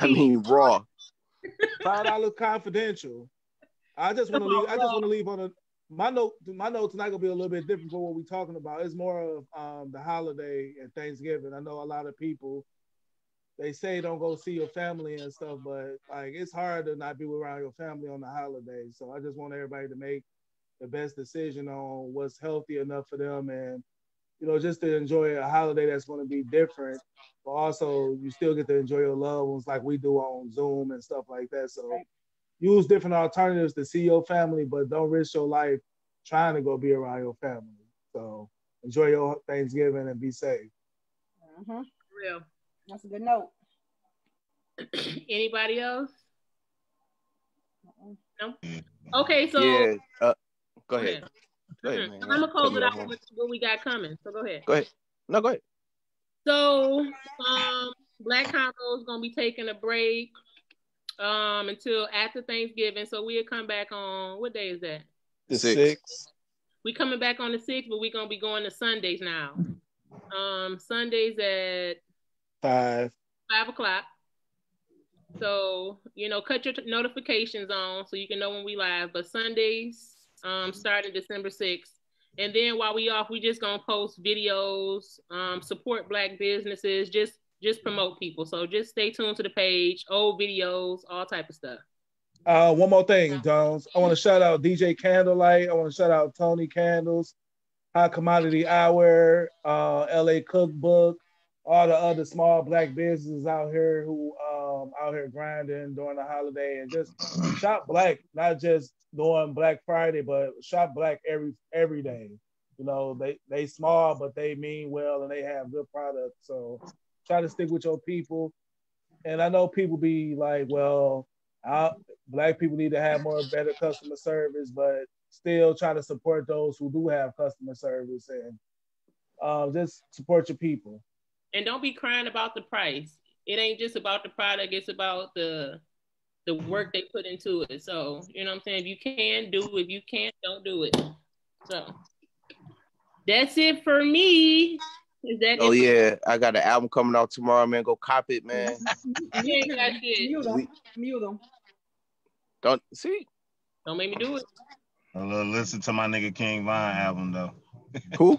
Raw. $5 confidential. I just want to leave on my note. My note's not gonna be a little bit different from what we're talking about. It's more of the holiday and Thanksgiving. I know a lot of people, they say don't go see your family and stuff, but like it's hard to not be around your family on the holidays. So I just want everybody to make the best decision on what's healthy enough for them, and just to enjoy a holiday that's going to be different, but also you still get to enjoy your loved ones like we do on Zoom and stuff like that. So use different alternatives to see your family, but don't risk your life trying to go be around your family. So enjoy your Thanksgiving and be safe. Real. That's a good note. Anybody else? No? Okay, so go ahead. Go ahead, man. I'm gonna close it out with what we got coming. So go ahead. Go ahead. No, go ahead. So Black Convo is gonna be taking a break until after Thanksgiving. So we'll come back on, what day is that? The 6th. We coming back on the 6th, but we're gonna be going to Sundays now. Sundays at 5 o'clock. So, cut your notifications on so you can know when we live. But Sundays, starting December 6th. And then while we off, we just gonna post videos, support Black businesses, just promote people. So just stay tuned to the page, old videos, all type of stuff. One more thing, Jones. I want to shout out DJ Candlelight. I want to shout out Tony Candles, High Commodity Eyewear, LA Cookbook, all the other small Black businesses out here who out here grinding during the holiday, and just shop Black, not just during Black Friday, but shop Black every day. They small, but they mean well and they have good products. So try to stick with your people. And I know people be like, well, Black people need to have better customer service, but still try to support those who do have customer service, and just support your people. And don't be crying about the price. It ain't just about the product, it's about the work they put into it. So, you know what I'm saying? If you can, do it. If you can't, don't do it. So that's it for me. Is that it? Yeah, I got an album coming out tomorrow, man. Go cop it, man. You ain't got shit. Mute them. Don't make me do it. Listen to my nigga King Von album though. Who?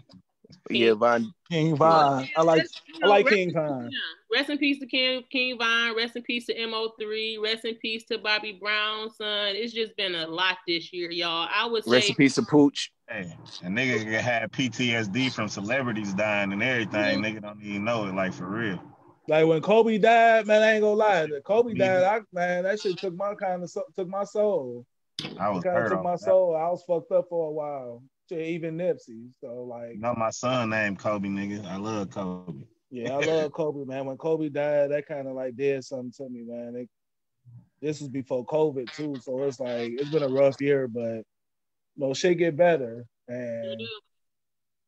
Yeah, King Von. I like King Von. Rest in peace to King Von. Rest in peace to MO3. Rest in peace to Bobby Brown's son. It's just been a lot this year, y'all. I would say rest in peace to Pooch. Hey, a nigga had PTSD from celebrities dying and everything. Nigga don't even know it, like for real. Like when Kobe died, man, I ain't gonna lie. Kobe died, that shit took my soul. I was hurt. Took my soul. I was fucked up for a while. Even Nipsey. So like, my son named Kobe, nigga. I love Kobe. Yeah, I love Kobe, man. When Kobe died, that kind of like did something to me, man. This was before COVID too, so it's like it's been a rough year, but shit get better, and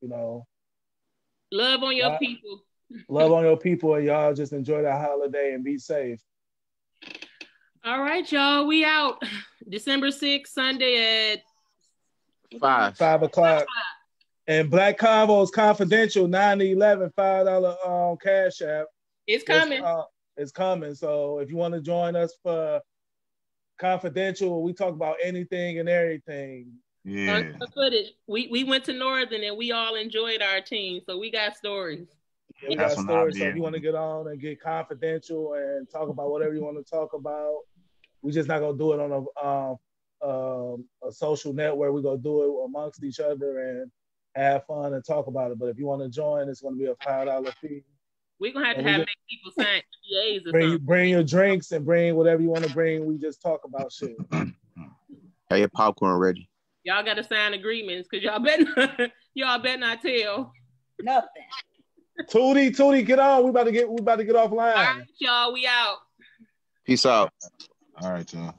love on your people. Love on your people, and y'all just enjoy the holiday and be safe. All right, y'all. We out. December 6th, Sunday at 5 o'clock. And Black Convo is confidential, 9 to 11, $5 Cash App. It's coming. It's coming. So if you want to join us for confidential, we talk about anything and everything. Yeah. Footage. We went to Northern and we all enjoyed our team, so we got stories. Yeah, we got stories. So if you want to get on and get confidential and talk about whatever you want to talk about, we just not gonna do it on a social network. We're gonna do it amongst each other and have fun and talk about it. But if you want to join, it's gonna be a $5 fee. We're gonna have to make people sign NDAs or something. Bring your drinks and bring whatever you want to bring. We just talk about shit. Have your popcorn ready. Y'all gotta sign agreements because y'all better not tell nothing. Tootie, get on. We about to get offline. All right, y'all. We out. Peace out. All right, y'all.